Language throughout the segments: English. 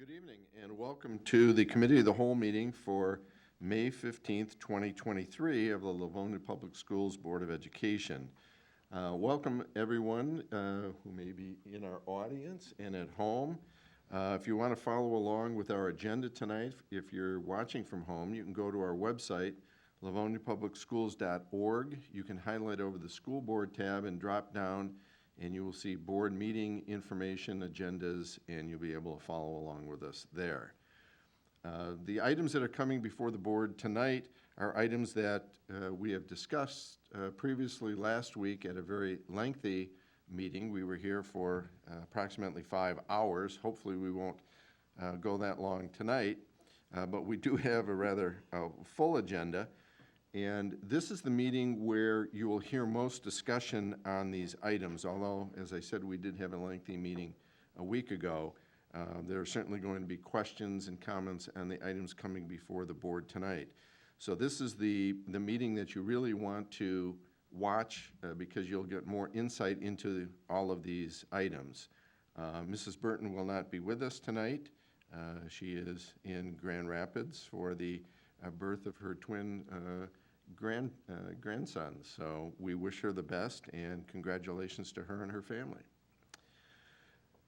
Good evening and welcome to the Committee of the Whole meeting for May 15th, 2023 of the Livonia Public Schools Board of Education. Welcome everyone who may be in our audience and at home. If you want to follow along with our agenda tonight, if you're watching from home, you can go to our website, livoniapublicschools.org. You can highlight over the School Board tab and drop down, and you will see board meeting information, agendas, and you'll be able to follow along with us there. The items that are coming before the board tonight are items that we have discussed previously last week at a very lengthy meeting. We were here for approximately 5 hours. Hopefully we won't go that long tonight, but we do have a rather full agenda. And this is the meeting where you will hear most discussion on these items, although, as I said, we did have a lengthy meeting a week ago. There are certainly going to be questions and comments on the items coming before the board tonight. So this is the meeting that you really want to watch because you'll get more insight into all of these items. Mrs. Burton will not be with us tonight. She is in Grand Rapids for the birth of her twin grandsons. So we wish her the best and congratulations to her and her family.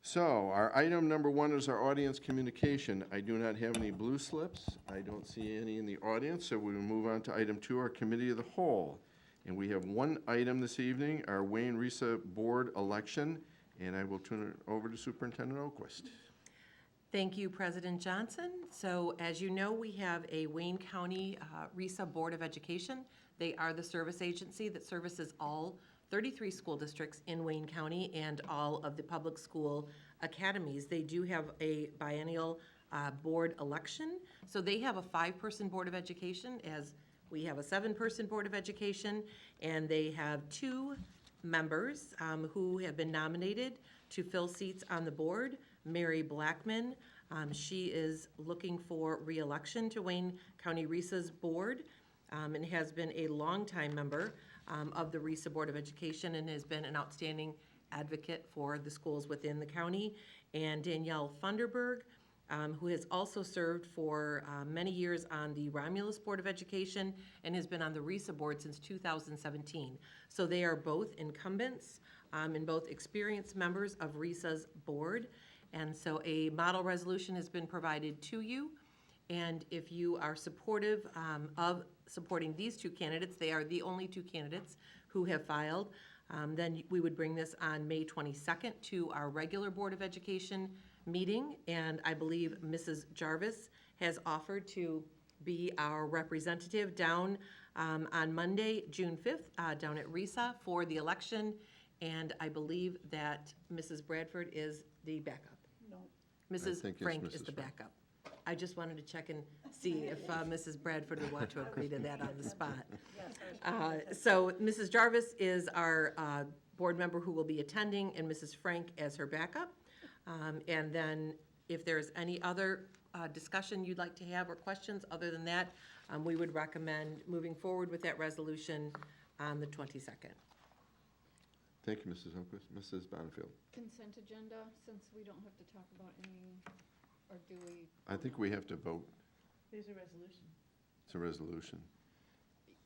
So our item number one is our audience communication. I do not have any blue slips. I don't see any in the audience, so we will move on to item two, our committee of the whole. And we have one item this evening, our Wayne Risa board election, and I will turn it over to Superintendent Oquist. Thank you, President Johnson. So as you know, we have a Wayne County Risa Board of Education. They are the service agency that services all 33 school districts in Wayne County and all of the public school academies. They do have a biennial board election. So they have a 5-person Board of Education, as we have a 7-person Board of Education, and they have 2 members who have been nominated to fill seats on the board. Mary Blackman, she is looking for re-election to Wayne County Risa's board and has been a longtime member of the Risa Board of Education and has been an outstanding advocate for the schools within the county. And Danielle Funderburg, who has also served for many years on the Romulus Board of Education and has been on the Risa board since 2017. So they are both incumbents and both experienced members of Risa's board. And so a model resolution has been provided to you. And if you are supportive of supporting these 2 candidates, they are the only 2 candidates who have filed, then we would bring this on May 22nd to our regular Board of Education meeting. And I believe Mrs. Jarvis has offered to be our representative down on Monday, June 5th, down at Risa for the election. And I believe that Mrs. Bradford is the backup. No. Mrs. Frank is the backup. I just wanted to check and see if Mrs. Bradford would want to agree to that on the spot. So Mrs. Jarvis is our board member who will be attending, and Mrs. Frank as her backup. And then if there's any other discussion you'd like to have or questions other than that, we would recommend moving forward with that resolution on the 22nd. Thank you, Mrs. Oquist. Mrs. Bonnefield. Consent agenda, since we don't have to talk about any, or do we? I think we have to vote. There's a resolution. It's a resolution.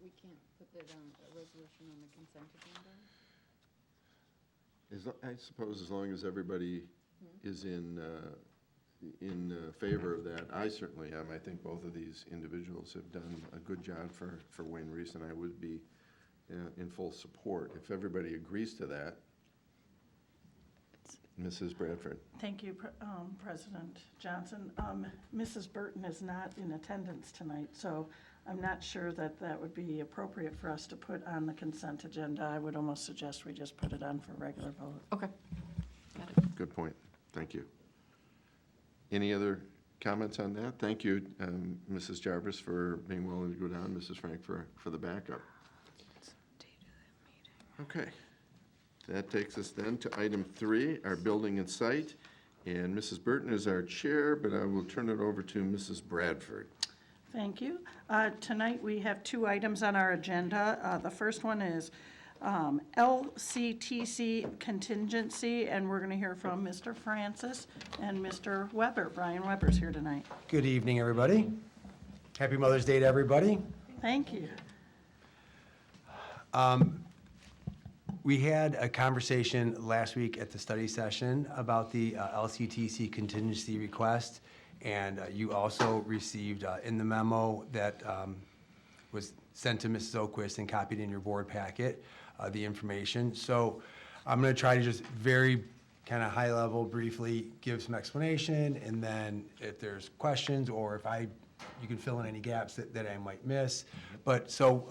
We can't put that on a resolution on the consent agenda? I suppose as long as everybody is in favor of that, I certainly am. I think both of these individuals have done a good job for Wayne Reese, and I would be in full support. If everybody agrees to that. Mrs. Bradford. Thank you, President Johnson. Mrs. Burton is not in attendance tonight, so I'm not sure that that would be appropriate for us to put on the consent agenda. I would almost suggest we just put it on for regular vote. Okay. Good point. Thank you. Any other comments on that? Thank you, Mrs. Jarvis, for being willing to go down, Mrs. Frank for the backup. Okay. That takes us then to item 3, our building and site. And Mrs. Burton is our chair, but I will turn it over to Mrs. Bradford. Thank you. Tonight we have 2 items on our agenda. The first one is LCTC contingency, and we're going to hear from Mr. Francis and Mr. Weber. Brian Weber's here tonight. Good evening, everybody. Happy Mother's Day to everybody. Thank you. We had a conversation last week at the study session about the LCTC contingency request, and you also received in the memo that was sent to Mrs. Oquist and copied in your board packet the information. So I'm going to try to just very kind of high level briefly give some explanation, and then if there's questions or if you can fill in any gaps that I might miss. But so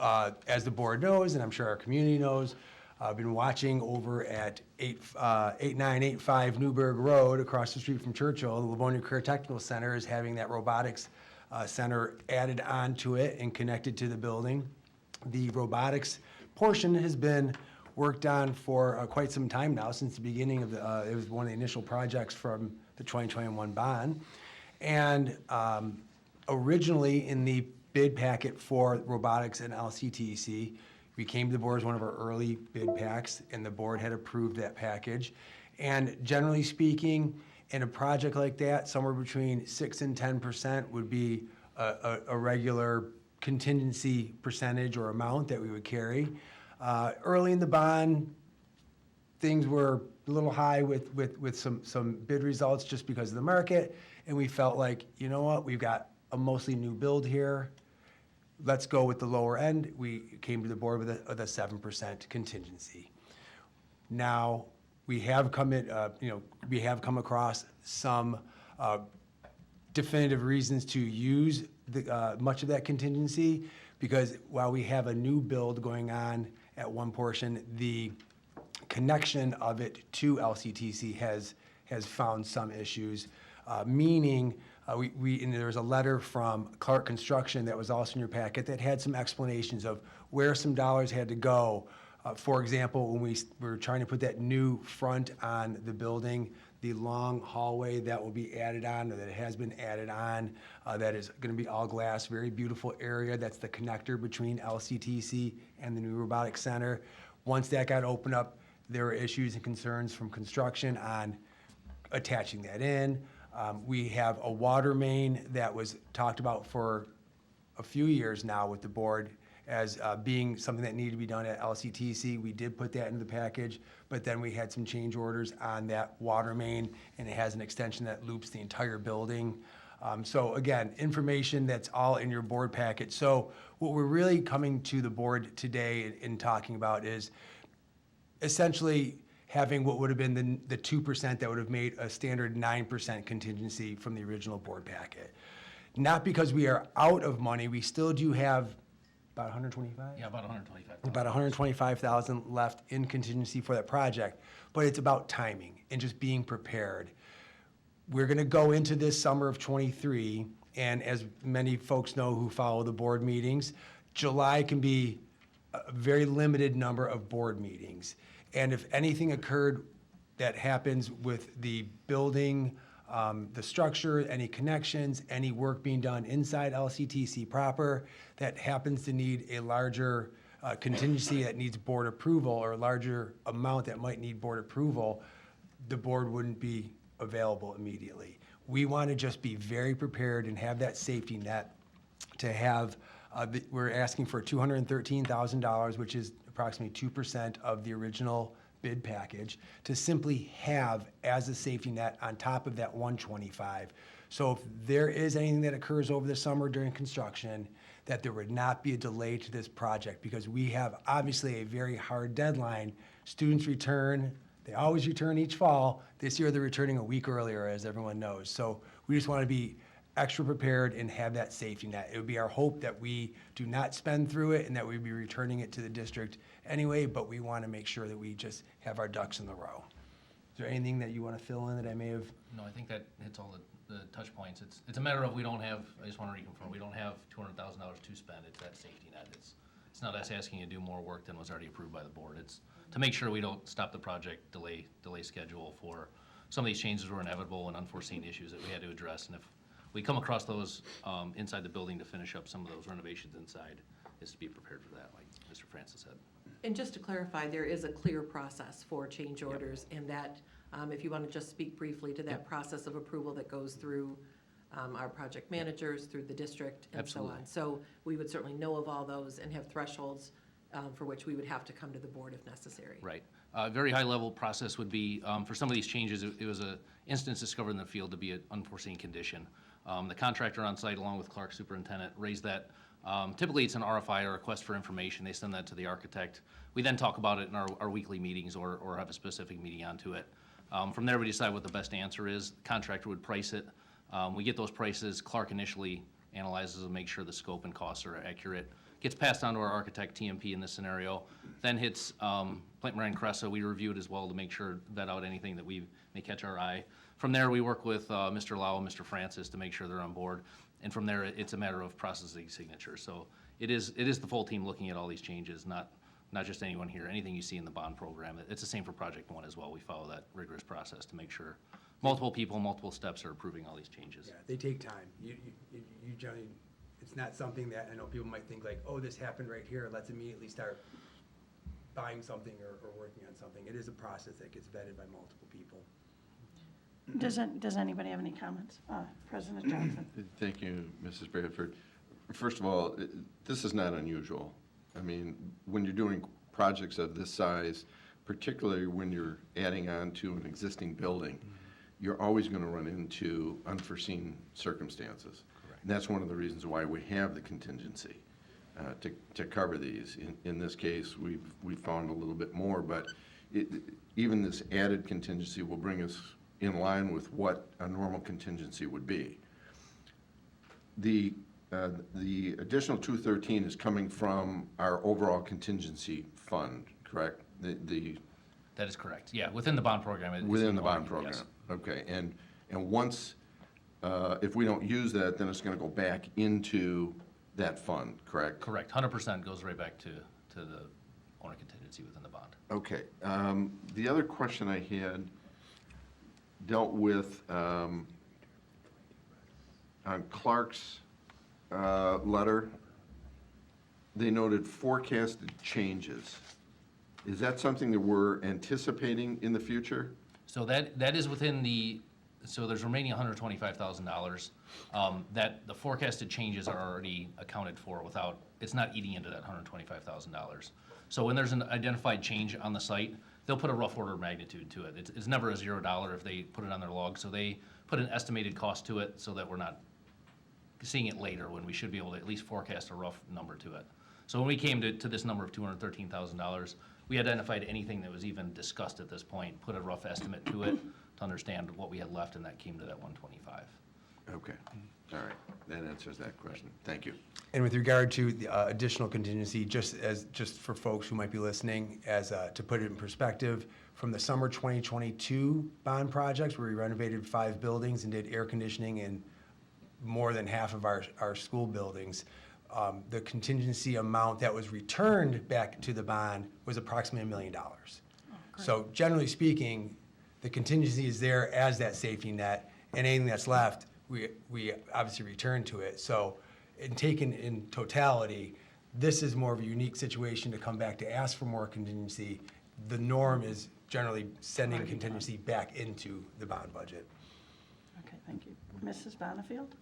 as the board knows, and I'm sure our community knows, I've been watching over at 8985 Newburgh Road across the street from Churchill. The Livonia Career Technical Center is having that robotics center added onto it and connected to the building. The robotics portion has been worked on for quite some time now, since the beginning of it was one of the initial projects from the 2021 bond. And originally in the bid packet for robotics and LCTC, we came to the board as one of our early bid packs, and the board had approved that package. And generally speaking, in a project like that, somewhere between 6 and 10% would be a regular contingency percentage or amount that we would carry. Early in the bond, things were a little high with some bid results just because of the market, and we felt like, you know what, we've got a mostly new build here. Let's go with the lower end. We came to the board with a 7% contingency. Now, we have come across some definitive reasons to use much of that contingency, because while we have a new build going on at one portion, the connection of it to LCTC has found some issues, meaning and there was a letter from Clark Construction that was also in your packet that had some explanations of where some dollars had to go. For example, when we were trying to put that new front on the building, the long hallway that will be added on, or that has been added on, that is going to be all glass, very beautiful area. That's the connector between LCTC and the new robotics center. Once that got opened up, there were issues and concerns from construction on attaching that in. We have a water main that was talked about for a few years now with the board as being something that needed to be done at LCTC. We did put that into the package, but then we had some change orders on that water main, and it has an extension that loops the entire building. So again, information that's all in your board packet. So what we're really coming to the board today and talking about is essentially having what would have been the 2% that would have made a standard 9% contingency from the original board packet. Not because we are out of money, we still do have about 125? Yeah, about 125. About 125,000 left in contingency for that project, but it's about timing and just being prepared. We're gonna go into this summer of '23, and as many folks know who follow the board meetings, July can be a very limited number of board meetings. And if anything occurred that happens with the building, the structure, any connections, any work being done inside LCTC proper that happens to need a larger contingency that needs board approval, or a larger amount that might need board approval, the board wouldn't be available immediately. We want to just be very prepared and have that safety net to have, we're asking for $213,000, which is approximately 2% of the original bid package, to simply have as a safety net on top of that 125. So if there is anything that occurs over the summer during construction, that there would not be a delay to this project, because we have obviously a very hard deadline. Students return, they always return each fall. This year they're returning a week earlier, as everyone knows. So we just want to be extra prepared and have that safety net. It would be our hope that we do not spend through it and that we'd be returning it to the district anyway, but we want to make sure that we just have our ducks in the row. Is there anything that you want to fill in that I may have? No, I think that hits all the touch points. It's a matter of, we don't have, I just want to reconfirm, we don't have $200,000 to spend. It's that safety net. It's not us asking you to do more work than was already approved by the board. It's to make sure we don't stop the project, delay schedule for some of these changes were inevitable and unforeseen issues that we had to address. And if we come across those inside the building to finish up some of those renovations inside, is to be prepared for that, like Mr. Francis said. And just to clarify, there is a clear process for change orders, and that, if you want to just speak briefly to that process of approval that goes through our project managers, through the district, and so Absolutely. on. So we would certainly know of all those and have thresholds for which we would have to come to the board if necessary. Right. Very high-level process would be, for some of these changes, it was a instance discovered in the field to be an unforeseen condition. The contractor on site, along with Clark Superintendent, raised that. Typically, it's an RFI, or request for information. They send that to the architect. We then talk about it in our weekly meetings or have a specific meeting onto it. From there, we decide what the best answer is. The contractor would price it. We get those prices. Clark initially analyzes and makes sure the scope and costs are accurate. Gets passed on to our architect, TMP in this scenario. Then hits Plant Moran Cressa. We review it as well to make sure, vet out anything that we may catch our eye. From there, we work with Mr. Lau and Mr. Francis to make sure they're on board. And from there, it's a matter of processing signatures. So it is the full team looking at all these changes, not just anyone here. Anything you see in the bond program, it's the same for Project One as well. We follow that rigorous process to make sure multiple people, multiple steps are approving all these changes. Yeah, they take time. You generally, it's not something that, I know people might think like, oh, this happened right here, let's immediately start buying something or working on something. It is a process that gets vetted by multiple people. Does anybody have any comments? President Johnson? Thank you, Mrs. Bradford. First of all, this is not unusual. I mean, when you're doing projects of this size, particularly when you're adding on to an existing building, you're always going to run into unforeseen circumstances. Correct. And that's one of the reasons why we have the contingency to cover these. In this case, we've found a little bit more, but even this added contingency will bring us in line with what a normal contingency would be. The additional 213 is coming from our overall contingency fund, correct? That is correct. Yeah, within the bond program. it's Within the ongoing, bond program? yes. Okay, and once, if we don't use that, then it's gonna go back into that fund, correct? Correct. 100% goes right back to the owner contingency within the bond. Okay, the other question I had dealt with, on Clark's letter. They noted forecasted changes. Is that something that we're anticipating in the future? So that is within so there's remaining $125,000 that the forecasted changes are already accounted for without, it's not eating into that $125,000. So when there's an identified change on the site, they'll put a rough order of magnitude to it. It's never a $0 if they put it on their log. So they put an estimated cost to it so that we're not seeing it later when we should be able to at least forecast a rough number to it. So when we came to this number of $213,000, we identified anything that was even discussed at this point, put a rough estimate to it to understand what we had left, and that came to that 125. Okay, all right, that answers that question. Thank you. And with regard to the additional contingency, just for folks who might be listening, to put it in perspective, from the summer 2022 bond projects where we renovated 5 buildings and did air conditioning in more than half of our school buildings, the contingency amount that was returned back to the bond was approximately $1 million. So generally speaking, the contingency is there as that safety net, and anything that's left, we obviously return to it. So taken in totality, this is more of a unique situation to come back to ask for more contingency. The norm is generally sending contingency back into the bond budget. Okay, thank you. Mrs. Bonnefield?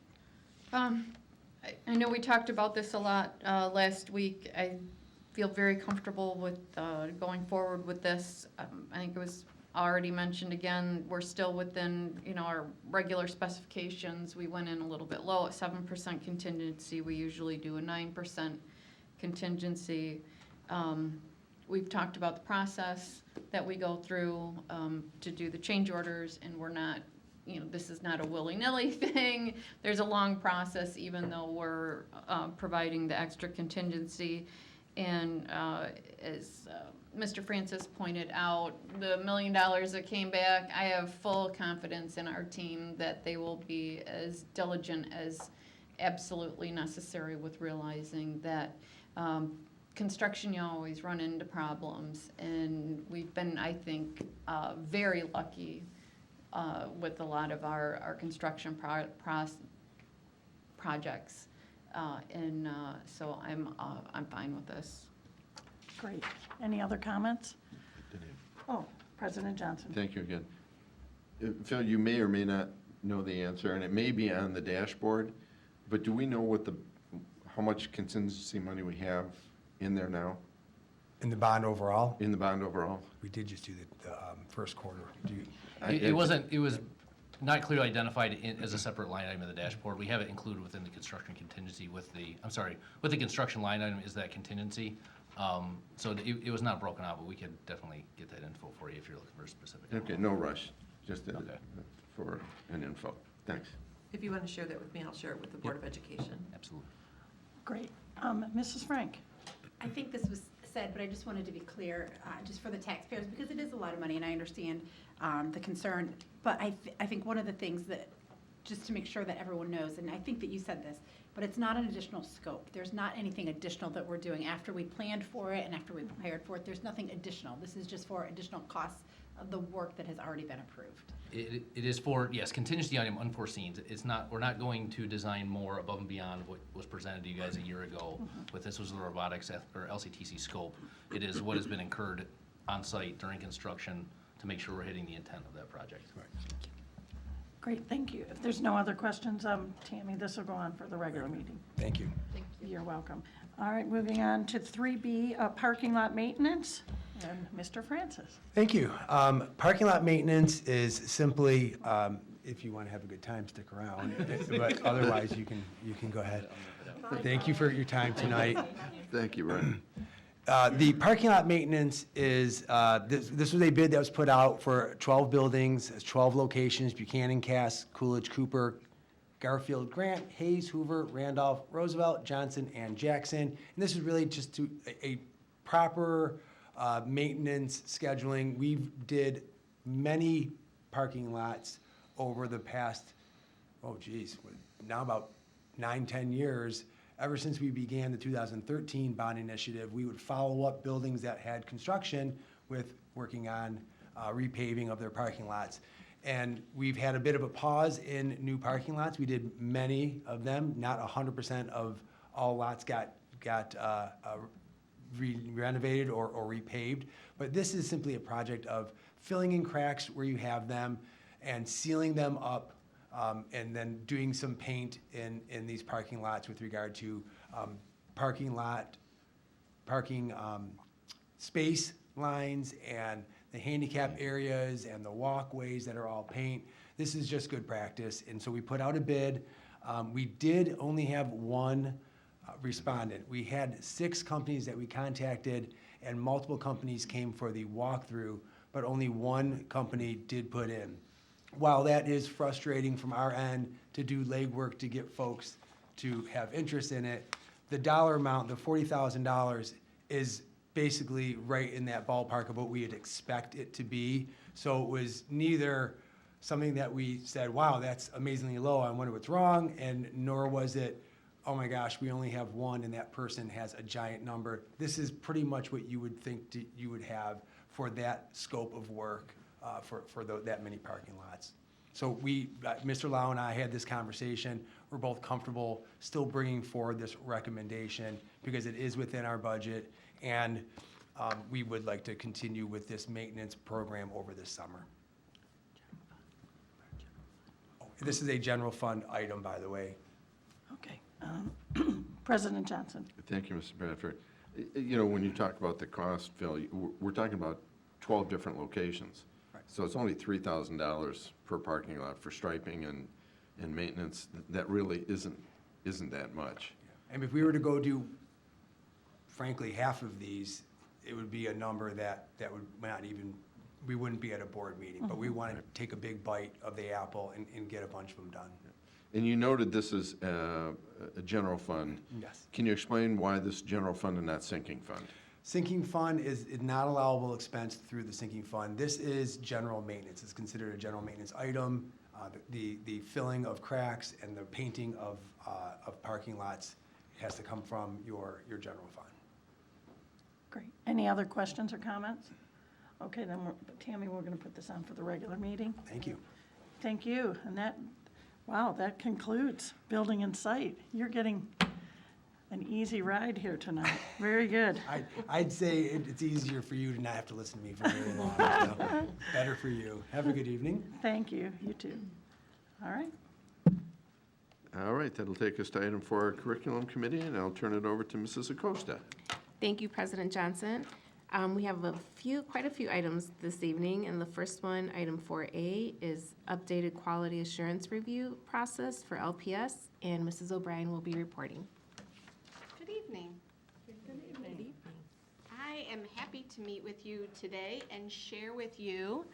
I know we talked about this a lot last week. I feel very comfortable with going forward with this. I think it was already mentioned again, we're still within, our regular specifications. We went in a little bit low at 7% contingency. We usually do a 9% contingency. We've talked about the process that we go through to do the change orders, and we're not, this is not a willy-nilly thing. There's a long process, even though we're providing the extra contingency. And as Mr. Francis pointed out, the $1 million that came back, I have full confidence in our team that they will be as diligent as absolutely necessary with realizing that construction, you always run into problems. And we've been, I think, very lucky with a lot of our construction projects. So I'm fine with this. Great. Any other comments? Oh, President Johnson. Thank you again. Phil, you may or may not know the answer, and it may be on the dashboard, but do we know how much contingency money we have in there now, In the bond overall, in the bond overall? we did just do the first quarter. It was not clearly identified as a separate line item in the dashboard. We have it included within the construction contingency with the construction line item is that contingency. So it was not broken out, but we could definitely get that info for you if you're looking for a specific. Okay, no rush, just Okay. for an info. Thanks. If you want to share that with me, I'll share it with the Board of Education. Absolutely. Great. Mrs. Frank? I think this was said, but I just wanted to be clear, just for the taxpayers, because it is a lot of money, and I understand the concern. But I think one of the things that, just to make sure that everyone knows, and I think that you said this, but it's not an additional scope. There's not anything additional that we're doing after we planned for it and after we prepared for it. There's nothing additional. This is just for additional costs of the work that has already been approved. It is for, yes, contingency item unforeseen. It's not, we're not going to design more above and beyond what was presented to you guys a year ago. With this was the robotics or LCTC scope. It is what has been incurred on site during construction to make sure we're hitting the intent of that project. Great, thank you. If there's no other questions, Tammy, this will go on for the regular meeting. Thank you. You're welcome. All right, moving on to 3B, parking lot maintenance, and Mr. Francis. Thank you. Parking lot maintenance is simply, if you want to have a good time, stick around. But otherwise, you can go ahead. Thank you for your time tonight. Thank you, Ryan. The parking lot maintenance is, this was a bid that was put out for 12 buildings, 12 locations: Buchanan, Cass, Coolidge, Cooper, Garfield, Grant, Hayes, Hoover, Randolph, Roosevelt, Johnson, and Jackson. And this is really just to a proper maintenance scheduling. We did many parking lots over the past, now about 9-10 years. Ever since we began the 2013 bond initiative, we would follow up buildings that had construction with working on repaving of their parking lots. And we've had a bit of a pause in new parking lots. We did many of them. Not 100% of all lots got renovated or repaved. But this is simply a project of filling in cracks where you have them and sealing them up, and then doing some paint in these parking lots with regard to parking space lines and the handicap areas and the walkways that are all paint. This is just good practice, and so we put out a bid. We did only have one respondent. We had 6 companies that we contacted, and multiple companies came for the walkthrough, but only one company did put in. While that is frustrating from our end to do legwork to get folks to have interest in it, the dollar amount, the $40,000, is basically right in that ballpark of what we would expect it to be. So it was neither something that we said, wow, that's amazingly low, I wonder what's wrong, and nor was it, oh my gosh, we only have one and that person has a giant number. This is pretty much what you would think you would have for that scope of work. That many parking lots. So Mr. Lau and I had this conversation. We're both comfortable still bringing forward this recommendation because it is within our budget, and we would like to continue with this maintenance program over this summer. This is a general fund item, by the way. Okay. President Johnson. Thank you, Mr. Bradford. You know, when you talk about the cost, Phil, we're talking about 12 different locations. So it's only $3,000 per parking lot for striping and maintenance. That really isn't that much. And if we were to go do, frankly, half of these, it would be a number that would not even, we wouldn't be at a board meeting. But we want to take a big bite of the apple and get a bunch of them done. And you noted this is a general fund. Yes. Can you explain why this general fund and not sinking fund? Sinking fund is not allowable expense through the sinking fund. This is general maintenance. It's considered a general maintenance item. The filling of cracks and the painting of parking lots has to come from your general fund. Great. Any other questions or comments? Okay, then, Tammy, we're going to put this on for the regular meeting. Thank you. Thank you. And that concludes Building and Site. You're getting an easy ride here tonight. Very good. I'd say it's easier for you to not have to listen to me for very long. So better for you. Have a good evening. Thank you. You too. All right. All right, that'll take us to item 4, our curriculum committee, and I'll turn it over to Mrs. Acosta. Thank you, President Johnson. We have quite a few items this evening, and the first one, item 4A, is updated quality assurance review process for LPS, and Mrs. O'Brien will be reporting. Good evening. I am happy to meet with you today and share with you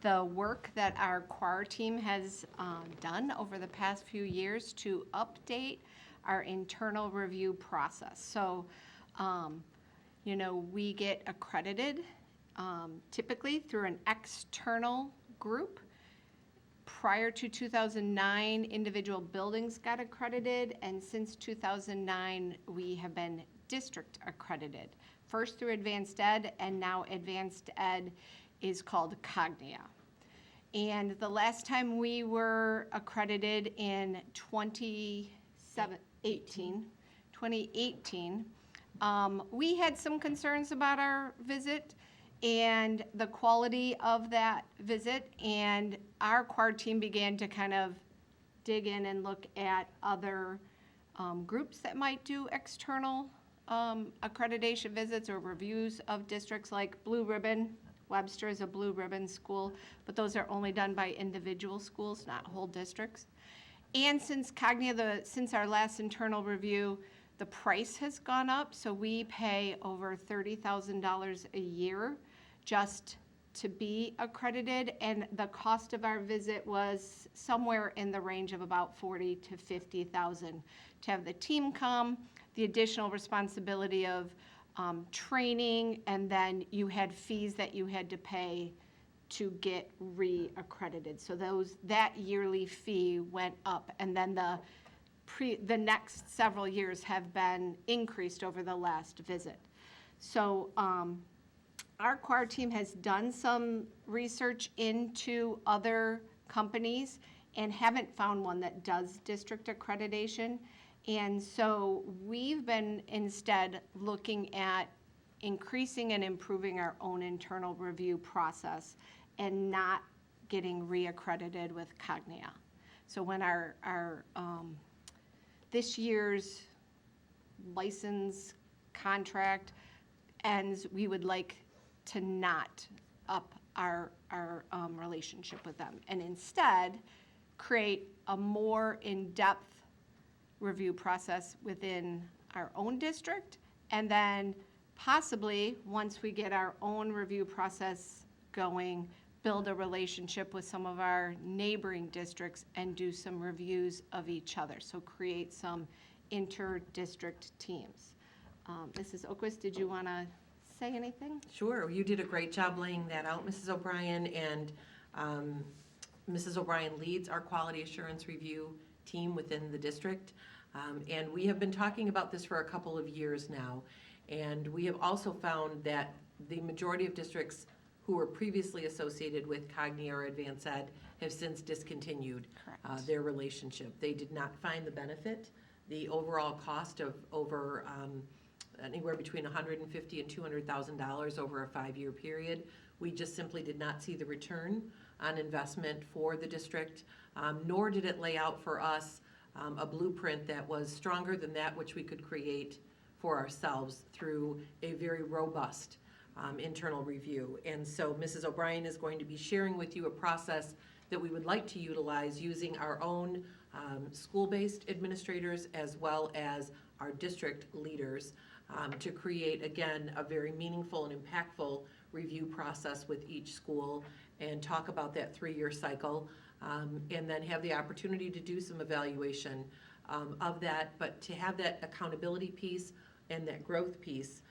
the work that our choir team has done over the past few years to update our internal review process. So, we get accredited typically through an external group. Prior to 2009, individual buildings got accredited, and since 2009, we have been district accredited. First through Advanced Ed, and now Advanced Ed is called Cognia. And the last time we were accredited in 2018, we had some concerns about our visit and the quality of that visit, and our choir team began to kind of dig in and look at other groups that might do external accreditation visits or reviews of districts, like Blue Ribbon. Webster is a Blue Ribbon school, but those are only done by individual schools, not whole districts. And since Cognia, since our last internal review, the price has gone up, so we pay over $30,000 a year just to be accredited, and the cost of our visit was somewhere in the range of about $40,000 to $50,000 to have the team come, the additional responsibility of training, and then you had fees that you had to pay to get re-accredited. So that yearly fee went up, and then the next several years have been increased over the last visit. So our choir team has done some research into other companies and haven't found one that does district accreditation. And so we've been instead looking at increasing and improving our own internal review process and not getting re-accredited with Cognia. So when our this year's license contract ends, we would like to not up our relationship with them, and instead create a more in-depth review process within our own district, and then possibly, once we get our own review process going, build a relationship with some of our neighboring districts and do some reviews of each other. So create some inter-district teams. Mrs. Oquist, did you want to say anything? Sure, you did a great job laying that out, Mrs. O'Brien, and Mrs. O'Brien leads our quality assurance review team within the district. And we have been talking about this for a couple of years now, and we have also found that the majority of districts who were previously associated with Cognia or Advanced Ed have since discontinued their relationship. They did not find the benefit. The overall cost of over anywhere between $150,000 and $200,000 over a 5-year period. We just simply did not see the return on investment for the district, nor did it lay out for us a blueprint that was stronger than that which we could create for ourselves through a very robust internal review. And so Mrs. O'Brien is going to be sharing with you a process that we would like to utilize using our own school-based administrators as well as our district leaders to create, again, a very meaningful and impactful review process with each school and talk about that 3-year cycle, and then have the opportunity to do some evaluation of that, but to have that accountability piece and that growth piece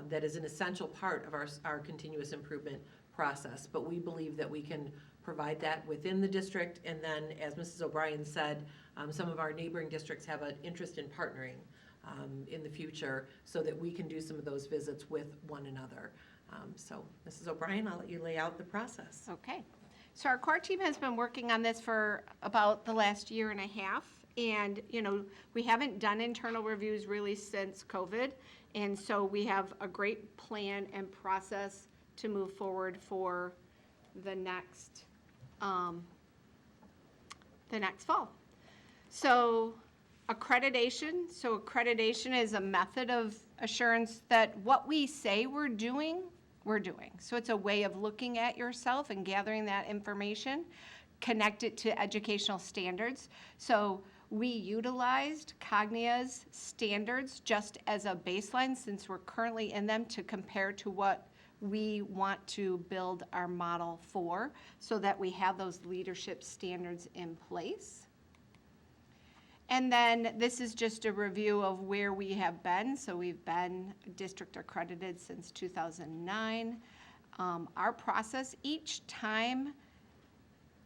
that is an essential part of our continuous improvement process. But we believe that we can provide that within the district, and then, as Mrs. O'Brien said, some of our neighboring districts have an interest in partnering in the future so that we can do some of those visits with one another. So, Mrs. O'Brien, I'll let you lay out the process. Okay. So our core team has been working on this for about the last year and a half, And, you know, we haven't done internal reviews really since COVID. And so we have a great plan and process to move forward for the next fall. So accreditation is a method of assurance that what we say we're doing. So it's a way of looking at yourself and gathering that information, connect it to educational standards. So we utilized Cognia's standards just as a baseline, since we're currently in them, to compare to what we want to build our model for, so that we have those leadership standards in place. And then this is just a review of where we have been. So we've been district accredited since 2009. Our process, each time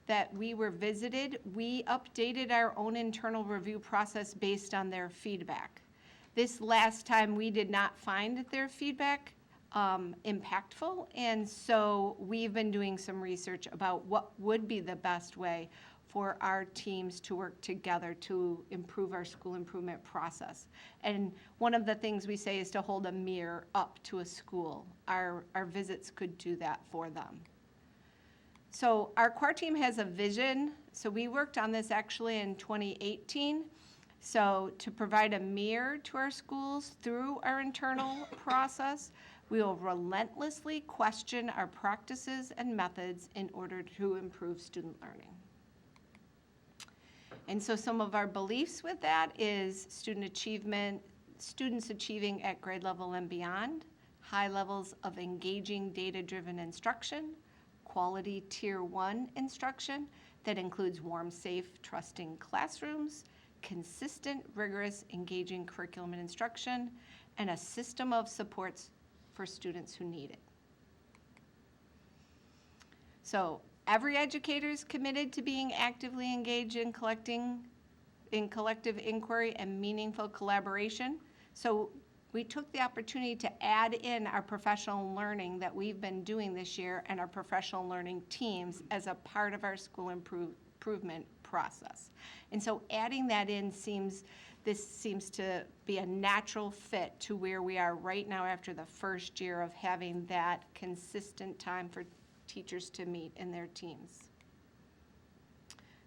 that we were visited, we updated our own internal review process based on their feedback. This last time, we did not find their feedback impactful, and so we've been doing some research about what would be the best way for our teams to work together to improve our school improvement process. And one of the things we say is to hold a mirror up to a school. Our visits could do that for them. So our core team has a vision. So we worked on this actually in 2018. So to provide a mirror to our schools through our internal process, we will relentlessly question our practices and methods in order to improve student learning. And so some of our beliefs with that is student achievement, students achieving at grade level and beyond, high levels of engaging data-driven instruction, quality tier 1 instruction that includes warm, safe, trusting classrooms, consistent, rigorous, engaging curriculum and instruction, and a system of supports for students who need it. So every educator is committed to being actively engaged in collective inquiry and meaningful collaboration. So we took the opportunity to add in our professional learning that we've been doing this year and our professional learning teams as a part of our school improvement process. And so adding that in seems to be a natural fit to where we are right now after the first year of having that consistent time for teachers to meet in their teams.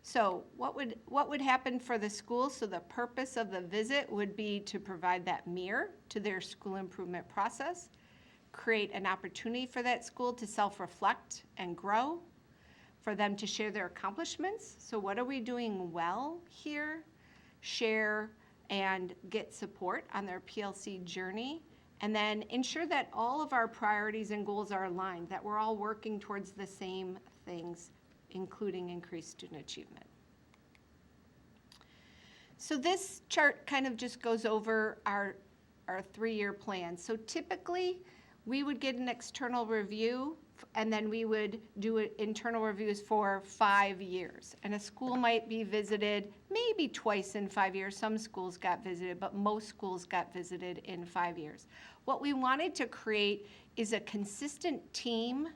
So what would happen for the school? So the purpose of the visit would be to provide that mirror to their school improvement process, create an opportunity for that school to self-reflect and grow, for them to share their accomplishments. So what are we doing well here? Share and get support on their PLC journey, and then ensure that all of our priorities and goals are aligned, that we're all working towards the same things, including increased student achievement. So this chart kind of just goes over our 3-year plan. So typically, we would get an external review, and then we would do internal reviews for 5 years. And a school might be visited maybe twice in 5 years. Some schools got visited, but most schools got visited in 5 years. What we wanted to create is a consistent team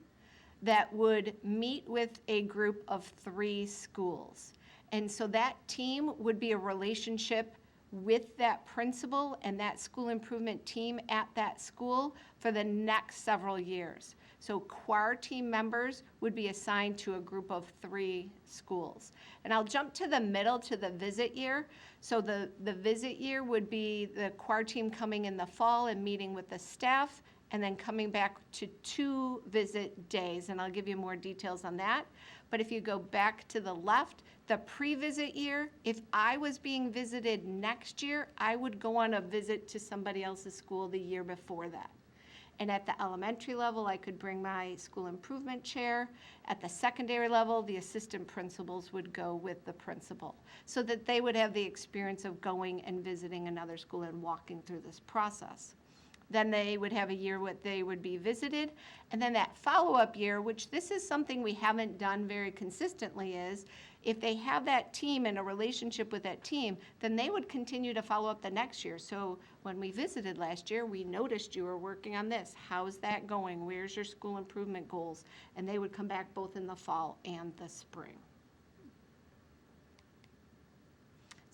that would meet with a group of 3 schools. And so that team would be a relationship with that principal and that school improvement team at that school for the next several years. So choir team members would be assigned to a group of 3 schools. And I'll jump to the middle to the visit year. So the visit year would be the choir team coming in the fall and meeting with the staff, and then coming back to 2 visit days. And I'll give you more details on that. But if you go back to the left, the pre-visit year, if I was being visited next year, I would go on a visit to somebody else's school the year before that. And at the elementary level, I could bring my school improvement chair. At the secondary level, the assistant principals would go with the principal, so that they would have the experience of going and visiting another school and walking through this process. Then they would have a year where they would be visited. And then that follow-up year, which this is something we haven't done very consistently, is if they have that team and a relationship with that team, then they would continue to follow up the next year. So when we visited last year, we noticed you were working on this. How's that going? Where's your school improvement goals? And they would come back both in the fall and the spring.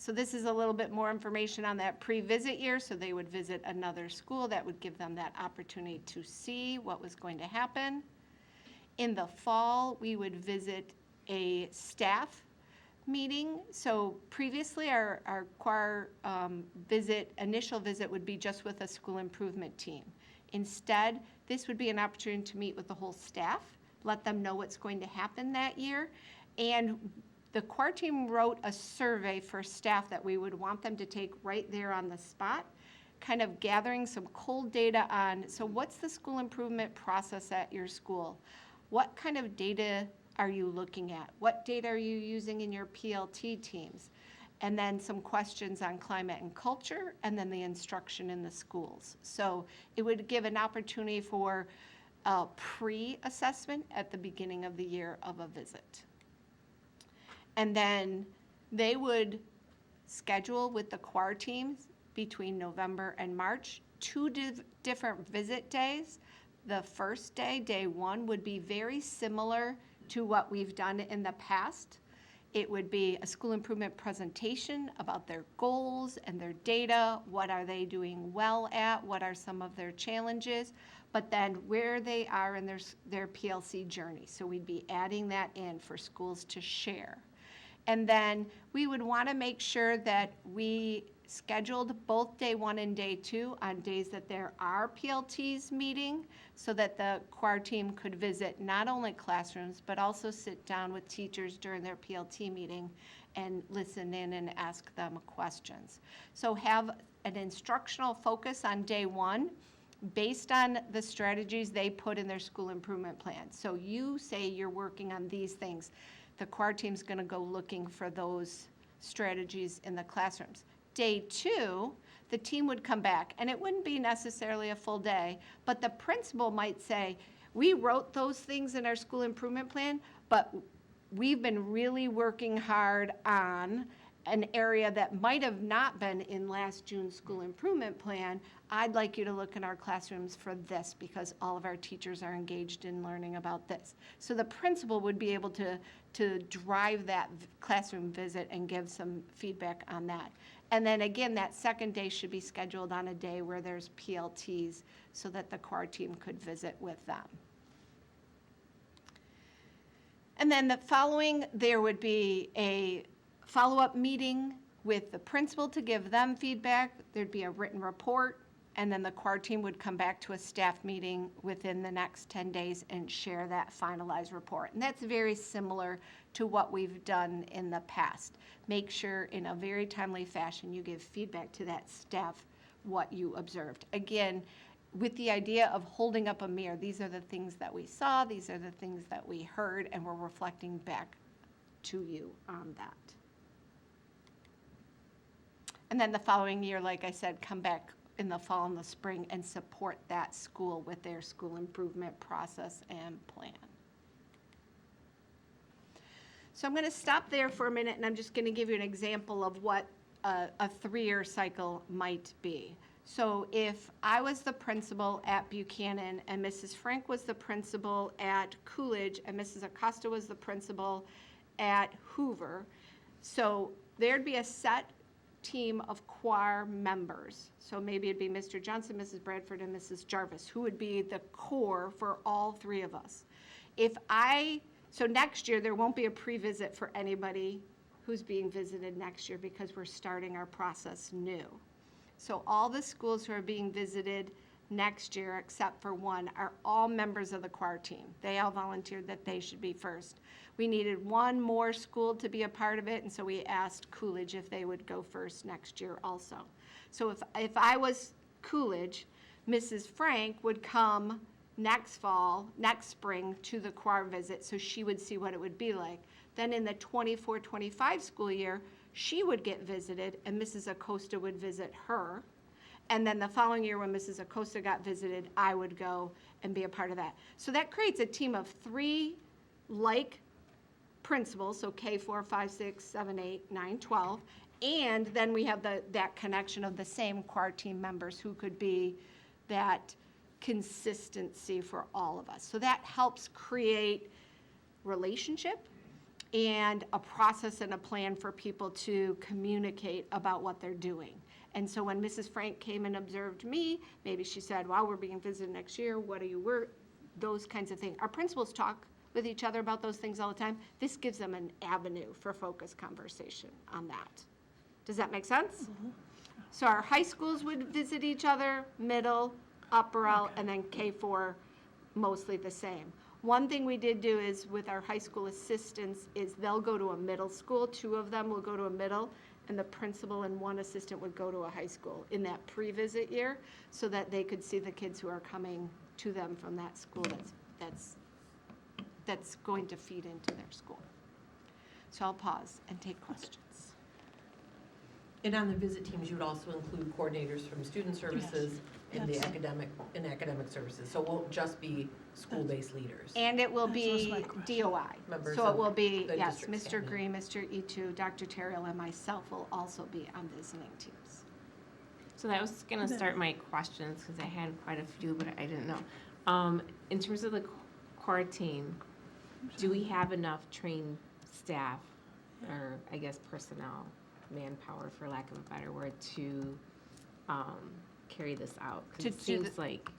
So this is a little bit more information on that pre-visit year, so they would visit another school. That would give them that opportunity to see what was going to happen. In the fall, we would visit a staff meeting. So previously, our choir initial visit would be just with a school improvement team. Instead, this would be an opportunity to meet with the whole staff, let them know what's going to happen that year. And the choir team wrote a survey for staff that we would want them to take right there on the spot, kind of gathering some cold data on, so what's the school improvement process at your school? What kind of data are you looking at? What data are you using in your PLT teams? And then some questions on climate and culture, and then the instruction in the schools. So it would give an opportunity for a pre-assessment at the beginning of the year of a visit. And then they would schedule with the choir teams between November and March, two different visit days. The first day, day one, would be very similar to what we've done in the past. It would be a school improvement presentation about their goals and their data, what are they doing well at, what are some of their challenges, but then where they are in their PLC journey. So we'd be adding that in for schools to share. And then we would want to make sure that we scheduled both day one and day two on days that there are PLTs meeting, so that the choir team could visit not only classrooms, but also sit down with teachers during their PLT meeting and listen in and ask them questions. So have an instructional focus on day one based on the strategies they put in their school improvement plan. So you say you're working on these things. The choir team's going to go looking for those strategies in the classrooms. Day two, the team would come back, and it wouldn't be necessarily a full day, but the principal might say, we wrote those things in our school improvement plan, but we've been really working hard on an area that might have not been in last June's school improvement plan. I'd like you to look in our classrooms for this because all of our teachers are engaged in learning about this. So the principal would be able to drive that classroom visit and give some feedback on that. And then again, that second day should be scheduled on a day where there's PLTs so that the choir team could visit with them. And then the following, there would be a follow-up meeting with the principal to give them feedback. There'd be a written report, and then the choir team would come back to a staff meeting within the next 10 days and share that finalized report. And that's very similar to what we've done in the past. Make sure in a very timely fashion you give feedback to that staff what you observed. Again, with the idea of holding up a mirror, these are the things that we saw, these are the things that we heard, and we're reflecting back to you on that. And then the following year, like I said, come back in the fall and the spring and support that school with their school improvement process and plan. So I'm going to stop there for a minute, and I'm just going to give you an example of what a 3-year cycle might be. So if I was the principal at Buchanan and Mrs. Frank was the principal at Coolidge and Mrs. Acosta was the principal at Hoover, so there'd be a set team of choir members. So maybe it'd be Mr. Johnson, Mrs. Bradford, and Mrs. Jarvis, who would be the core for all 3 of us. So next year, there won't be a pre-visit for anybody who's being visited next year because we're starting our process new. So all the schools who are being visited next year, except for one, are all members of the choir team. They all volunteered that they should be first. We needed one more school to be a part of it, and so we asked Coolidge if they would go first next year also. So if I was Coolidge, Mrs. Frank would come next spring to the choir visit, so she would see what it would be like. Then in the 24-25 school year, she would get visited, and Mrs. Acosta would visit her. And then the following year when Mrs. Acosta got visited, I would go and be a part of that. So that creates a team of 3 like principals, so K, 4, 5, 6, 7, 8, 9, 12. And then we have that connection of the same choir team members who could be that consistency for all of us. So that helps create relationship and a process and a plan for people to communicate about what they're doing. And so when Mrs. Frank came and observed me, maybe she said, well, we're being visited next year, what do you work? Those kinds of things. Our principals talk with each other about those things all the time. This gives them an avenue for focused conversation on that. Does that make sense? So our high schools would visit each other, middle, upper L, and then K4, mostly the same. One thing we did do is with our high school assistants is they'll go to a middle school, 2 of them will go to a middle, and the principal and 1 assistant would go to a high school in that pre-visit year so that they could see the kids who are coming to them from that school that's going to feed into their school. So I'll pause and take questions. And on the visit teams, you would also include coordinators from student services and the academic services. So it won't just be school-based leaders. And it will That was be my question. DOI. Members So it of will be, the yes, district's Mr. cabinet. Green, Mr. Etu, Dr. Terrell, and myself will also be on visiting teams. So that was gonna start my questions, because I had quite a few, but I didn't know. In terms of the core team, do we have enough trained staff, or I guess personnel, manpower, for lack of a better word, to carry this out? Because To it do seems like,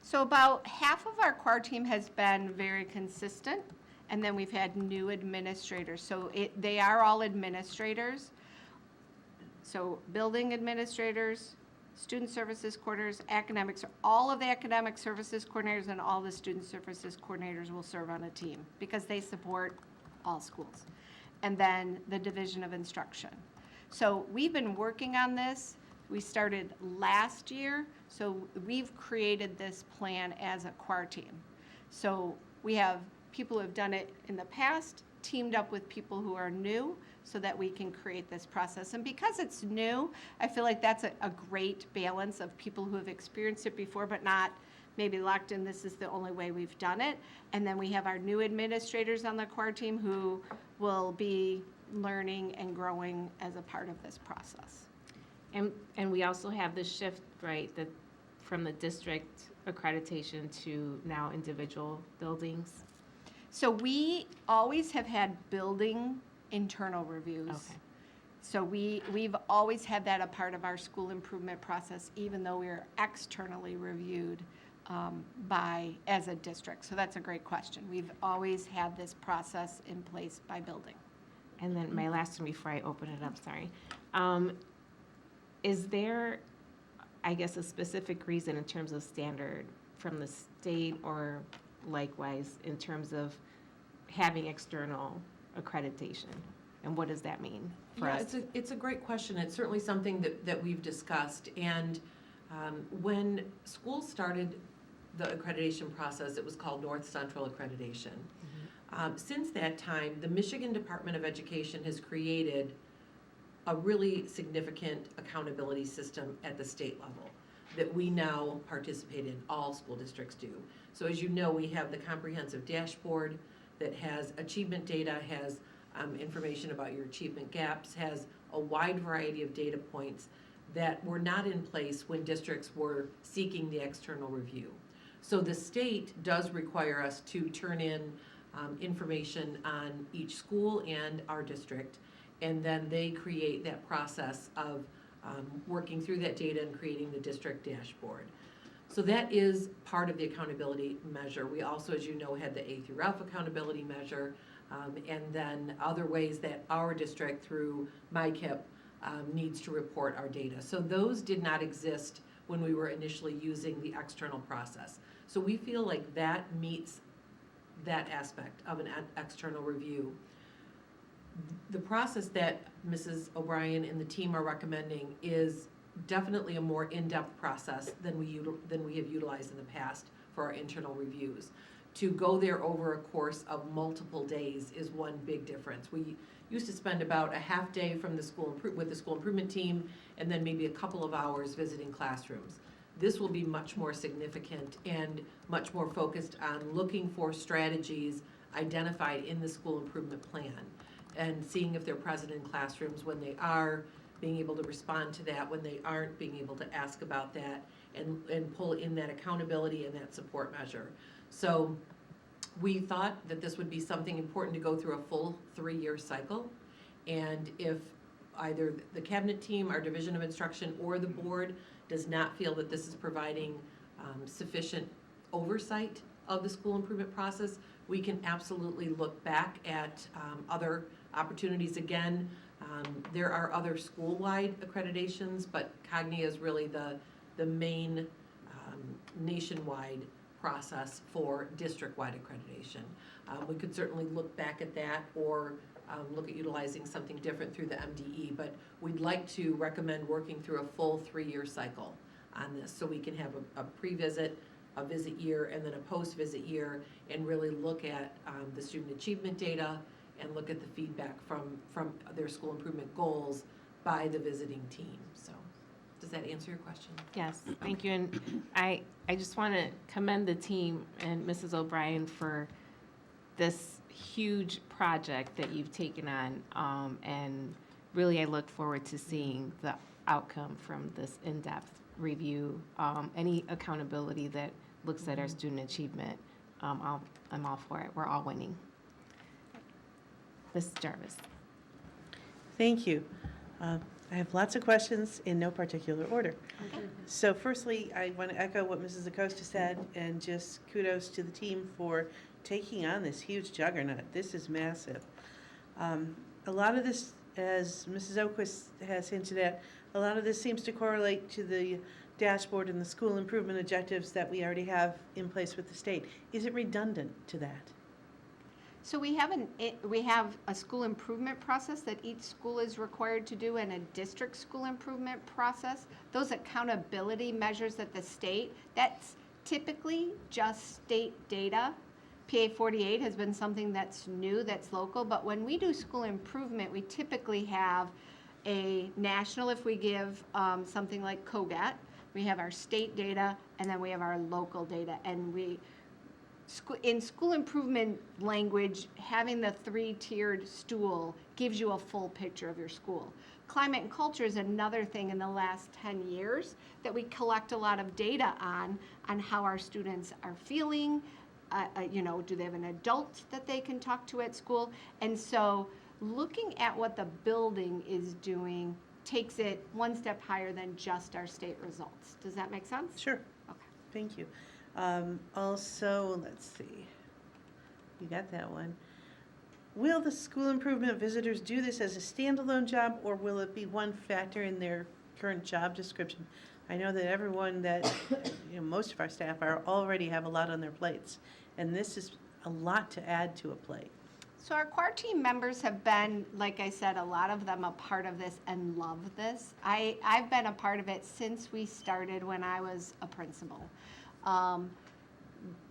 So about half of our core team has been very consistent, and then we've had new administrators. So they are all administrators. So building administrators, student services coordinators, academics, all of the academic services coordinators and all the student services coordinators will serve on a team because they support all schools. And then the division of instruction. So we've been working on this. We started last year, so we've created this plan as a core team. So we have people who have done it in the past, teamed up with people who are new, so that we can create this process. And because it's new, I feel like that's a great balance of people who have experienced it before, but not maybe locked in, this is the only way we've done it. And then we have our new administrators on the core team who will be learning and growing as a part of this process. and we also have the shift, right, that from the district accreditation to now individual buildings? So we always have had building internal reviews. Okay. So we've always had that a part of our school improvement process, even though we're externally reviewed as a district. So that's a great question. We've always had this process in place by building. And then my last one before I open it up, sorry. Is there, I guess, a specific reason in terms of standard from the state or likewise in terms of having external accreditation? And what does that mean for Yeah, us? it's a great question. It's certainly something that we've discussed. And when schools started the accreditation process, it was called North Central Accreditation. Since that time, the Michigan Department of Education has created a really significant accountability system at the state level that we now participate in, all school districts do. So as you know, we have the comprehensive dashboard that has achievement data, has information about your achievement gaps, has a wide variety of data points that were not in place when districts were seeking the external review. So the state does require us to turn in information on each school and our district, and then they create that process of working through that data and creating the district dashboard. So that is part of the accountability measure. We also, as you know, had the A through F accountability measure, and then other ways that our district through MyKIP needs to report our data. So those did not exist when we were initially using the external process. So we feel like that meets that aspect of an external review. The process that Mrs. O'Brien and the team are recommending is definitely a more in-depth process than we have utilized in the past for our internal reviews. To go there over a course of multiple days is one big difference. We used to spend about a half day from with the school improvement team, and then maybe a couple of hours visiting classrooms. This will be much more significant and much more focused on looking for strategies identified in the school improvement plan and seeing if they're present in classrooms, when they are, being able to respond to that, when they aren't, being able to ask about that and pull in that accountability and that support measure. So We thought that this would be something important to go through a full 3-year cycle. And if either the cabinet team, our division of instruction, or the board does not feel that this is providing sufficient oversight of the school improvement process, we can absolutely look back at other opportunities. Again, there are other school-wide accreditations, but Cognia is really the main nationwide process for district-wide accreditation. We could certainly look back at that or look at utilizing something different through the MDE, but we'd like to recommend working through a full 3-year cycle on this, so we can have a pre-visit, a visit year, and then a post-visit year, and really look at the student achievement data and look at the feedback from their school improvement goals by the visiting team. So, does that answer your question? Yes, thank you. And I just want to commend the team and Mrs. O'Brien for this huge project that you've taken on. And really, I look forward to seeing the outcome from this in-depth review. Any accountability that looks at our student achievement, I'm all for it. We're all winning. Ms. Jarvis. Thank you. I have lots of questions in no particular order. So firstly, I want to echo what Mrs. Acosta said, and just kudos to the team for taking on this huge juggernaut. This is massive. A lot of this, as Mrs. Oquist has hinted at, a lot of this seems to correlate to the dashboard and the school improvement objectives that we already have in place with the state. Is it redundant to that? So we have a school improvement process that each school is required to do, and a district school improvement process. Those accountability measures at the state, that's typically just state data. PA 48 has been something that's new, that's local, but when we do school improvement, we typically have a national, if we give something like COGAT, we have our state data, and then we have our local data, and in school improvement language, having the 3-tiered stool gives you a full picture of your school. Climate and culture is another thing in the last 10 years that we collect a lot of data on how our students are feeling. Do they have an adult that they can talk to at school? And so looking at what the building is doing takes it one step higher than just our state results. Does that make sense? Sure. Okay. Thank you. Also, let's see. You got that one. Will the school improvement visitors do this as a standalone job, or will it be one factor in their current job description? I know that everyone that, most of our staff already have a lot on their plates, and this is a lot to add to a plate. So our choir team members have been, like I said, a lot of them a part of this and love this. I've been a part of it since we started when I was a principal.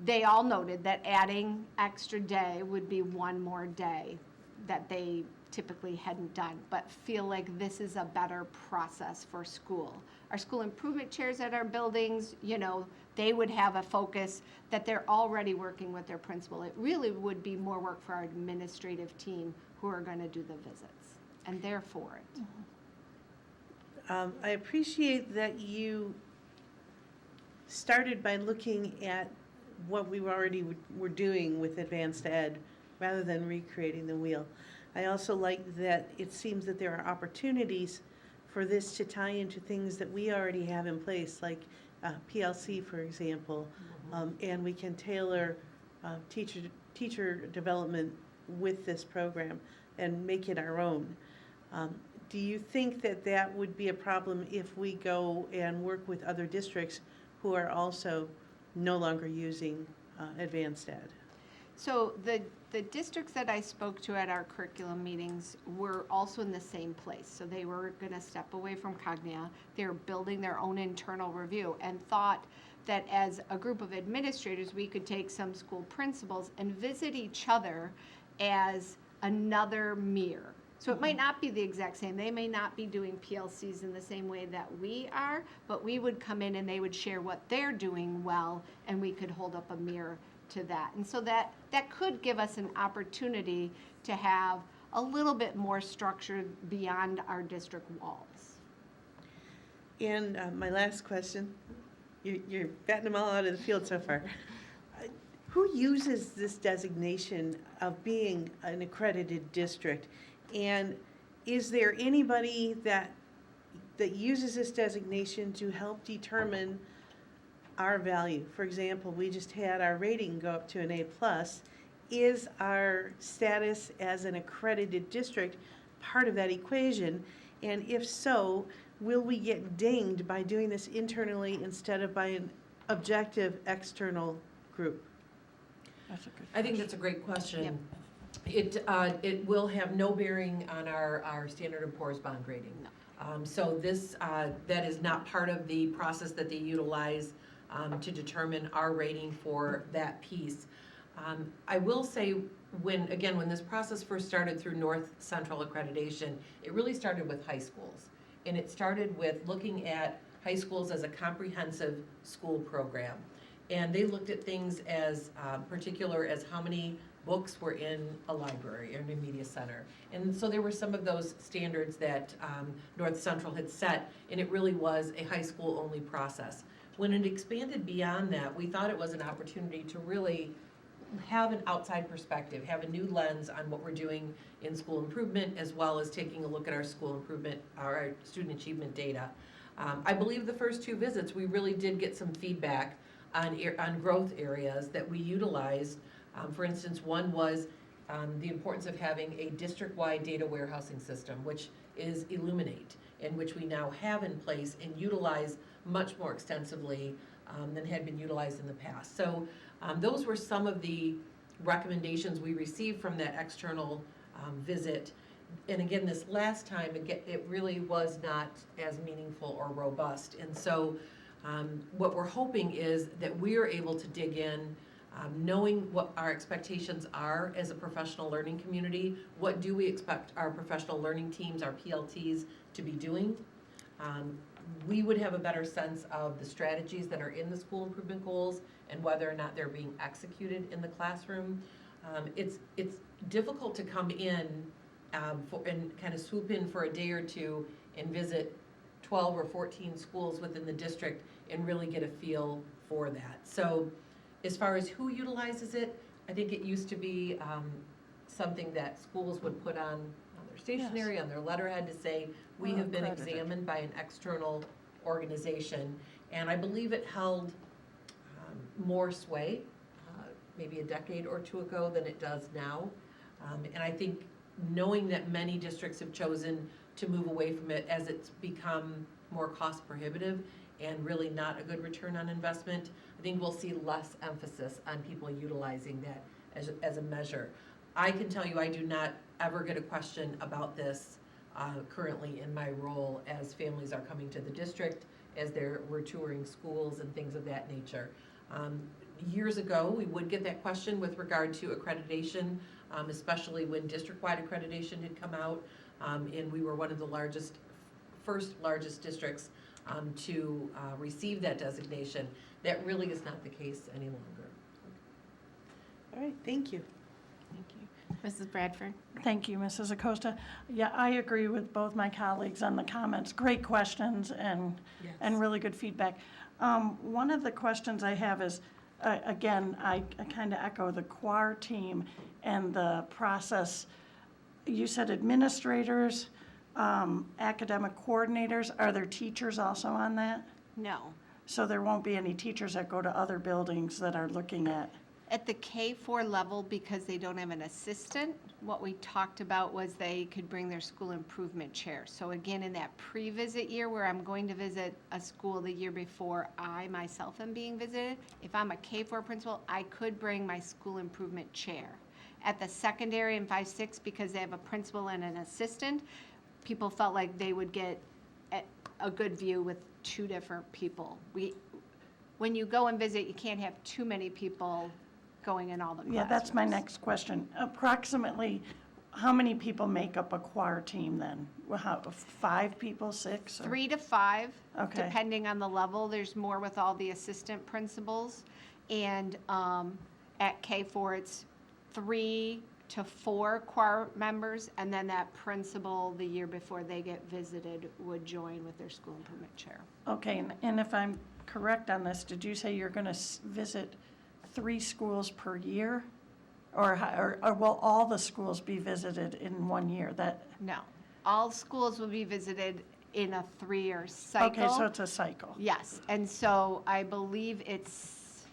They all noted that adding extra day would be one more day that they typically hadn't done, but feel like this is a better process for school. Our school improvement chairs at our buildings, they would have a focus that they're already working with their principal. It really would be more work for our administrative team who are going to do the visits, and they're for it. I appreciate that you started by looking at what we already were doing with advanced ed rather than recreating the wheel. I also like that it seems that there are opportunities for this to tie into things that we already have in place, like PLC, for example, and we can tailor teacher development with this program and make it our own. Do you think that that would be a problem if we go and work with other districts who are also no longer using advanced ed? So the districts that I spoke to at our curriculum meetings were also in the same place. So they were going to step away from Cognia. They were building their own internal review and thought that as a group of administrators, we could take some school principals and visit each other as another mirror. So it might not be the exact same. They may not be doing PLCs in the same way that we are, but we would come in and they would share what they're doing well, and we could hold up a mirror to that. And so that could give us an opportunity to have a little bit more structure beyond our district walls. And my last question, you're batting them all out of the field so far. who uses this designation of being an accredited district? And is there anybody that uses this designation to help determine our value? For example, we just had our rating go up to an A+. Is our status as an accredited district part of that equation? And if so, will we get dinged by doing this internally instead of by an objective external group? That's a good I think question. that's a great question. It will have no bearing on our Standard & Poor's bond rating. So this, that is not part of the process that they utilize to determine our rating for that piece. I will say, when this process first started through North Central Accreditation, it really started with high schools. And it started with looking at high schools as a comprehensive school program. And they looked at things as particular as how many books were in a library or in a media center. And so there were some of those standards that North Central had set, and it really was a high school only process. When it expanded beyond that, we thought it was an opportunity to really have an outside perspective, have a new lens on what we're doing in school improvement, as well as taking a look at our school improvement, our student achievement data. I believe the first 2 visits, we really did get some feedback on growth areas that we utilized. For instance, one was the importance of having a district-wide data warehousing system, which is Illuminate, and which we now have in place and utilize much more extensively than had been utilized in the past. So those were some of the recommendations we received from that external visit. And again, this last time, it really was not as meaningful or robust. And so what we're hoping is that we are able to dig in, knowing what our expectations are as a professional learning community. What do we expect our professional learning teams, our PLTs, to be doing? We would have a better sense of the strategies that are in the school improvement goals and whether or not they're being executed in the classroom. It's difficult to come in and kind of swoop in for a day or two and visit 12 or 14 schools within the district and really get a feel for that. So as far as who utilizes it, I think it used to be something that schools would put on their stationery, on their letterhead to say, we have been Accredited. examined by an external organization. And I believe it held more sway maybe a decade or 2 ago than it does now. And I think knowing that many districts have chosen to move away from it as it's become more cost prohibitive and really not a good return on investment, I think we'll see less emphasis on people utilizing that as a measure. I can tell you I do not ever get a question about this currently in my role as families are coming to the district, as we're touring schools and things of that nature. Years ago, we would get that question with regard to accreditation, especially when district-wide accreditation had come out, and we were one of the first largest districts to receive that designation. That really is not the case any longer. All right, thank you. Thank you. Mrs. Bradford? Thank you, Mrs. Acosta. Yeah, I agree with both my colleagues on the comments. Great questions and really good feedback. One of the questions I have is, again, I kind of echo the QUAR team and the process. You said administrators, academic coordinators. Are there teachers also on that? No. So there won't be any teachers that go to other buildings that are looking at? At the K-4 level, because they don't have an assistant, what we talked about was they could bring their school improvement chair. So again, in that pre-visit year where I'm going to visit a school the year before I myself am being visited, if I'm a K-4 principal, I could bring my school improvement chair. At the secondary and 5-6, because they have a principal and an assistant, people felt like they would get a good view with 2 different people. When you go and visit, you can't have too many people going in all the classrooms. Yeah, that's my next question. Approximately, how many people make up a QUAR team then? 5 people, 6? or- 3 to 5, Okay. depending on the level. There's more with all the assistant principals. And at K4, it's 3 to 4 QUAR members, and then that principal, the year before they get visited, would join with their school improvement chair. Okay, and if I'm correct on this, did you say you're going to visit 3 schools per year? Or will all the schools be visited in 1 year? No. All schools will be visited in a 3-year cycle. Okay, so it's a cycle. Yes, and so I believe it's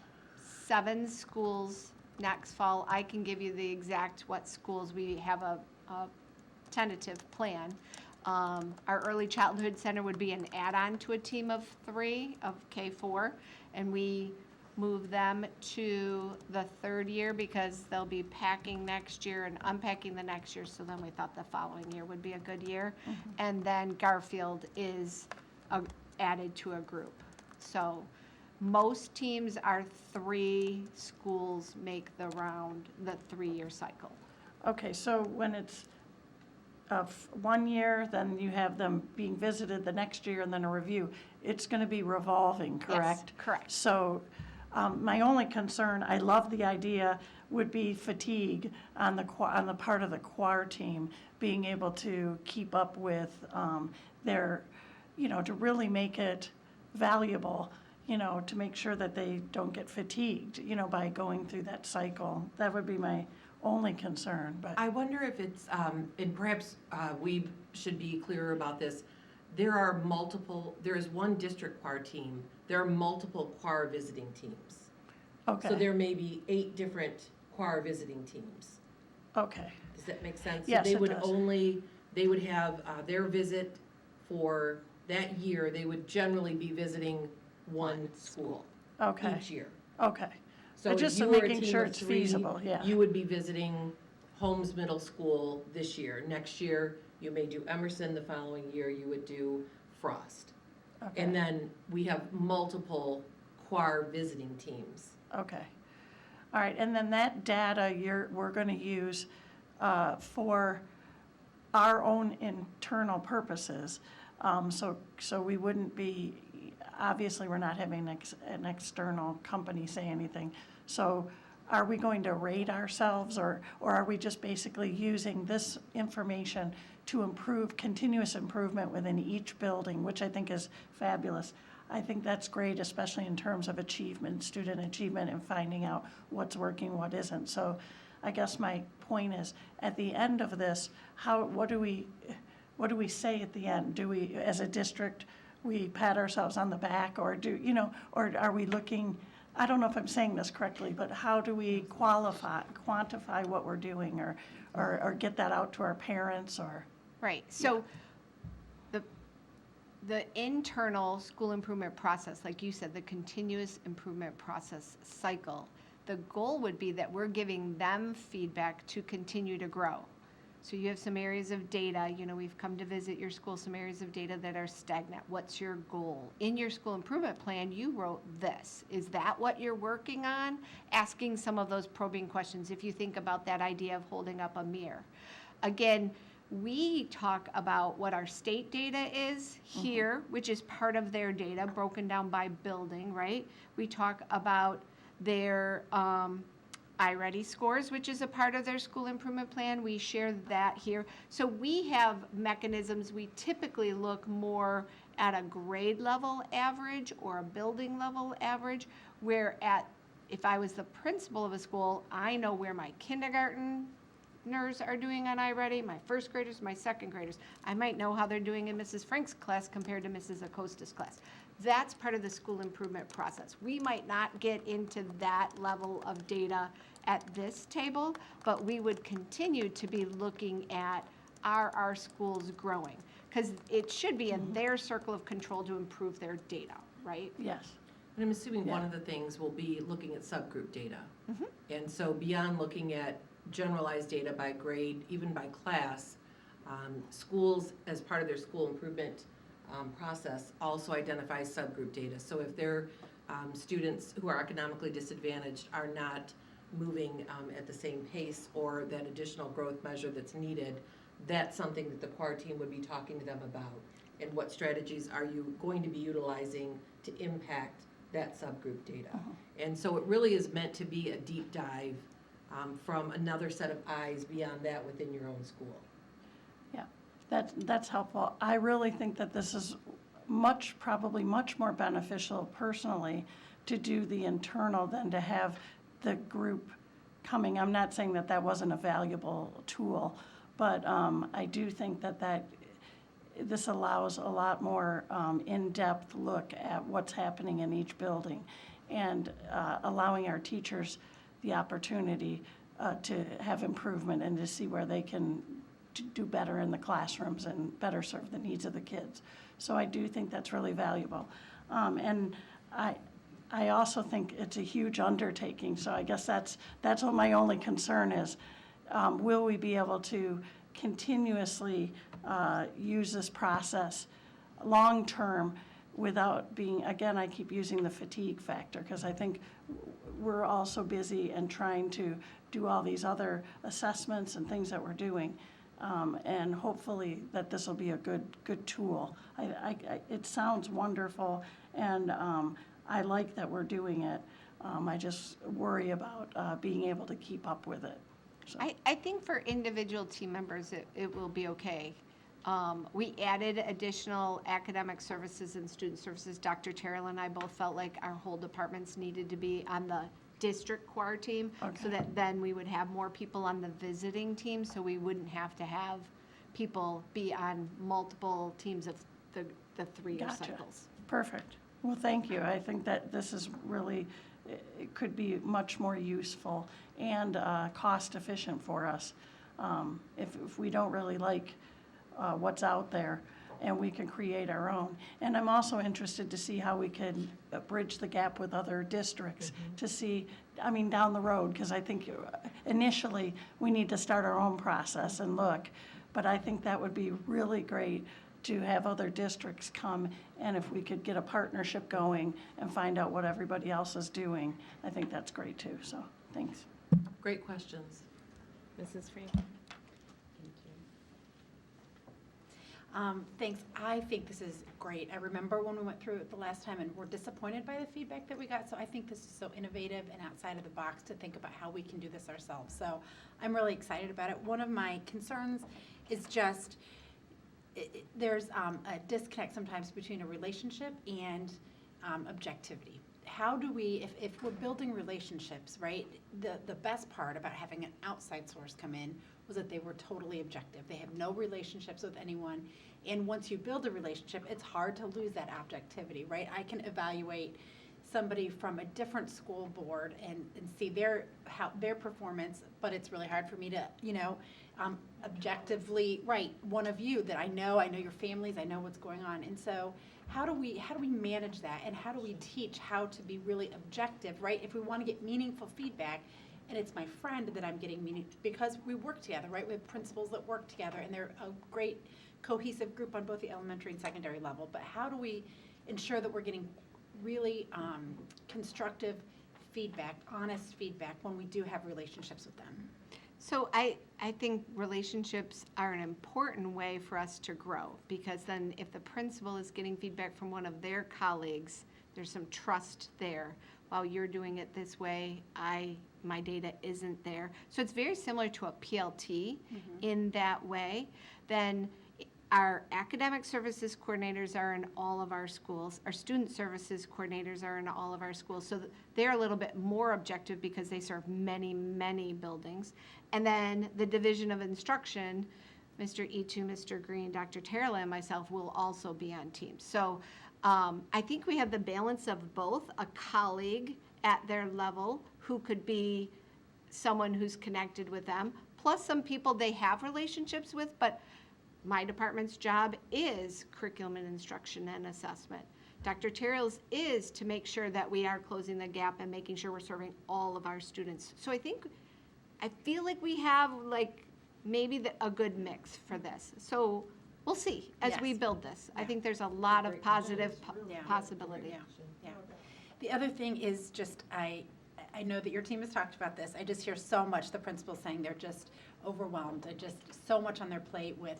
7 schools next fall. I can give you the exact what schools. We have a tentative plan. Our early childhood center would be an add-on to a team of 3 of K4, and we move them to the 3rd year because they'll be packing next year and unpacking the next year, so then we thought the following year would be a good year. And then Garfield is added to a group. So most teams are 3 schools make the round, the 3-year cycle. Okay, so when it's of 1 year, then you have them being visited the next year and then a review. It's going to be revolving, correct? Yes, correct. So my only concern, I love the idea, would be fatigue on the part of the choir team, being able to keep up with their, to really make it valuable, to make sure that they don't get fatigued, by going through that cycle. That would be my only concern, but. I wonder if it's, and perhaps we should be clearer about this. There is one district choir team. There are multiple choir visiting teams. Okay. So there may be 8 different choir visiting teams. Okay, Does that make sense? Yes, So it does. they would have their visit for that year, they would generally be visiting one school okay, each year. okay. So if Just you so were a making team sure of it's 3, feasible, yeah. you would be visiting Holmes Middle School this year. Next year, you may do Emerson. The following year, you would do Frost. Okay. And then we have multiple choir visiting teams. Okay. All right, and then that data we're going to use for our own internal purposes. So we wouldn't be, obviously, we're not having an external company say anything. So are we going to rate ourselves, or are we just basically using this information to improve, continuous improvement within each building, which I think is fabulous. I think that's great, especially in terms of achievement, student achievement, and finding out what's working, what isn't. So I guess my point is, at the end of this, what do we say at the end? Do we, as a district, we pat ourselves on the back, or or are we looking, I don't know if I'm saying this correctly, but how do we quantify what we're doing, or get that out to our parents, or? Right, so the internal school improvement process, like you said, the continuous improvement process cycle, the goal would be that we're giving them feedback to continue to grow. So you have some areas of data, we've come to visit your school, some areas of data that are stagnant. What's your goal? In your school improvement plan, you wrote this. Is that what you're working on? Asking some of those probing questions if you think about that idea of holding up a mirror. Again, we talk about what our state data is here, which is part of their data, broken down by building, right? We talk about their iReady scores, which is a part of their school improvement plan. We share that here. So we have mechanisms. We typically look more at a grade level average or a building level average, where if I was the principal of a school, I know where my kindergartners are doing on iReady, my first graders, my second graders. I might know how they're doing in Mrs. Frank's class compared to Mrs. Acosta's class. That's part of the school improvement process. We might not get into that level of data at this table, but we would continue to be looking at, are our schools growing? Because it should be in their circle of control to improve their data, right? Yes. And I'm assuming one Yeah. of the things will be looking at subgroup data. And so beyond looking at generalized data by grade, even by class, schools, as part of their school improvement process, also identify subgroup data. So if their students who are economically disadvantaged are not moving at the same pace, or that additional growth measure that's needed, that's something that the choir team would be talking to them about. And what strategies are you going to be utilizing to impact that subgroup data? And so it really is meant to be a deep dive from another set of eyes beyond that within your own school. Yeah, that's helpful. I really think that this is probably much more beneficial personally to do the internal than to have the group coming. I'm not saying that that wasn't a valuable tool, but I do think that this allows a lot more in-depth look at what's happening in each building, and allowing our teachers the opportunity to have improvement and to see where they can do better in the classrooms and better serve the needs of the kids. So I do think that's really valuable. And I also think it's a huge undertaking, so I guess that's what my only concern is. Will we be able to continuously use this process long-term without being, again, I keep using the fatigue factor, because I think we're all so busy and trying to do all these other assessments and things that we're doing. And hopefully that this will be a good tool. It sounds wonderful, and I like that we're doing it. I just worry about being able to keep up with it. So. I think for individual team members, it will be okay. We added additional academic services and student services. Dr. Terrell and I both felt like our whole departments needed to be on the district choir team, so that then we would have more people on the visiting team, so we wouldn't have to have people be on multiple teams of the 3-year Gotcha. cycles. Perfect. Well, thank you. I think that this is really, it could be much more useful and cost efficient for us if we don't really like what's out there, and we can create our own. And I'm also interested to see how we can bridge the gap with other districts to see, I mean, down the road, because I think initially we need to start our own process and look. But I think that would be really great to have other districts come, and if we could get a partnership going and find out what everybody else is doing, I think that's great too. So, thanks. Great questions. Mrs. Free? Thanks. I think this is great. I remember when we went through it the last time and we're disappointed by the feedback that we got. So I think this is so innovative and outside of the box to think about how we can do this ourselves. So I'm really excited about it. One of my concerns is just there's a disconnect sometimes between a relationship and objectivity. How do we, if we're building relationships, right, the best part about having an outside source come in was that they were totally objective. They have no relationships with anyone. And once you build a relationship, it's hard to lose that objectivity, right? I can evaluate somebody from a different school board and see their performance, but it's really hard for me to, objectively, right, one of you that I know your families, I know what's going on. And so how do we manage that, and how do we teach how to be really objective, right? If we want to get meaningful feedback, and it's my friend that I'm getting meaning, because we work together, right? We have principals that work together, and they're a great cohesive group on both the elementary and secondary level. But how do we ensure that we're getting really constructive feedback, honest feedback when we do have relationships with them? So I think relationships are an important way for us to grow, because then if the principal is getting feedback from one of their colleagues, there's some trust there. While you're doing it this way, my data isn't there. So it's very similar to a PLT in that way. Then our academic services coordinators are in all of our schools. Our student services coordinators are in all of our schools. So they're a little bit more objective because they serve many, many buildings. And then the Division of Instruction, Mr. Etu, Mr. Green, Dr. Terrell, and myself will also be on teams. So I think we have the balance of both, a colleague at their level who could be someone who's connected with them, plus some people they have relationships with, but my department's job is curriculum and instruction and assessment. Dr. Terrell's is to make sure that we are closing the gap and making sure we're serving all of our students. So I feel like we have maybe a good mix for this. So we'll see as we build this. I think there's a lot of positive possibility. Yeah. The other thing is just, I know that your team has talked about this. I just hear so much, the principals saying they're just overwhelmed. Just so much on their plate with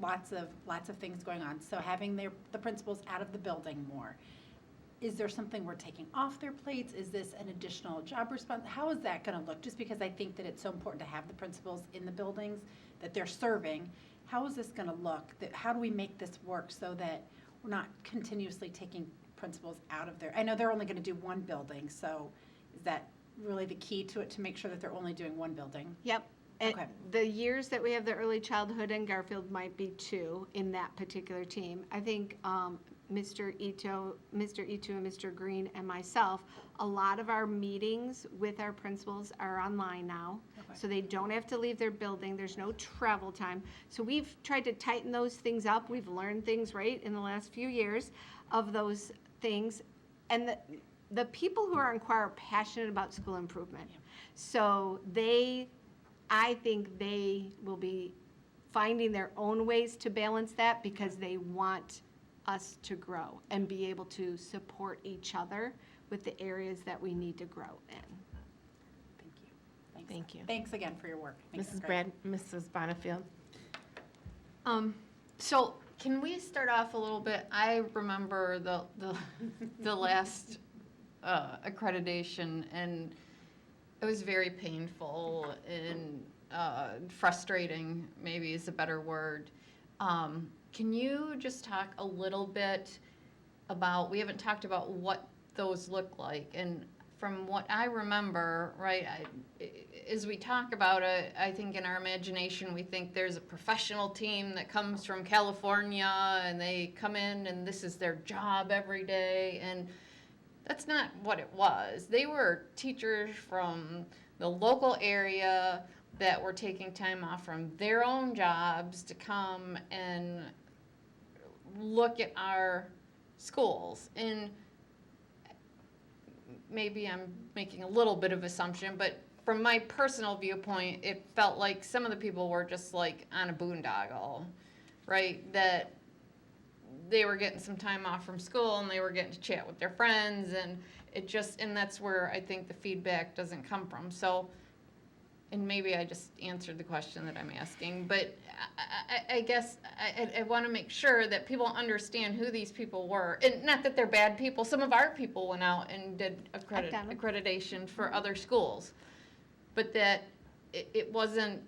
lots of things going on. So having the principals out of the building more. Is there something we're taking off their plates? Is this an additional job response? How is that going to look? Just because I think that it's so important to have the principals in the buildings that they're serving. How is this going to look? How do we make this work so that we're not continuously taking principals out of there? I know they're only going to do one building, so is that really the key to it, to make sure that they're only doing one building? Yep. And Okay. the years that we have the early childhood in Garfield might be 2 in that particular team. I think Mr. Ito and Mr. Green and myself, a lot of our meetings with our principals are online now. Okay. So they don't have to leave their building. There's no travel time. So we've tried to tighten those things up. We've learned things, right, in the last few years of those things. And the people who are in choir are passionate about school improvement. So I think they will be finding their own ways to balance that because they want us to grow and be able to support each other with the areas that we need to grow in. Thank you. Thank you. Thanks again for your work. I think it's Mrs. great. Mrs. Bonnefield. So can we start off a little bit? I remember the last accreditation, and it was very painful and frustrating, maybe is a better word. Can you just talk a little bit about, we haven't talked about what those look like, and from what I remember, right, as we talk about it, I think in our imagination, we think there's a professional team that comes from California and they come in and this is their job every day, and that's not what it was. They were teachers from the local area that were taking time off from their own jobs to come and look at our schools. And maybe I'm making a little bit of assumption, but from my personal viewpoint, it felt like some of the people were just like on a boondoggle, right? That they were getting some time off from school and they were getting to chat with their friends, and and that's where I think the feedback doesn't come from. So, and maybe I just answered the question that I'm asking, but I guess I want to make sure that people understand who these people were. And not that they're bad people. Some of our people went out and did accreditation for other schools. But that it wasn't.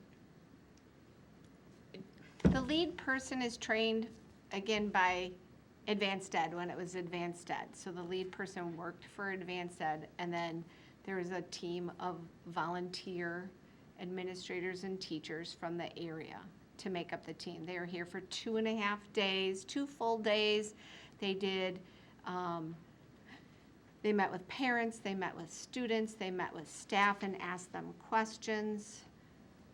The lead person is trained, again, by Advanced Ed, when it was Advanced Ed. So the lead person worked for Advanced Ed, and then there was a team of volunteer administrators and teachers from the area to make up the team. They were here for 2.5 days, 2 full days. They did, they met with parents, they met with students, they met with staff and asked them questions.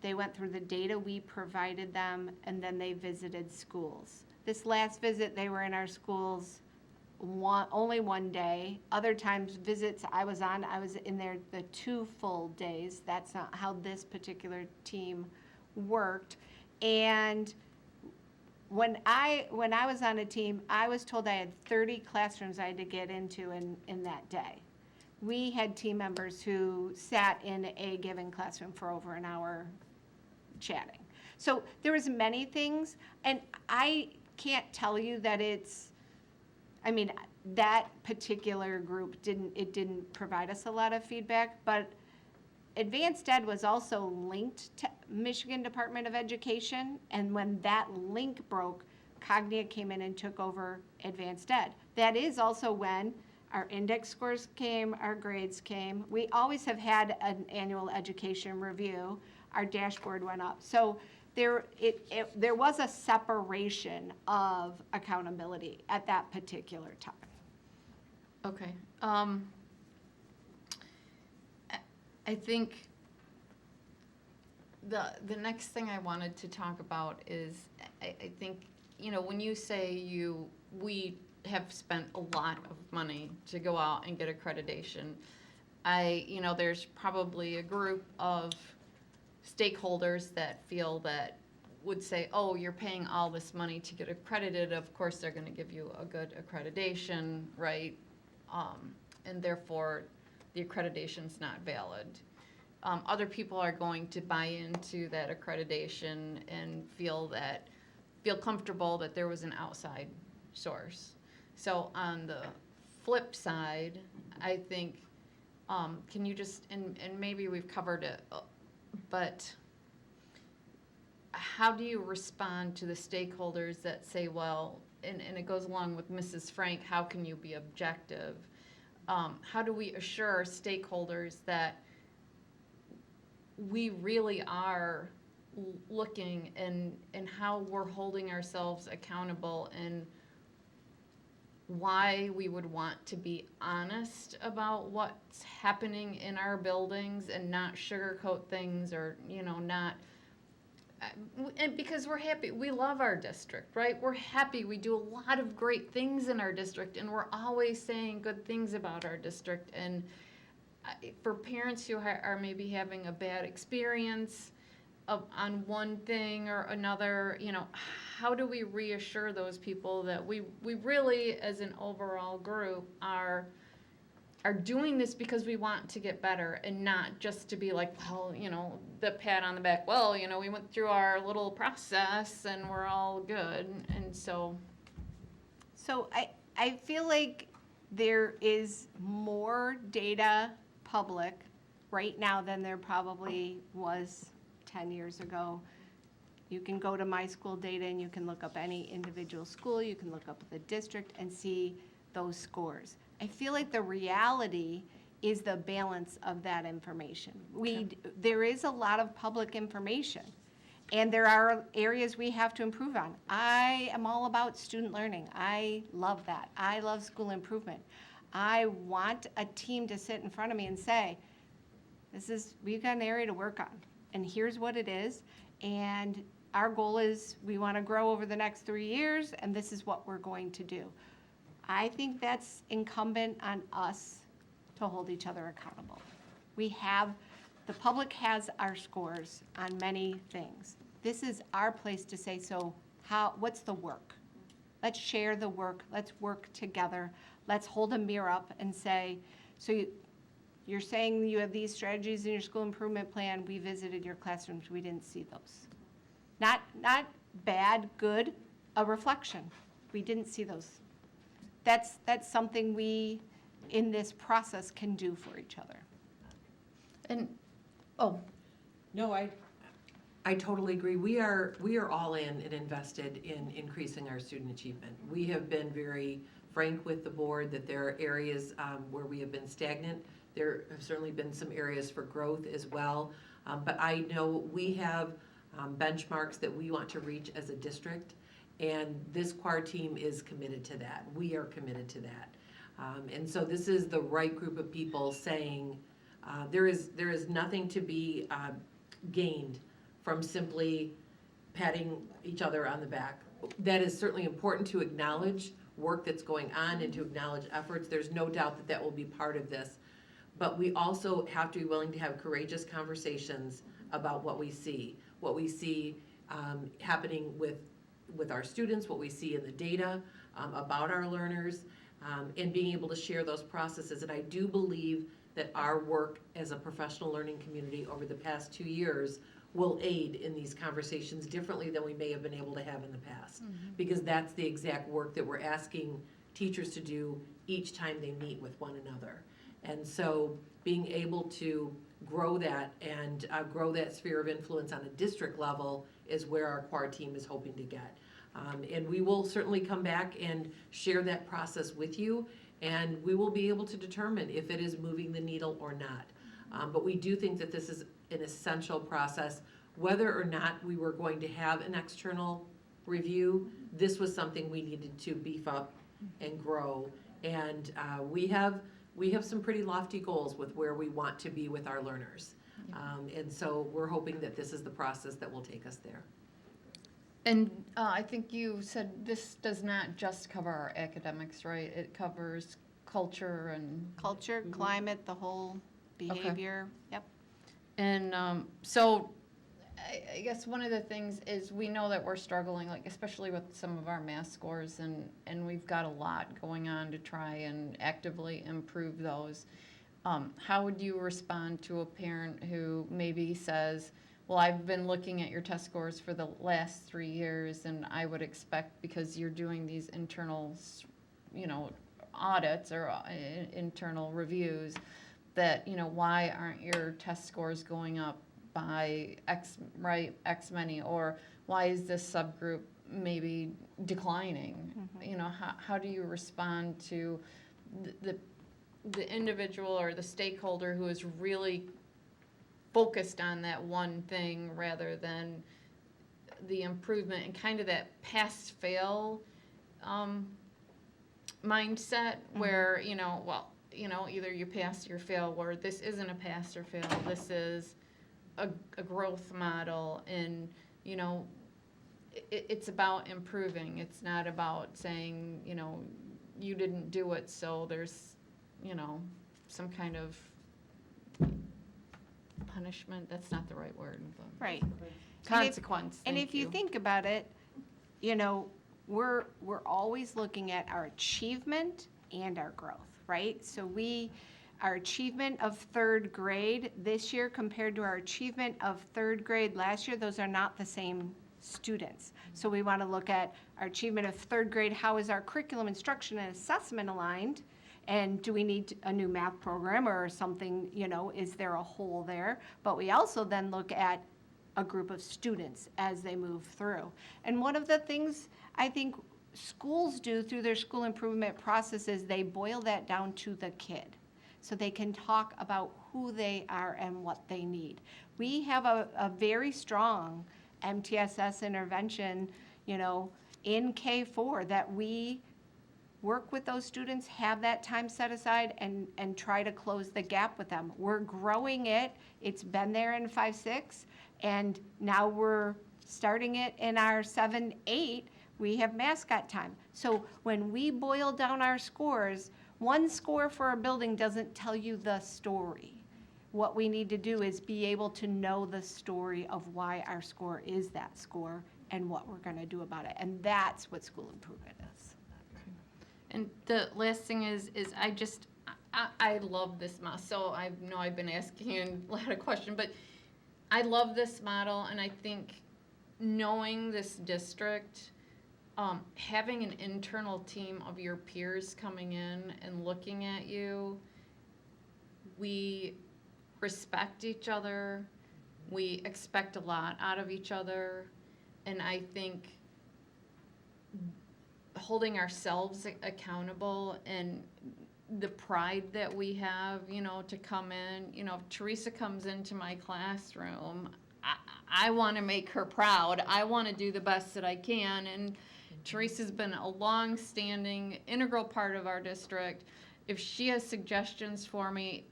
They went through the data we provided them, and then they visited schools. This last visit, they were in our schools only 1 day. Other times, visits I was in there the 2 full days. That's not how this particular team worked. And when I was on a team, I was told I had 30 classrooms I had to get into in that day. We had team members who sat in a given classroom for over an hour chatting. So there was many things, and I can't tell you that that particular group didn't provide us a lot of feedback, but Advanced Ed was also linked to Michigan Department of Education, and when that link broke, Cognia came in and took over Advanced Ed. That is also when our index scores came, our grades came. We always have had an annual education review. Our dashboard went up. So there was a separation of accountability at that particular time. Okay. I think the next thing I wanted to talk about is, I think, when you say we have spent a lot of money to go out and get accreditation, there's probably a group of stakeholders that would say, oh, you're paying all this money to get accredited, of course they're going to give you a good accreditation, right? And therefore, the accreditation's not valid. Other people are going to buy into that accreditation and feel comfortable that there was an outside source. So on the flip side, I think, can you just, and maybe we've covered it, but how do you respond to the stakeholders that say, well, and it goes along with Mrs. Frank, how can you be objective? How do we assure stakeholders that we really are looking and how we're holding ourselves accountable and why we would want to be honest about what's happening in our buildings and not sugarcoat things or, not. And because we're happy, we love our district, right? We're happy, we do a lot of great things in our district, and we're always saying good things about our district. And for parents who are maybe having a bad experience on one thing or another, how do we reassure those people that we really, as an overall group, are doing this because we want to get better and not just to be like, well, the pat on the back, well, we went through our little process and we're all good. And so I feel like there is more data public right now than there probably was 10 years ago. You can go to My School Data and you can look up any individual school, you can look up the district and see those scores. I feel like the reality is the balance of that information. There is a lot of public information, and there are areas we have to improve on. I am all about student learning. I love that. I love school improvement. I want a team to sit in front of me and say, we've got an area to work on, and here's what it is, and our goal is we want to grow over the next 3 years, and this is what we're going to do. I think that's incumbent on us to hold each other accountable. The public has our scores on many things. This is our place to say, so what's the work? Let's share the work, let's work together. Let's hold a mirror up and say, so you're saying you have these strategies in your school improvement plan, we visited your classrooms, we didn't see those. Not bad, good, a reflection. We didn't see those. That's something we, in this process, can do for each other. And, No, I totally agree. We are all in and invested in increasing our student achievement. We have been very frank with the board that there are areas where we have been stagnant. There have certainly been some areas for growth as well. But I know we have benchmarks that we want to reach as a district, and this choir team is committed to that. We are committed to that. And so this is the right group of people saying there is nothing to be gained from simply patting each other on the back. That is certainly important to acknowledge work that's going on and to acknowledge efforts. There's no doubt that that will be part of this. But we also have to be willing to have courageous conversations about what we see happening with our students, what we see in the data about our learners, and being able to share those processes. And I do believe that our work as a professional learning community over the past 2 years will aid in these conversations differently than we may have been able to have in the past. Because that's the exact work that we're asking teachers to do each time they meet with one another. And so being able to grow that and grow that sphere of influence on a district level is where our choir team is hoping to get. And we will certainly come back and share that process with you, and we will be able to determine if it is moving the needle or not. But we do think that this is an essential process. Whether or not we were going to have an external review, this was something we needed to beef up and grow. And we have some pretty lofty goals with where we want to be with our learners. And so we're hoping that this is the process that will take us there. And I think you said this does not just cover our academics, right? It covers culture and. Culture, climate, the whole behavior, yep. And so I guess one of the things is we know that we're struggling, like especially with some of our math scores, and we've got a lot going on to try and actively improve those. How would you respond to a parent who maybe says, well, I've been looking at your test scores for the last 3 years, and I would expect because you're doing these internal, audits or internal reviews, that, why aren't your test scores going up by X many, or why is this subgroup maybe declining? How do you respond to the individual or the stakeholder who is really focused on that one thing rather than the improvement and kind of that pass-fail mindset where, either you pass or fail, where this isn't a pass or fail, this is a growth model, and, it's about improving. It's not about saying, you didn't do it, so there's, some kind of punishment. That's not the right word. But Right. consequence. And Thank if you you. think about it, we're always looking at our achievement and our growth, right? So our achievement of third grade this year compared to our achievement of third grade last year, those are not the same students. So we want to look at our achievement of third grade, how is our curriculum, instruction, and assessment aligned? And do we need a new math program or something, is there a hole there? But we also then look at a group of students as they move through. And one of the things I think schools do through their school improvement process is they boil that down to the kid, so they can talk about who they are and what they need. We have a very strong MTSS intervention, in K4 that we work with those students, have that time set aside, and try to close the gap with them. We're growing it. It's been there in 5-6, and now we're starting it in our 7-8. We have mascot time. So when we boil down our scores, one score for a building doesn't tell you the story. What we need to do is be able to know the story of why our score is that score and what we're going to do about it. And that's what school improvement is. And the last thing is I love this model. So I know I've been asking you a lot of questions, but I love this model, and I think knowing this district, having an internal team of your peers coming in and looking at you, we respect each other, we expect a lot out of each other, and I think holding ourselves accountable and the pride that we have, to come in, if Teresa comes into my classroom, I want to make her proud. I want to do the best that I can. And Teresa's been a long-standing, integral part of our district. If she has suggestions for me,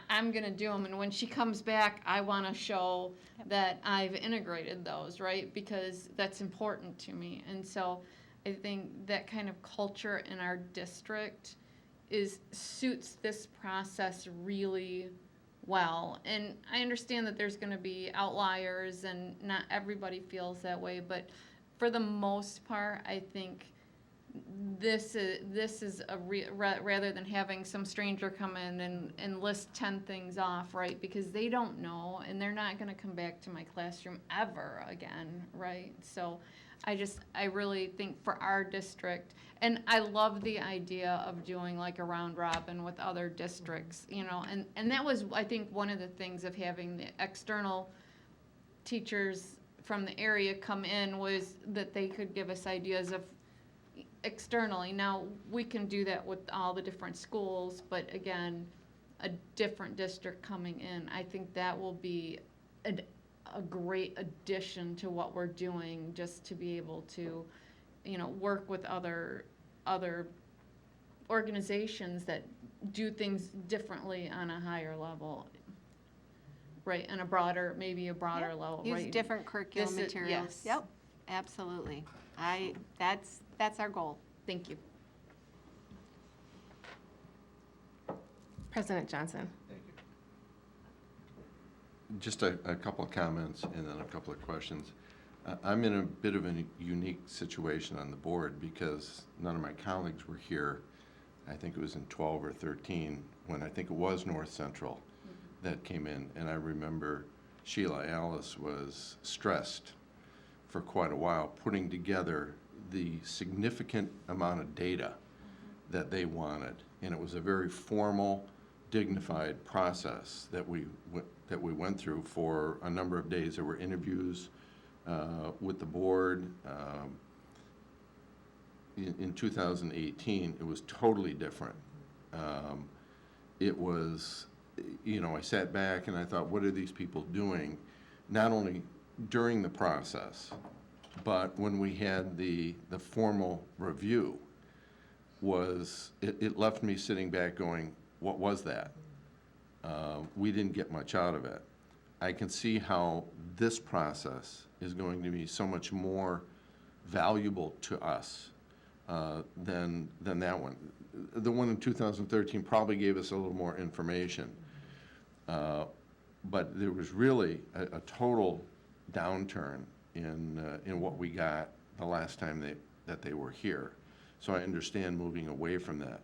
I'm going to do them. And when she comes back, I want to show that I've integrated those, right? Because that's important to me. And so I think that kind of culture in our district suits this process really well. And I understand that there's going to be outliers and not everybody feels that way, but for the most part, I think this is rather than having some stranger come in and list 10 things off, right? Because they don't know, and they're not going to come back to my classroom ever again, right? So I really think for our district, and I love the idea of doing like a round robin with other districts, and that was, I think, one of the things of having the external teachers from the area come in was that they could give us ideas of externally. Now, we can do that with all the different schools, but again, a different district coming in, I think that will be a great addition to what we're doing, just to be able to, work with other organizations that do things differently on a higher level, right? And maybe a broader level, right? Use different curriculum This is- materials. yes. Yep, absolutely. That's our goal. Thank you. President Johnson. Just a couple of comments and then a couple of questions. I'm in a bit of a unique situation on the board because none of my colleagues were here. I think it was in 12 or 13 when I think it was North Central that came in. And I remember Sheila Alice was stressed for quite a while putting together the significant amount of data that they wanted. And it was a very formal, dignified process that we went through for a number of days. There were interviews with the board. In 2018, it was totally different. It was I sat back and I thought, what are these people doing? Not only during the process, but when we had the formal review, it left me sitting back going, what was that? We didn't get much out of it. I can see how this process is going to be so much more valuable to us than that one. The one in 2013 probably gave us a little more information. But there was really a total downturn in what we got the last time that they were here. So I understand moving away from that.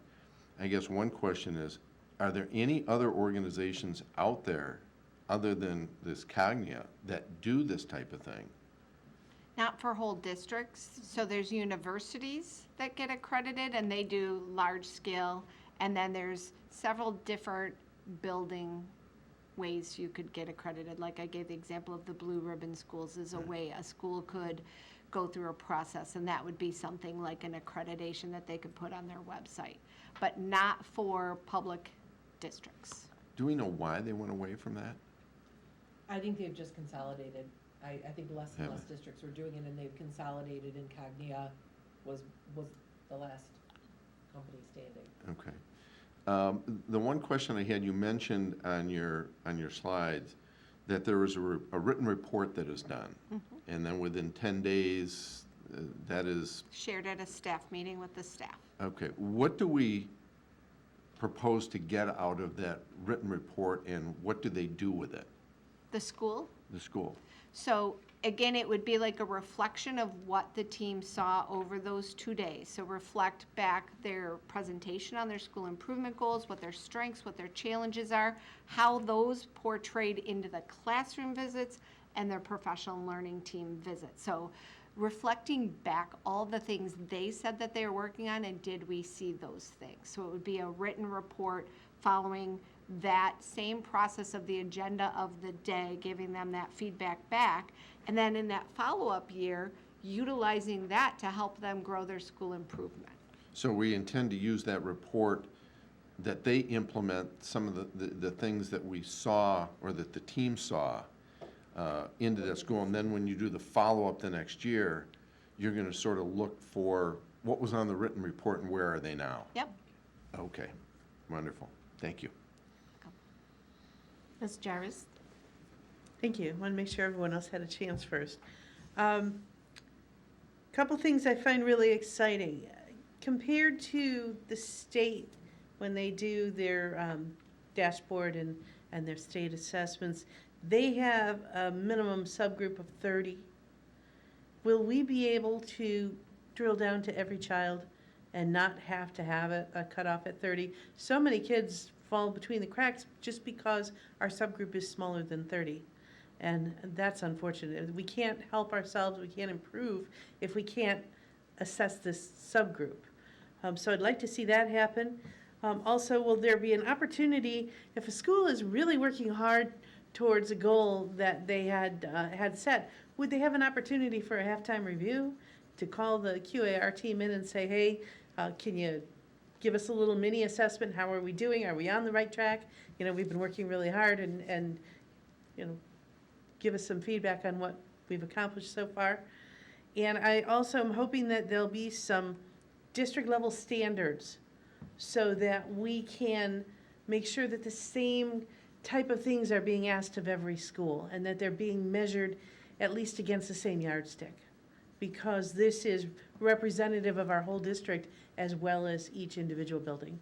I guess one question is, are there any other organizations out there other than this Cognia that do this type of thing? Not for whole districts. So there's universities that get accredited and they do large scale. And then there's several different building ways you could get accredited. Like I gave the example of the Blue Ribbon Schools is a way a school could go through a process, and that would be something like an accreditation that they could put on their website, but not for public districts. Do we know why they went away from that? I think they've just consolidated. I think less and Have less districts were doing it, and they've consolidated, and Cognia was the last company standing. Okay. The one question I had, you mentioned on your slides that there was a written report that is done, and then within 10 days, that is, Shared at a staff meeting with the staff. okay. What do we propose to get out of that written report, and what do they do with it, The school. the school? So again, it would be like a reflection of what the team saw over those 2 days. So reflect back their presentation on their school improvement goals, what their strengths, what their challenges are, how those portrayed into the classroom visits and their professional learning team visits. So reflecting back all the things they said that they were working on, and did we see those things? So it would be a written report following that same process of the agenda of the day, giving them that feedback back, and then in that follow-up year, utilizing that to help them grow their school improvement. So we intend to use that report, that they implement some of the things that we saw, or that the team saw, into that school, and then when you do the follow-up the next year, you're gonna sort of look for what was on the written report and where are they now? Yep. Okay, wonderful, thank you. Ms. Jarvis? Thank you. I want to make sure everyone else had a chance first. Couple things I find really exciting. Compared to the state, when they do their dashboard and their state assessments, they have a minimum subgroup of 30. Will we be able to drill down to every child and not have to have a cutoff at 30? So many kids fall between the cracks just because our subgroup is smaller than 30. And that's unfortunate. We can't help ourselves, we can't improve if we can't assess this subgroup. So I'd like to see that happen. Also, will there be an opportunity, if a school is really working hard towards a goal that they had set, would they have an opportunity for a halftime review to call the QAR team in and say, hey, can you give us a little mini assessment? How are we doing? Are we on the right track? We've been working really hard, and give us some feedback on what we've accomplished so far. And I also am hoping that there'll be some district level standards so that we can make sure that the same type of things are being asked of every school, and that they're being measured at least against the same yardstick, because this is representative of our whole district as well as each individual building.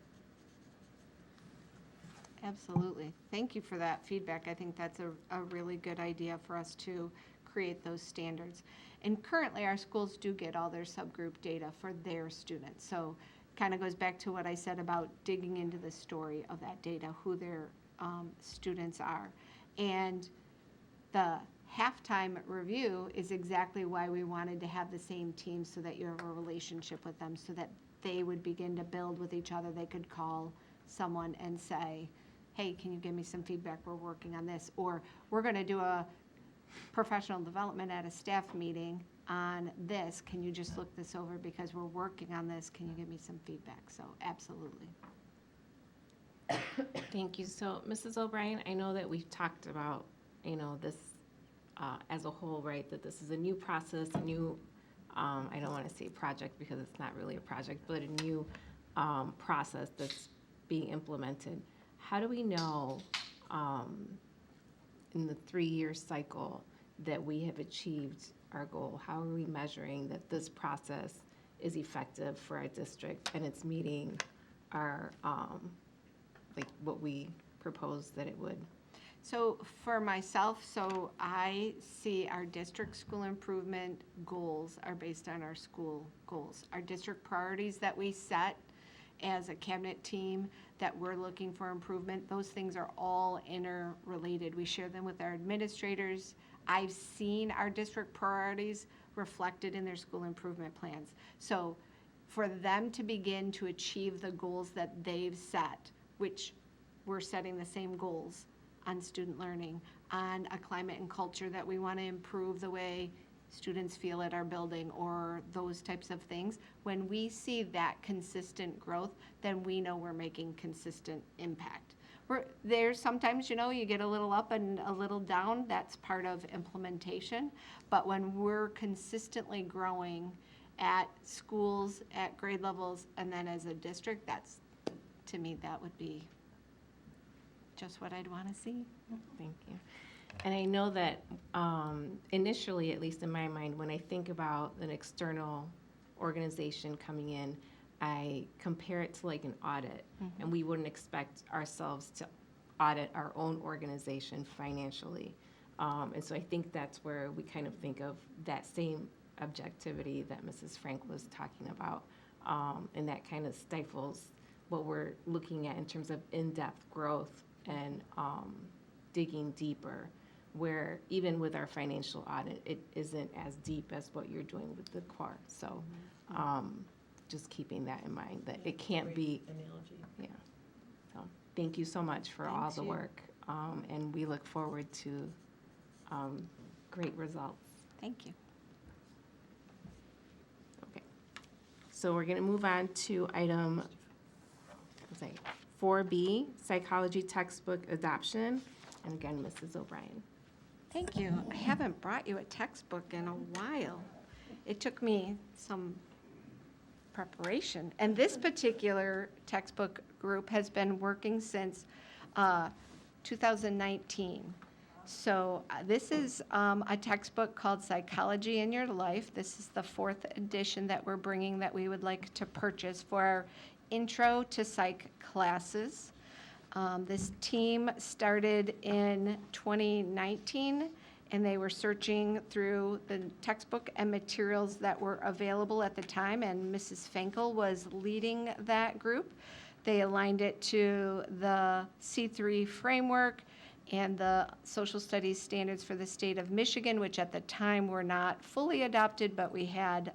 Absolutely. Thank you for that feedback. I think that's a really good idea for us to create those standards. And currently, our schools do get all their subgroup data for their students. So kind of goes back to what I said about digging into the story of that data, who their students are. And the halftime review is exactly why we wanted to have the same team, so that you have a relationship with them, so that they would begin to build with each other. They could call someone and say, hey, can you give me some feedback? We're working on this. Or we're going to do a professional development at a staff meeting on this. Can you just look this over because we're working on this? Can you give me some feedback? So absolutely. Thank you. So, Mrs. O'Brien, I know that we've talked about, this as a whole, right? That this is a new process, a new, I don't want to say project because it's not really a project, but a new process that's being implemented. How do we know in the 3-year cycle that we have achieved our goal? How are we measuring that this process is effective for our district and it's meeting our, like what we proposed that it would? So for myself, so I see our district school improvement goals are based on our school goals. Our district priorities that we set as a cabinet team that we're looking for improvement, those things are all interrelated. We share them with our administrators. I've seen our district priorities reflected in their school improvement plans. So for them to begin to achieve the goals that they've set, which we're setting the same goals on student learning, on a climate and culture that we want to improve the way students feel at our building or those types of things. When we see that consistent growth, then we know we're making consistent impact. There's sometimes, you get a little up and a little down. That's part of implementation. But when we're consistently growing at schools, at grade levels, and then as a district, that's, to me, that would be just what I'd want to see. Thank you. And I know that initially, at least in my mind, when I think about an external organization coming in, I compare it to like an audit. And we wouldn't expect ourselves to audit our own organization financially. And so I think that's where we kind of think of that same objectivity that Mrs. Frank was talking about. And that kind of stifles what we're looking at in terms of in-depth growth and digging deeper, where even with our financial audit, it isn't as deep as what you're doing with the core. So just keeping that in mind, that it can't be. Analogy. Yeah. So thank you so much for all the work. And we look forward to great results. Thank you. Okay. So we're going to move on to item 4B, psychology textbook adoption. And again, Mrs. O'Brien. Thank you. I haven't brought you a textbook in a while. It took me some preparation. And this particular textbook group has been working since 2019. So this is a textbook called Psychology in Your Life. This is the 4th edition that we're bringing that we would like to purchase for our Intro to Psych classes. This team started in 2019, and they were searching through the textbook and materials that were available at the time, and Mrs. Fenkel was leading that group. They aligned it to the C3 framework and the social studies standards for the state of Michigan, which at the time were not fully adopted, but we had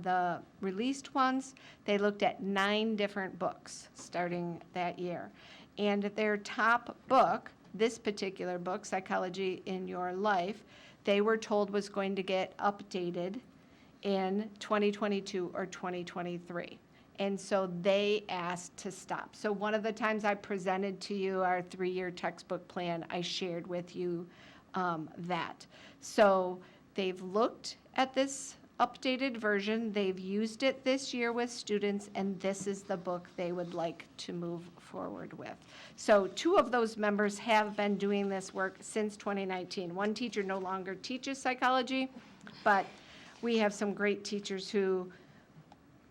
the released ones. They looked at 9 different books starting that year. And their top book, this particular book, Psychology in Your Life, they were told was going to get updated in 2022 or 2023. And so they asked to stop. So one of the times I presented to you our 3-year textbook plan, I shared with you that. So they've looked at this updated version. They've used it this year with students, and this is the book they would like to move forward with. So 2 of those members have been doing this work since 2019. One teacher no longer teaches psychology, but we have some great teachers who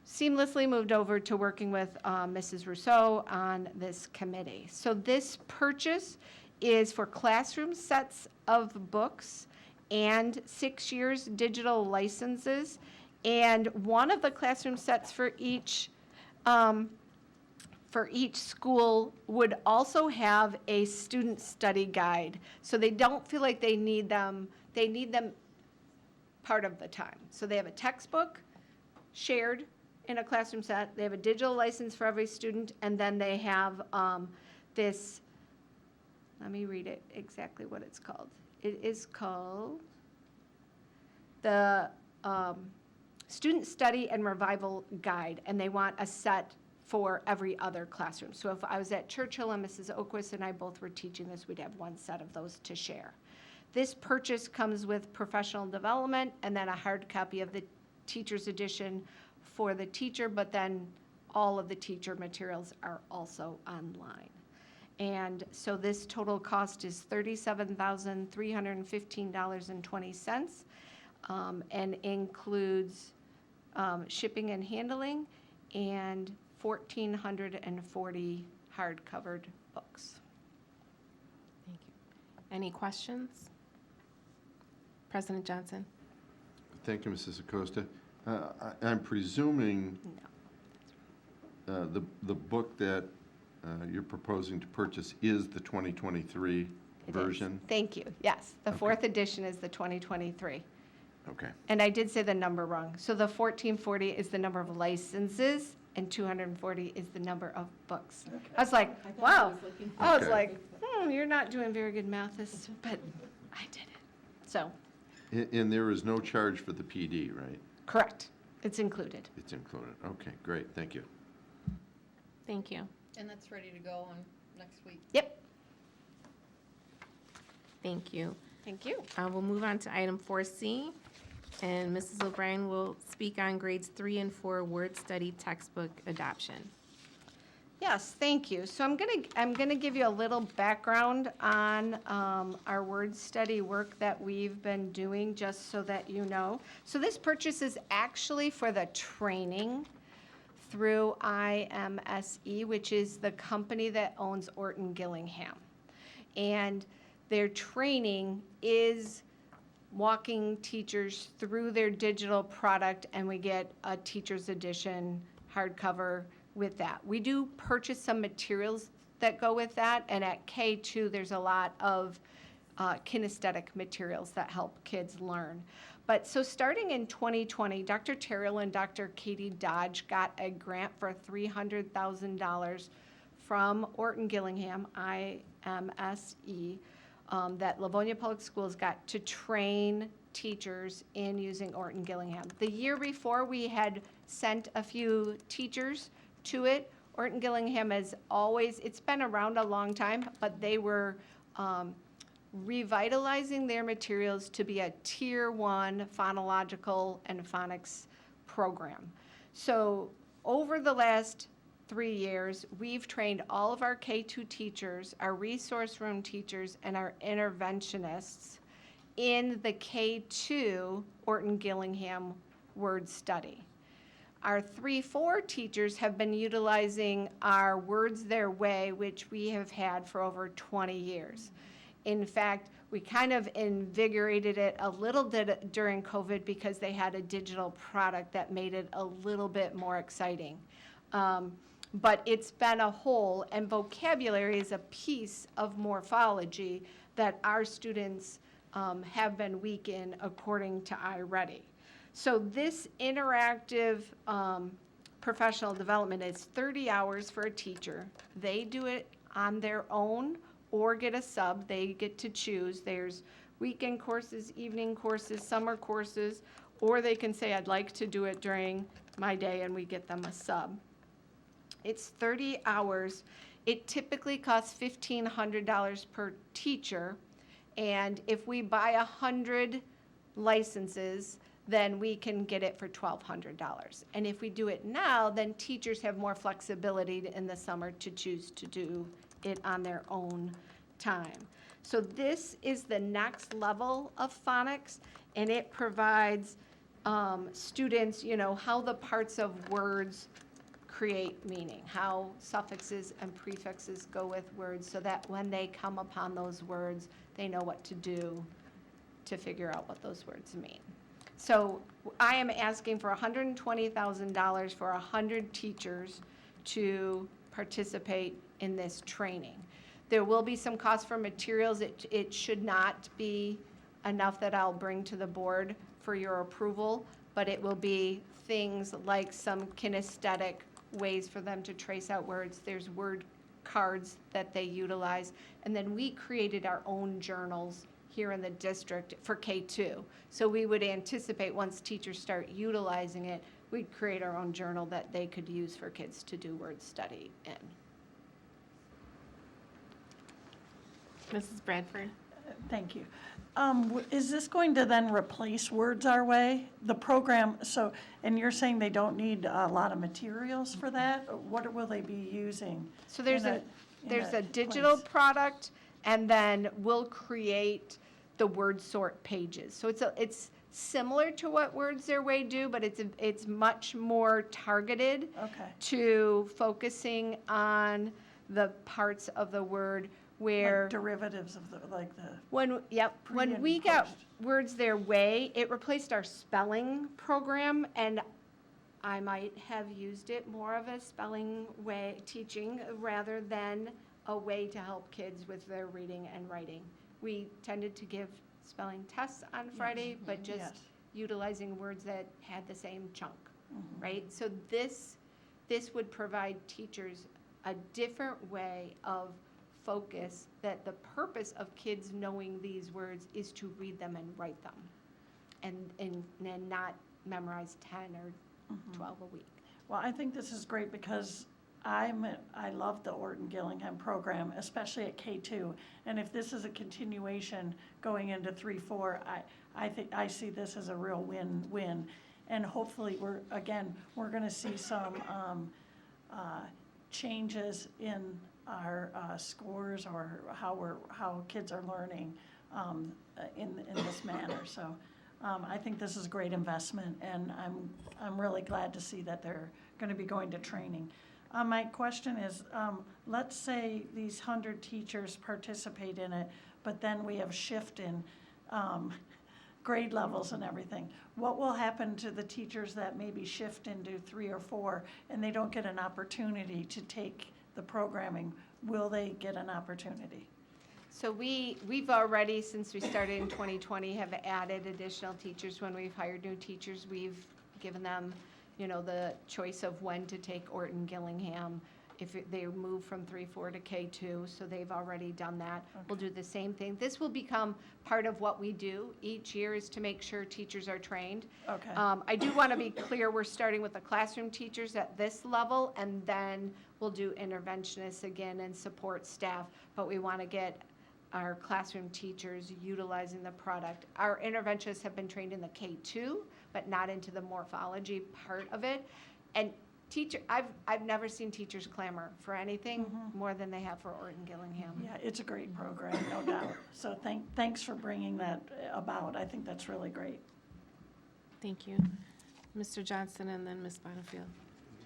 seamlessly moved over to working with Mrs. Rousseau on this committee. So this purchase is for classroom sets of books and 6 years digital licenses. And one of the classroom sets for each school would also have a student study guide. So they don't feel like they need them part of the time. So they have a textbook shared in a classroom set. They have a digital license for every student, and then they have this, let me read it exactly what it's called. It is called the Student Study and Revival Guide, and they want a set for every other classroom. So if I was at Churchill and Mrs. Oquist and I both were teaching this, we'd have one set of those to share. This purchase comes with professional development and then a hard copy of the teacher's edition for the teacher, but then all of the teacher materials are also online. And so this total cost is $37,315.20, and includes shipping and handling and 1,440 hard-covered books. Thank you. Any questions? President Johnson? Thank you, Mrs. Acosta. I'm presuming the book that you're proposing to purchase is the 2023 It is. version? Thank you. Yes, the Okay. fourth edition is the 2023. Okay. And I did say the number wrong. So the 1,440 is the number of licenses, and 240 is the number of books. I was like, wow. I was Okay. like, you're not doing very good math, but I did it. So, And there is no charge for the PD, right? correct. It's included. It's included. Okay, great, thank you. Thank you. And that's ready to go on next week. Yep. Thank you. Thank you. We'll move on to item 4C, and Mrs. O'Brien will speak on grades 3 and 4 word study textbook adoption. Yes, thank you. So I'm gonna give you a little background on our word study work that we've been doing, just so that you know. So this purchase is actually for the training through IMSE, which is the company that owns Orton Gillingham. And their training is walking teachers through their digital product, and we get a teacher's edition hardcover with that. We do purchase some materials that go with that, and at K2, there's a lot of kinesthetic materials that help kids learn. But so starting in 2020, Dr. Terrell and Dr. Katie Dodge got a grant for $300,000 from Orton Gillingham, IMSE, that Livonia Public Schools got to train teachers in using Orton Gillingham. The year before, we had sent a few teachers to it. Orton Gillingham has always, it's been around a long time, but they were revitalizing their materials to be a Tier 1 phonological and phonics program. So over the last 3 years, we've trained all of our K2 teachers, our resource room teachers, and our interventionists in the K2 Orton Gillingham word study. Our 3-4 teachers have been utilizing our Words Their Way, which we have had for over 20 years. In fact, we kind of invigorated it a little bit during COVID because they had a digital product that made it a little bit more exciting. But it's been a whole, and vocabulary is a piece of morphology that our students have been weak in, according to iReady. So this interactive professional development is 30 hours for a teacher. They do it on their own or get a sub. They get to choose. There's weekend courses, evening courses, summer courses, or they can say, I'd like to do it during my day, and we get them a sub. It's 30 hours. It typically costs $1,500 per teacher, and if we buy 100 licenses, then we can get it for $1,200. And if we do it now, then teachers have more flexibility in the summer to choose to do it on their own time. So this is the next level of phonics, and it provides students, how the parts of words create meaning, how suffixes and prefixes go with words, so that when they come upon those words, they know what to do to figure out what those words mean. So I am asking for $120,000 for 100 teachers to participate in this training. There will be some cost for materials. It should not be enough that I'll bring to the board for your approval, but it will be things like some kinesthetic ways for them to trace out words. There's word cards that they utilize. And then we created our own journals here in the district for K2. So we would anticipate, once teachers start utilizing it, we'd create our own journal that they could use for kids to do word study in. Mrs. Bradford? Thank you. Is this going to then replace Words Our Way? The program, so, and you're saying they don't need a lot of materials for that? Or what will they be using? So there's in there's a a digital place? product, and then we'll create the word sort pages. So it's similar to what Words Their Way do, but it's much more targeted Okay. to focusing on the parts of the word where Like derivatives of the, like the, when pre and we got post. Words Their Way, it replaced our spelling program, and I might have used it more of a spelling way teaching rather than a way to help kids with their reading and writing. We tended to give spelling tests on Friday, but just Yes. utilizing words that had the same chunk, Mm-hmm. right? So this would provide teachers a different way of focus, that the purpose of kids knowing these words is to read them and write them, and not memorize 10 or 12 a week. Well, I think this is great because I love the Orton Gillingham program, especially at K2. And if this is a continuation going into 3-4, I think, I see this as a real win-win. And hopefully we're gonna see some changes in our scores or how kids are learning in this manner. So I think this is a great investment, and I'm really glad to see that they're going to be going to training. My question is, let's say these 100 teachers participate in it, but then we have shift in grade levels and everything. What will happen to the teachers that maybe shift into 3 or 4 and they don't get an opportunity to take the programming? Will they get an opportunity? So we've already, since we started in 2020, have added additional teachers. When we've hired new teachers, we've given them, the choice of when to take Orton Gillingham, if they move from 3-4 to K2, so they've already done that. We'll do the same thing. This will become part of what we do each year, is to make sure teachers are trained. Okay. I do want to be clear, we're starting with the classroom teachers at this level, and then we'll do interventionists again and support staff, but we want to get our classroom teachers utilizing the product. Our interventionists have been trained in the K2, but not into the morphology part of it. And I've never seen teachers clamor for anything more than they have for Orton Gillingham. Yeah, it's a great program, no doubt. So thanks for bringing that about. I think that's really great. Thank you. Mr. Johnson and then Ms. Bonnefield.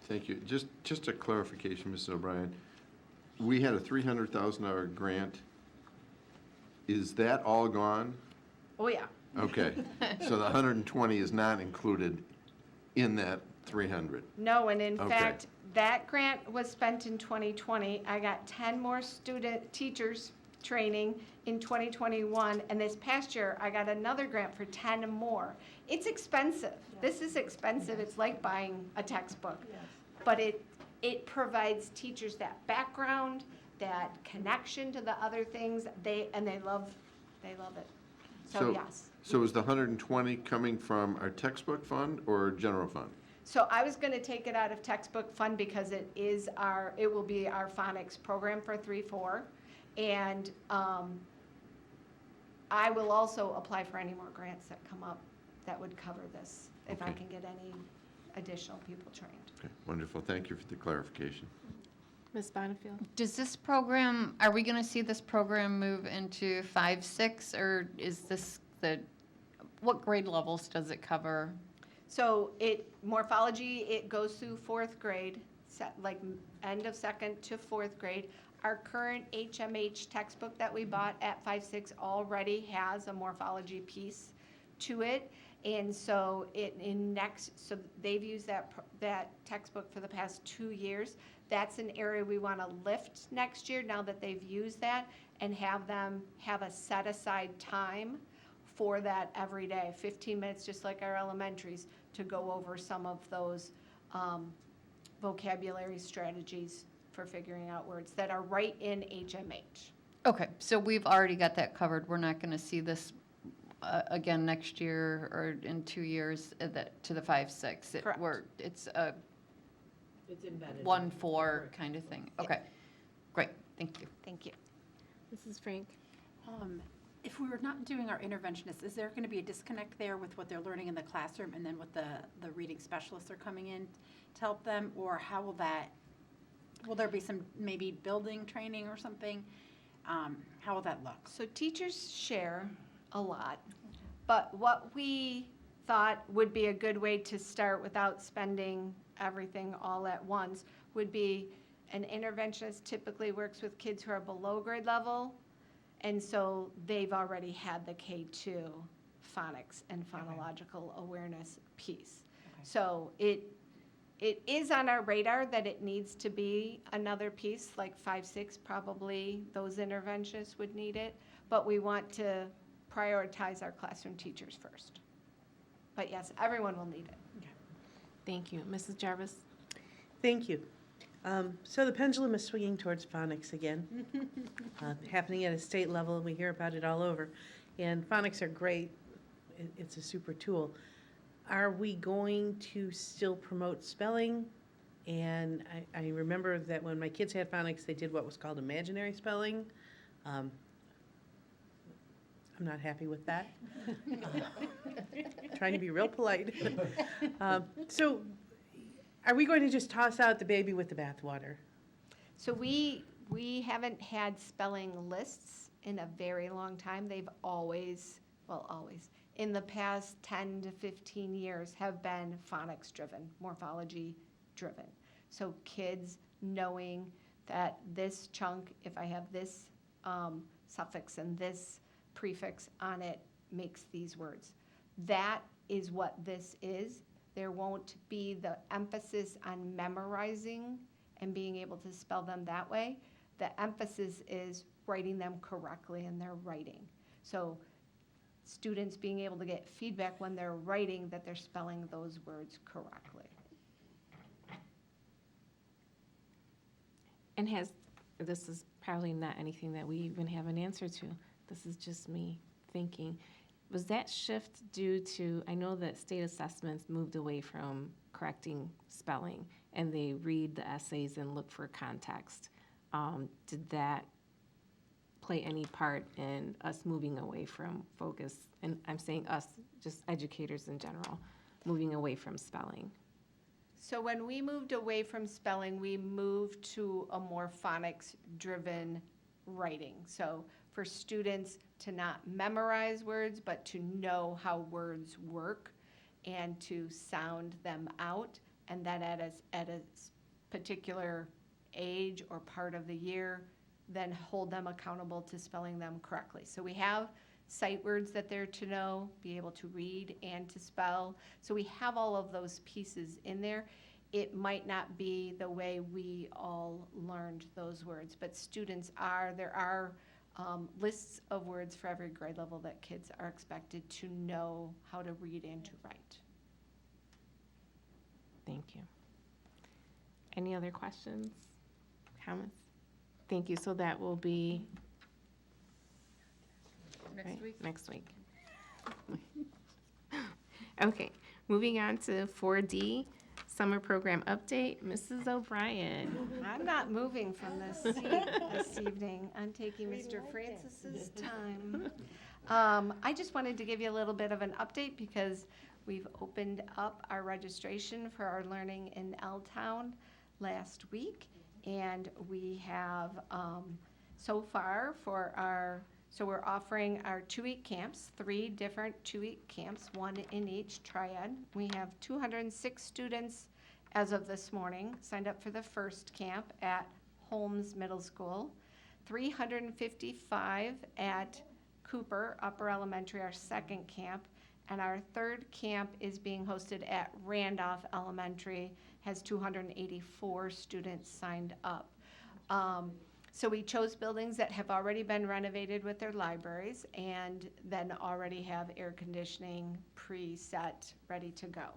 Thank you. Just a clarification, Mrs. O'Brien. We had a $300,000 grant. Is that all gone? Oh, yeah. Okay. So the 120 is not included in that 300. No, and in Okay. fact, that grant was spent in 2020. I got 10 more teachers training in 2021, and this past year, I got another grant for 10 more. It's expensive. This is expensive. It's like buying a textbook. Yes. But it provides teachers that background, that connection to the other things, they love it. So yes. So is the 120 coming from our textbook fund or general fund? So I was going to take it out of textbook fund because it will be our phonics program for 3-4. And I will also apply for any more grants that come up that would cover this, if I Okay. can get any additional people trained. Okay, wonderful. Thank you for the clarification. Ms. Bonnefield. Does this program, are we going to see this program move into 5-6, or is this what grade levels does it cover? So morphology, it goes through 4th grade, like end of 2nd to 4th grade. Our current HMH textbook that we bought at 5-6 already has a morphology piece to it. And so so they've used that textbook for the past 2 years. That's an area we want to lift next year, now that they've used that, and have them have a set aside time for that every day, 15 minutes, just like our elementaries, to go over some of those vocabulary strategies for figuring out words that are right in HMH. Okay, so we've already got that covered. We're not going to see this again next year or in 2 years to the 5-6. Correct. It's a 1-4 kind of thing. Okay, great, thank you. Thank you. Mrs. Frank? If we were not doing our interventionists, is there going to be a disconnect there with what they're learning in the classroom and then what the reading specialists are coming in to help them? Or how will there be some maybe building training or something? How will that look? So teachers share a lot, but what we thought would be a good way to start without spending everything all at once would be an interventionist typically works with kids who are below grade level, and so they've already had the K2 phonics and phonological awareness piece. So it is on our radar that it needs to be another piece, like 5-6, probably those interventionists would need it, but we want to prioritize our classroom teachers first. But yes, everyone will need it. Thank you. Mrs. Jarvis? Thank you. So the pendulum is swinging towards phonics again, happening at a state level, and we hear about it all over. And phonics are great. It's a super tool. Are we going to still promote spelling? And I remember that when my kids had phonics, they did what was called imaginary spelling. I'm not happy with that. Trying to be real polite. So are we going to just toss out the baby with the bathwater? So we haven't had spelling lists in a very long time. They've always, in the past 10 to 15 years have been phonics driven, morphology driven. So kids knowing that this chunk, if I have this suffix and this prefix on it, makes these words. That is what this is. There won't be the emphasis on memorizing and being able to spell them that way. The emphasis is writing them correctly in their writing. So students being able to get feedback when they're writing that they're spelling those words correctly. And this is probably not anything that we even have an answer to. This is just me thinking. Was that shift due to, I know that state assessments moved away from correcting spelling and they read the essays and look for context. Did that play any part in us moving away from focus? And I'm saying us, just educators in general, moving away from spelling. So when we moved away from spelling, we moved to a more phonics-driven writing. So for students to not memorize words, but to know how words work and to sound them out, and that at a particular age or part of the year, then hold them accountable to spelling them correctly. So we have sight words that they're to know, be able to read and to spell. So we have all of those pieces in there. It might not be the way we all learned those words, but there are lists of words for every grade level that kids are expected to know how to read and to write. Thank you. Any other questions, comments? Thank you. So that will be next week. Okay, moving on to 4D, summer program update. Mrs. O'Brien. I'm not moving from this seat this evening. I'm taking Mr. Francis's time. I just wanted to give you a little bit of an update because we've opened up our registration for our Learning in L-Town last week. And we have, so far so we're offering our 2-week camps, 3 different 2-week camps, 1 in each triad. We have 206 students as of this morning signed up for the first camp at Holmes Middle School, 355 at Cooper Upper Elementary, our second camp, and our third camp is being hosted at Randolph Elementary, has 284 students signed up. So we chose buildings that have already been renovated with their libraries and then already have air conditioning preset, ready to go.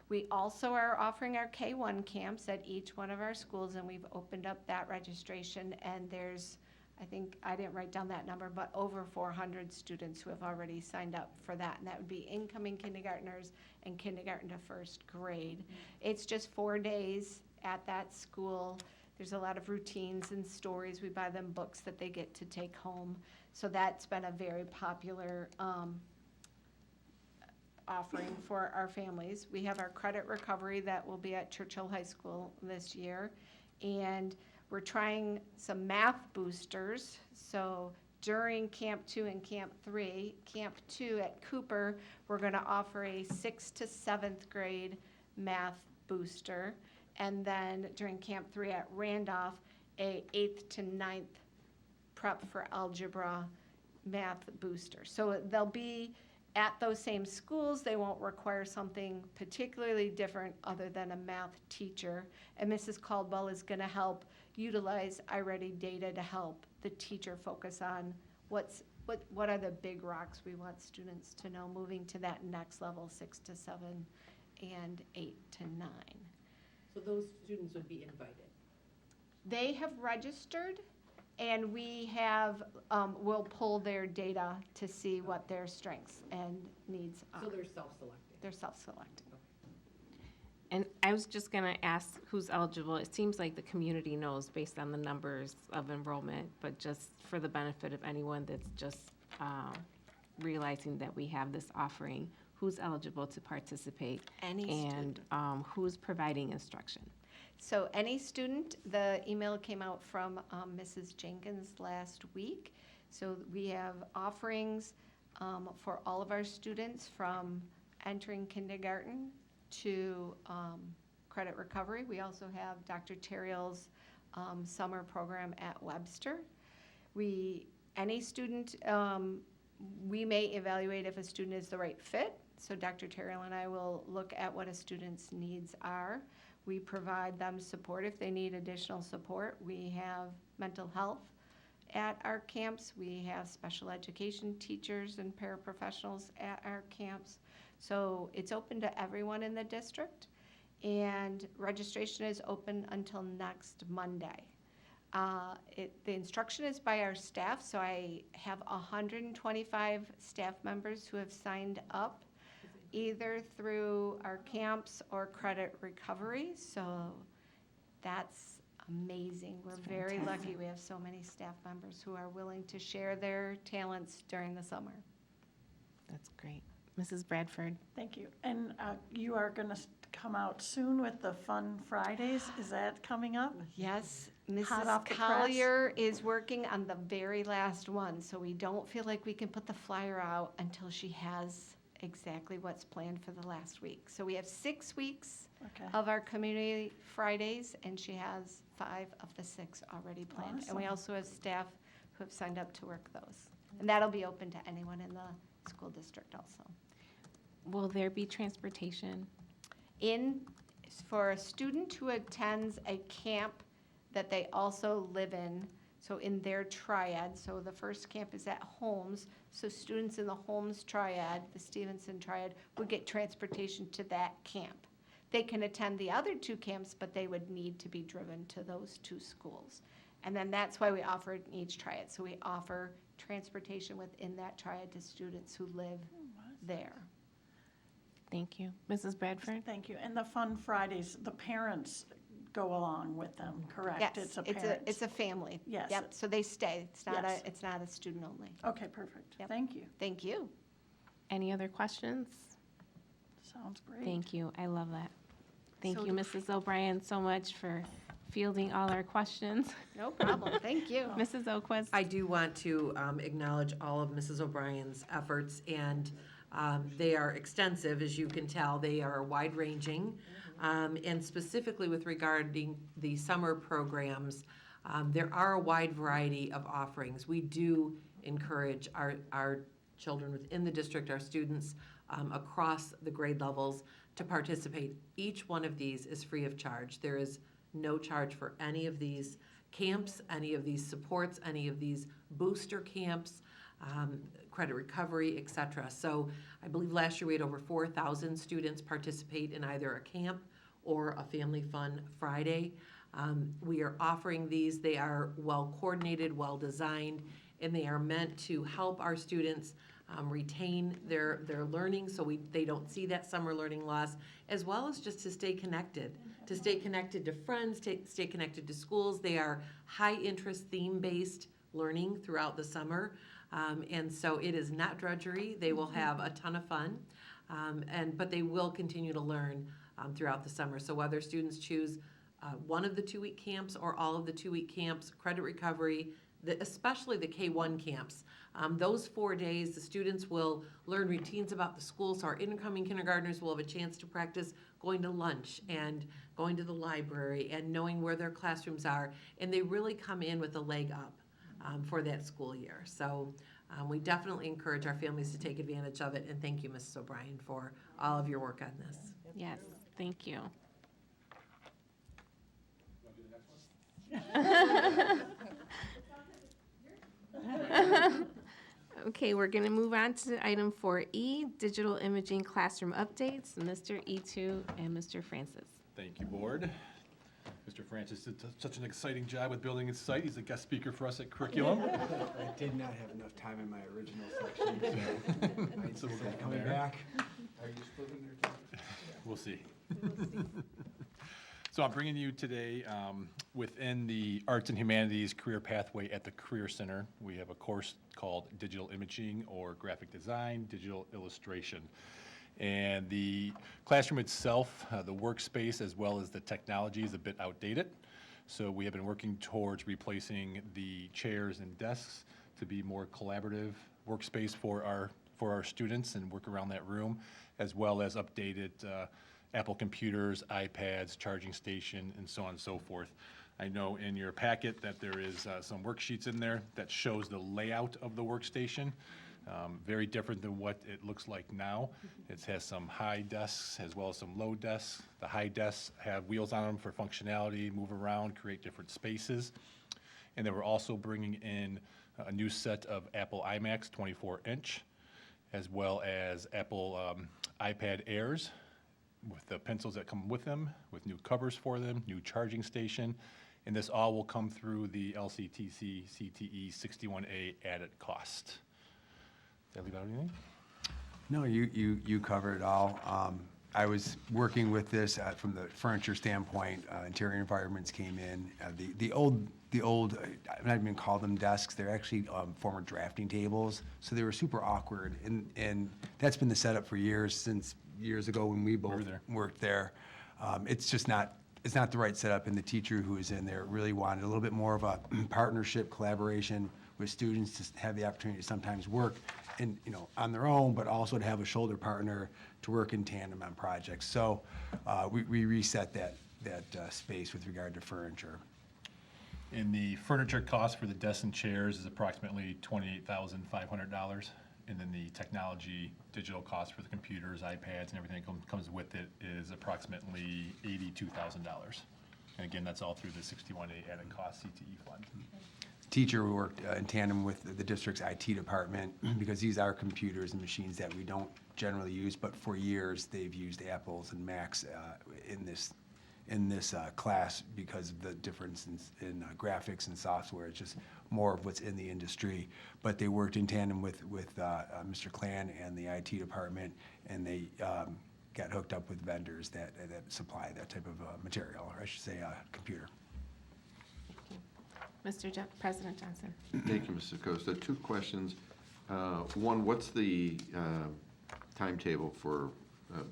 We also are offering our K-1 camps at each one of our schools, and we've opened up that registration, and there's I think, I didn't write down that number, but over 400 students who have already signed up for that. And that would be incoming kindergartners and kindergarten to first grade. It's just 4 days at that school. There's a lot of routines and stories. We buy them books that they get to take home. So that's been a very popular offering for our families. We have our credit recovery that will be at Churchill High School this year. And we're trying some math boosters. So during Camp 2 and Camp 3, Camp 2 at Cooper, we're going to offer a 6th to 7th grade math booster. And then during Camp 3 at Randolph, a 8th to 9th prep for algebra math booster. So they'll be at those same schools. They won't require something particularly different other than a math teacher. And Mrs. Caldwell is going to help utilize iReady data to help the teacher focus on what are the big rocks we want students to know moving to that next level, 6 to 7 and 8 to 9. So those students would be invited. They have registered, and we have, we'll pull their data to see what their strengths and needs are. So they're self-selecting. They're self-selecting. And I was just gonna ask who's eligible. It seems like the community knows based on the numbers of enrollment, but just for the benefit of anyone that's just realizing that we have this offering, who's eligible to participate? Any And who's providing instruction? So any student, the email came out from Mrs. Jenkins last week. So we have offerings for all of our students from entering kindergarten to credit recovery. We also have Dr. Terriel's summer program at Webster. Any student, we may evaluate if a student is the right fit. So Dr. Terriel and I will look at what a student's needs are. We provide them support if they need additional support. We have mental health at our camps. We have special education teachers and paraprofessionals at our camps. So it's open to everyone in the district, and registration is open until next Monday. The instruction is by our staff, so I have 125 staff members who have signed up either through our camps or credit recovery. So that's amazing. We're very lucky we have so many staff members who are willing to share their talents during the summer. That's great. Mrs. Bradford? Thank you. And you are going to come out soon with the Fun Fridays. Is that coming up? Yes, Hot Mrs. off the press? Collier is working on the very last one, so we don't feel like we can put the flyer out until she has exactly what's planned for the last week. So we have 6 weeks Okay. of our community Fridays, and she has 5 of the 6 already planned. And we Awesome. also have staff who have signed up to work those. And that'll be open to anyone in the school district also. Will there be transportation? For a student who attends a camp that they also live in, so in their triad, so the first camp is at Holmes, so students in the Holmes triad, the Stevenson triad, would get transportation to that camp. They can attend the other 2 camps, but they would need to be driven to those 2 schools. And then that's why we offer it in each triad. So we offer transportation within that triad to students who live there. Thank you. Mrs. Bradford? Thank you. And the Fun Fridays, the parents go along with them, correct? Yes, It's a parent. it's a family. Yes. Yep, so they stay. Yes. It's not a student only. Okay, perfect. Yep. Thank you. Thank you. Any other questions? Sounds great. Thank you. I love that. Thank So you, Mrs. O'Brien, so much for fielding all our questions. No problem. Thank you. Mrs. O'Quist? I do want to acknowledge all of Mrs. O'Brien's efforts, and they are extensive, as you can tell. They are wide-ranging, and specifically with regarding the summer programs, there are a wide variety of offerings. We do encourage our children within the district, our students across the grade levels, to participate. Each one of these is free of charge. There is no charge for any of these camps, any of these supports, any of these booster camps, credit recovery, et cetera. So I believe last year we had over 4,000 students participate in either a camp or a Family Fun Friday. We are offering these. They are well-coordinated, well-designed, and they are meant to help our students retain their learning so they don't see that summer learning loss, as well as just to stay connected to friends, stay connected to schools. They are high-interest, theme-based learning throughout the summer. And so it is not drudgery. They will have a ton of fun, but they will continue to learn throughout the summer. So whether students choose one of the 2-week camps or all of the 2-week camps, credit recovery, especially the K-1 camps, those 4 days, the students will learn routines about the school, so our incoming kindergartners will have a chance to practice going to lunch and going to the library and knowing where their classrooms are, and they really come in with a leg up for that school year. So we definitely encourage our families to take advantage of it, and thank you, Mrs. O'Brien, for all of your work on this. Yes, thank you. Okay, we're going to move on to item 4E, digital imaging classroom updates. Mr. E2 and Mr. Francis. Thank you, Board. Mr. Francis did such an exciting job with building his site. He's a guest speaker for us at curriculum. I did not have enough time in my original section, So we'll go from coming there. back. Are you splitting your time? We'll see. So I'm bringing you today, within the Arts and Humanities Career Pathway at the Career Center, we have a course called Digital Imaging or Graphic Design, Digital Illustration. And the classroom itself, the workspace, as well as the technology is a bit outdated. So we have been working towards replacing the chairs and desks to be more collaborative workspace for our students and work around that room, as well as updated Apple computers, iPads, charging station, and so on and so forth. I know in your packet that there is some worksheets in there that shows the layout of the workstation. Very different than what it looks like now. It has some high desks as well as some low desks. The high desks have wheels on them for functionality, move around, create different spaces. And then we're also bringing in a new set of Apple iMacs 24-inch, as well as Apple iPad Airs with the pencils that come with them, with new covers for them, new charging station. And this all will come through the LCTC CTE 61A added cost. Did I leave out anything? No, you covered it all. I was working with this from the furniture standpoint. Interior Environments came in. The old, I'm not even call them desks. They're actually former drafting tables. So they were super awkward, and that's been the setup for years, since years ago when we both worked there. It's just not. It's not the right setup, and the teacher who was in there really wanted a little bit more of a partnership, collaboration with students to have the opportunity to sometimes work on their own, but also to have a shoulder partner to work in tandem on projects. So we reset that space with regard to furniture. And the furniture cost for the desks and chairs is approximately $28,500. And then the technology, digital cost for the computers, iPads, and everything that comes with it is approximately $82,000. And again, that's all through the 61A added cost CTE fund. Teacher worked in tandem with the district's IT department, because these are computers and machines that we don't generally use, but for years they've used Apples and Macs in this class because of the difference in graphics and software. It's just more of what's in the industry. But they worked in tandem with Mr. Clan and the IT department, and they got hooked up with vendors that supply that type of material, or I should say computer. President Johnson. Thank you, Mrs. Acosta. 2 questions. One, what's the timetable for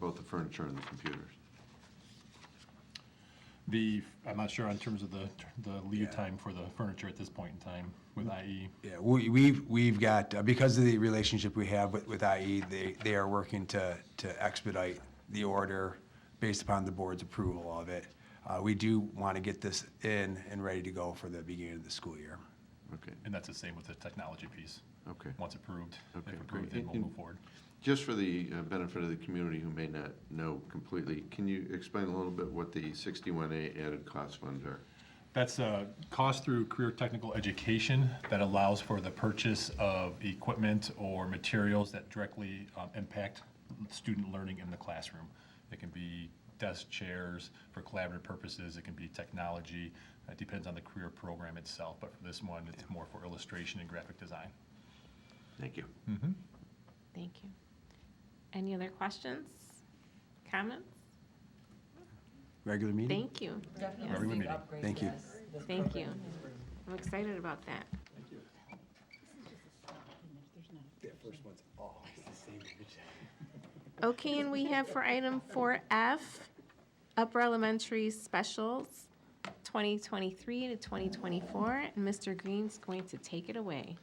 both the furniture and the computers? I'm not sure in terms of the lead time for the furniture at this point in time with IE. Yeah, we've got, because of the relationship we have with IE, they are working to expedite the order based upon the board's approval of it. We do want to get this in and ready to go for the beginning of the school year. Okay. And that's the same with the technology piece. Okay. Once approved, Okay, if approved, great. then we'll move forward. Just for the benefit of the community who may not know completely, can you explain a little bit what the 61A added cost funds are? That's a cost through career technical education that allows for the purchase of equipment or materials that directly impact student learning in the classroom. It can be desk chairs for collaborative purposes. It can be technology. It depends on the career program itself, but for this one, it's more for illustration and graphic design. Thank you. Thank you. Any other questions, comments? Regular meeting? Thank you. Regular meeting. Thank you. Thank you. I'm excited about that. Okay, and we have for item 4F, upper elementary specials, 2023 to 2024, and Mr. Green's going to take it away.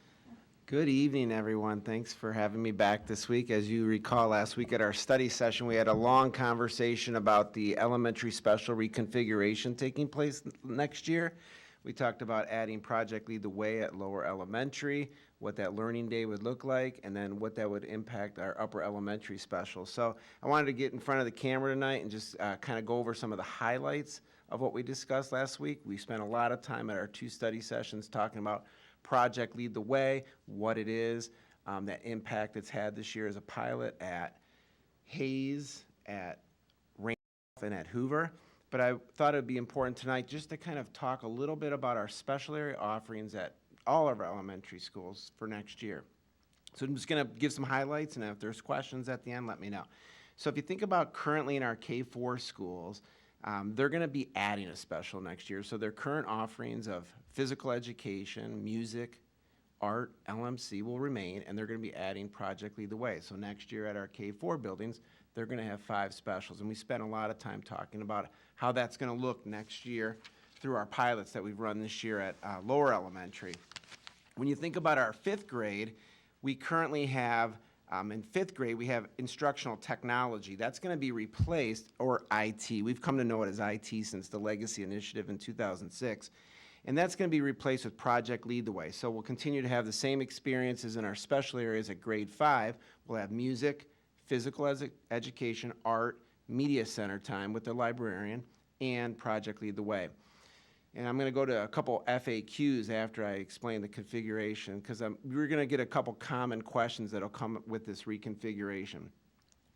Good evening, everyone. Thanks for having me back this week. As you recall, last week at our study session, we had a long conversation about the elementary special reconfiguration taking place next year. We talked about adding Project Lead the Way at lower elementary, what that learning day would look like, and then what that would impact our upper elementary special. So I wanted to get in front of the camera tonight and just kind of go over some of the highlights of what we discussed last week. We spent a lot of time at our 2 study sessions talking about Project Lead the Way, what it is, that impact it's had this year as a pilot at Hayes, at Randolph, and at Hoover. But I thought it would be important tonight just to kind of talk a little bit about our special area offerings at all of our elementary schools for next year. So I'm just going to give some highlights, and if there's questions at the end, let me know. So if you think about currently in our K-4 schools, they're going to be adding a special next year. So their current offerings of physical education, music, art, LMC will remain, and they're going to be adding Project Lead the Way. So next year at our K-4 buildings, they're going to have 5 specials. And we spent a lot of time talking about how that's going to look next year through our pilots that we've run this year at lower elementary. When you think about our 5th grade, we currently have in 5th grade, we have instructional technology. That's going to be replaced, or IT. We've come to know it as IT since the Legacy Initiative in 2006. And that's going to be replaced with Project Lead the Way. So we'll continue to have the same experiences in our special areas at grade 5. We'll have music, physical education, art, media center time with the librarian, and Project Lead the Way. And I'm going to go to a couple FAQs after I explain the configuration, because we're going to get a couple common questions that will come with this reconfiguration.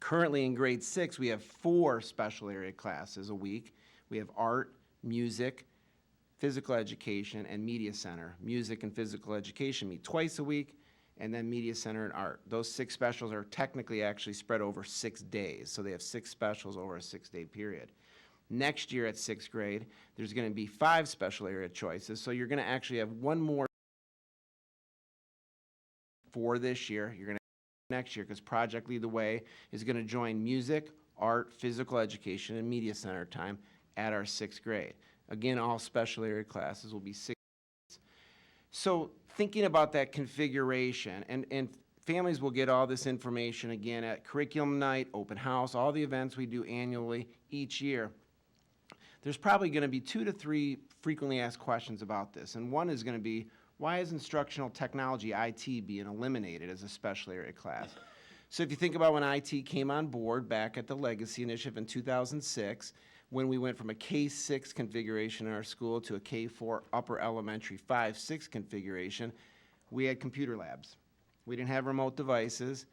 Currently in grade 6, we have 4 special area classes a week. We have art, music, physical education, and media center. Music and physical education meet twice a week, and then media center and art. Those 6 specials are technically actually spread over 6 days, so they have 6 specials over a 6-day period. Next year at 6th grade, there's going to be 5 special area choices, so you're going to actually have 1 more for this year. You're going to have next year, because Project Lead the Way is going to join music, art, physical education, and media center time at our 6th grade. Again, all special area classes will be 6 grades. So thinking about that configuration, and families will get all this information again at curriculum night, open house, all the events we do annually each year. There's probably going to be 2 to 3 frequently asked questions about this. And one is going to be, why is instructional technology, IT, being eliminated as a special area class? So if you think about when IT came on board back at the Legacy Initiative in 2006, when we went from a K-6 configuration in our school to a K-4 upper elementary 5-6 configuration, we had computer labs. We didn't have remote devices.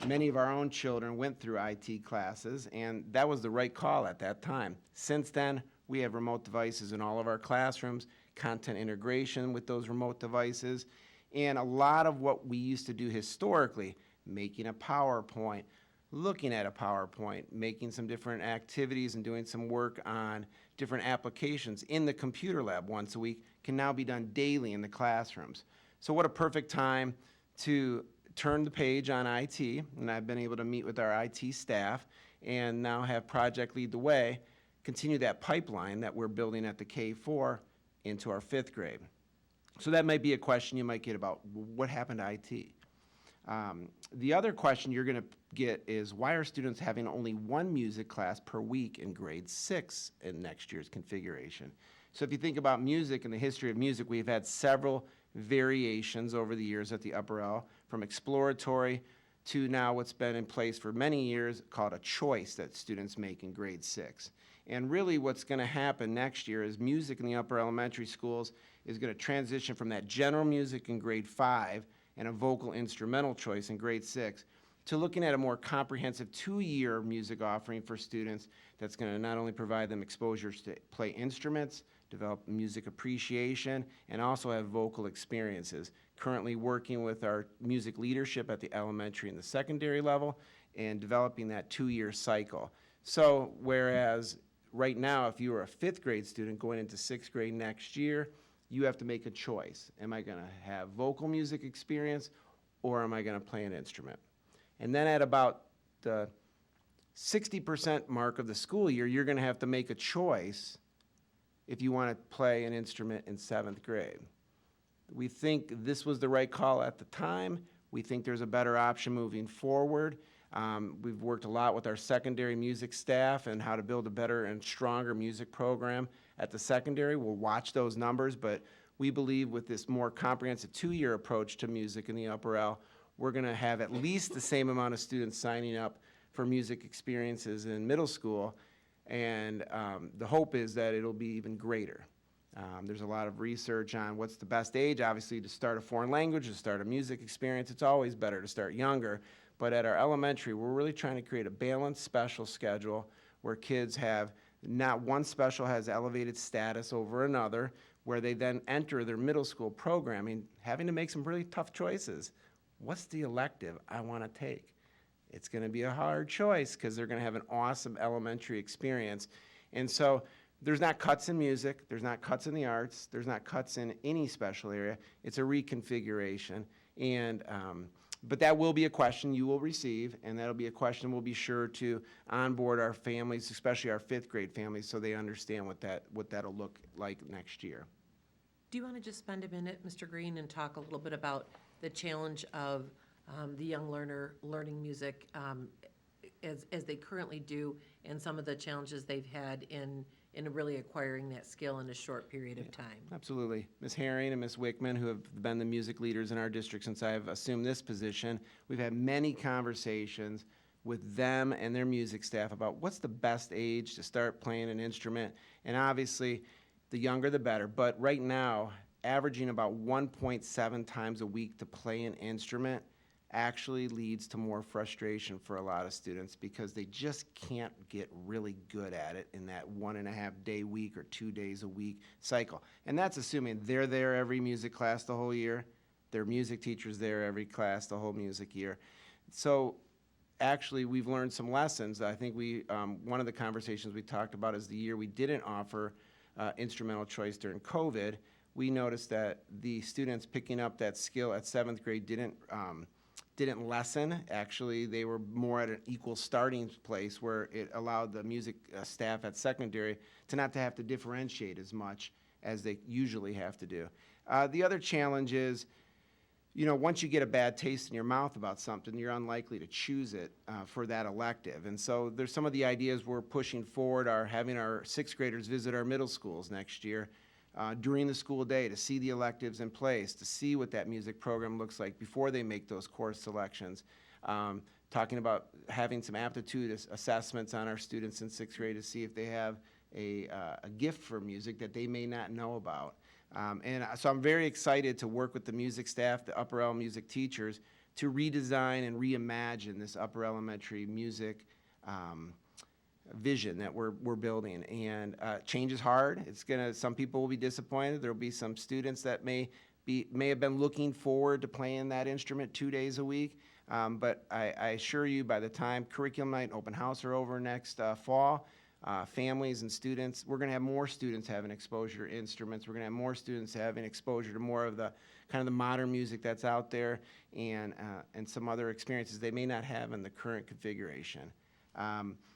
Many of our own children went through IT classes, and that was the right call at that time. Since then, we have remote devices in all of our classrooms, content integration with those remote devices, and a lot of what we used to do historically, making a PowerPoint, looking at a PowerPoint, making some different activities and doing some work on different applications in the computer lab once a week, can now be done daily in the classrooms. So what a perfect time to turn the page on IT, and I've been able to meet with our IT staff and now have Project Lead the Way continue that pipeline that we're building at the K-4 into our 5th grade. So that might be a question you might get about what happened to IT. The other question you're going to get is, why are students having only 1 music class per week in grade 6 in next year's configuration? So if you think about music and the history of music, we've had several variations over the years at the upper L, from exploratory to now what's been in place for many years called a choice that students make in grade 6. And really what's going to happen next year is music in the upper elementary schools is going to transition from that general music in grade 5 and a vocal instrumental choice in grade 6 to looking at a more comprehensive 2-year music offering for students that's going to not only provide them exposures to play instruments, develop music appreciation, and also have vocal experiences. Currently working with our music leadership at the elementary and the secondary level and developing that 2-year cycle. So whereas right now, if you are a 5th grade student going into 6th grade next year, you have to make a choice. Am I going to have vocal music experience or am I going to play an instrument? And then at about the 60% mark of the school year, you're going to have to make a choice if you want to play an instrument in 7th grade. We think this was the right call at the time. We think there's a better option moving forward. We've worked a lot with our secondary music staff and how to build a better and stronger music program at the secondary. We'll watch those numbers, but we believe with this more comprehensive 2-year approach to music in the upper L, we're going to have at least the same amount of students signing up for music experiences in middle school, and the hope is that it'll be even greater. There's a lot of research on what's the best age, obviously, to start a foreign language, to start a music experience. It's always better to start younger. But at our elementary, we're really trying to create a balanced special schedule where kids have not one special has elevated status over another, where they then enter their middle school programming having to make some really tough choices. What's the elective I want to take? It's going to be a hard choice because they're going to have an awesome elementary experience. And so there's not cuts in music, there's not cuts in the arts, there's not cuts in any special area. It's a reconfiguration. And but that will be a question you will receive, and that'll be a question we'll be sure to onboard our families, especially our 5th grade families, so they understand what that'll look like next year. Do you want to just spend a minute, Mr. Green, and talk a little bit about the challenge of the young learner learning music as they currently do, and some of the challenges they've had in really acquiring that skill in a short period of time? Absolutely. Ms. Herring and Ms. Wickman, who have been the music leaders in our district since I've assumed this position, we've had many conversations with them and their music staff about what's the best age to start playing an instrument. And obviously, the younger the better. But right now, averaging about 1.7 times a week to play an instrument actually leads to more frustration for a lot of students because they just can't get really good at it in that 1.5-day week or 2 days a week cycle. And that's assuming they're there every music class the whole year, their music teacher's there every class the whole music year. So actually, we've learned some lessons. I think one of the conversations we talked about is the year we didn't offer instrumental choice during COVID. We noticed that the students picking up that skill at 7th grade didn't lessen. Actually, they were more at an equal starting place where it allowed the music staff at secondary to not to have to differentiate as much as they usually have to do. The other challenge is, once you get a bad taste in your mouth about something, you're unlikely to choose it for that elective. And so there's some of the ideas we're pushing forward are having our 6th graders visit our middle schools next year during the school day to see the electives in place, to see what that music program looks like before they make those course selections. Talking about having some aptitude assessments on our students in 6th grade to see if they have a gift for music that they may not know about. So I'm very excited to work with the music staff, the upper L music teachers, to redesign and reimagine this upper elementary music vision that we're building. And change is hard. Some people will be disappointed. There'll be some students that may have been looking forward to playing that instrument 2 days a week. But I assure you, by the time curriculum night and open house are over next fall, families and students, we're going to have more students having exposure to instruments. We're going to have more students having exposure to more of the kind of the modern music that's out there and some other experiences they may not have in the current configuration.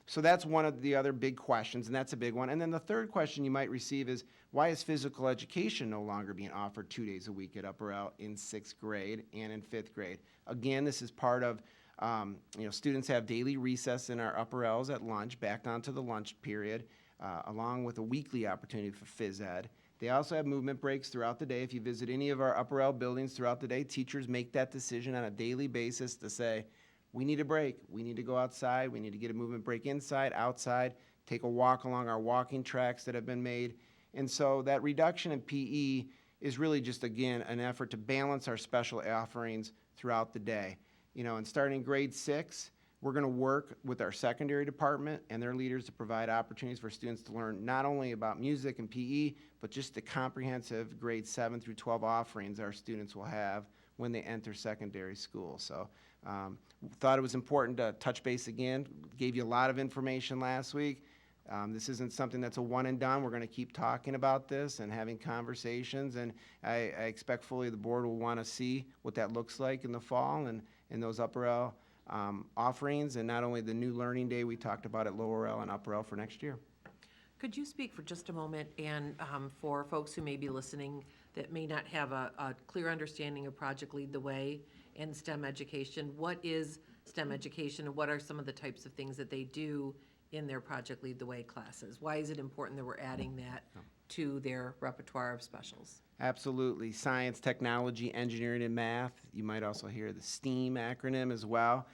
So that's one of the other big questions, and that's a big one. And then the third question you might receive is, why is physical education no longer being offered 2 days a week at upper L in 6th grade and in 5th grade? Again, this is part of, students have daily recess in our upper L's at lunch, back onto the lunch period, along with a weekly opportunity for phys ed. They also have movement breaks throughout the day. If you visit any of our upper L buildings throughout the day, teachers make that decision on a daily basis to say, we need a break. We need to go outside. We need to get a movement break inside, outside, take a walk along our walking tracks that have been made. And so that reduction in PE is really just, again, an effort to balance our special offerings throughout the day. And starting grade 6, we're going to work with our secondary department and their leaders to provide opportunities for students to learn not only about music and PE, but just the comprehensive grade 7 through 12 offerings our students will have when they enter secondary school. So thought it was important to touch base again. Gave you a lot of information last week. This isn't something that's a one and done. We're going to keep talking about this and having conversations, and I expect fully the board will want to see what that looks like in the fall and in those upper L offerings, and not only the new learning day we talked about at lower L and upper L for next year. Could you speak for just a moment, and for folks who may be listening that may not have a clear understanding of Project Lead the Way and STEM education, what is STEM education, and what are some of the types of things that they do in their Project Lead the Way classes? Why is it important that we're adding that to their repertoire of specials? Absolutely. Science, technology, engineering, and math. You might also hear the STEAM acronym as well.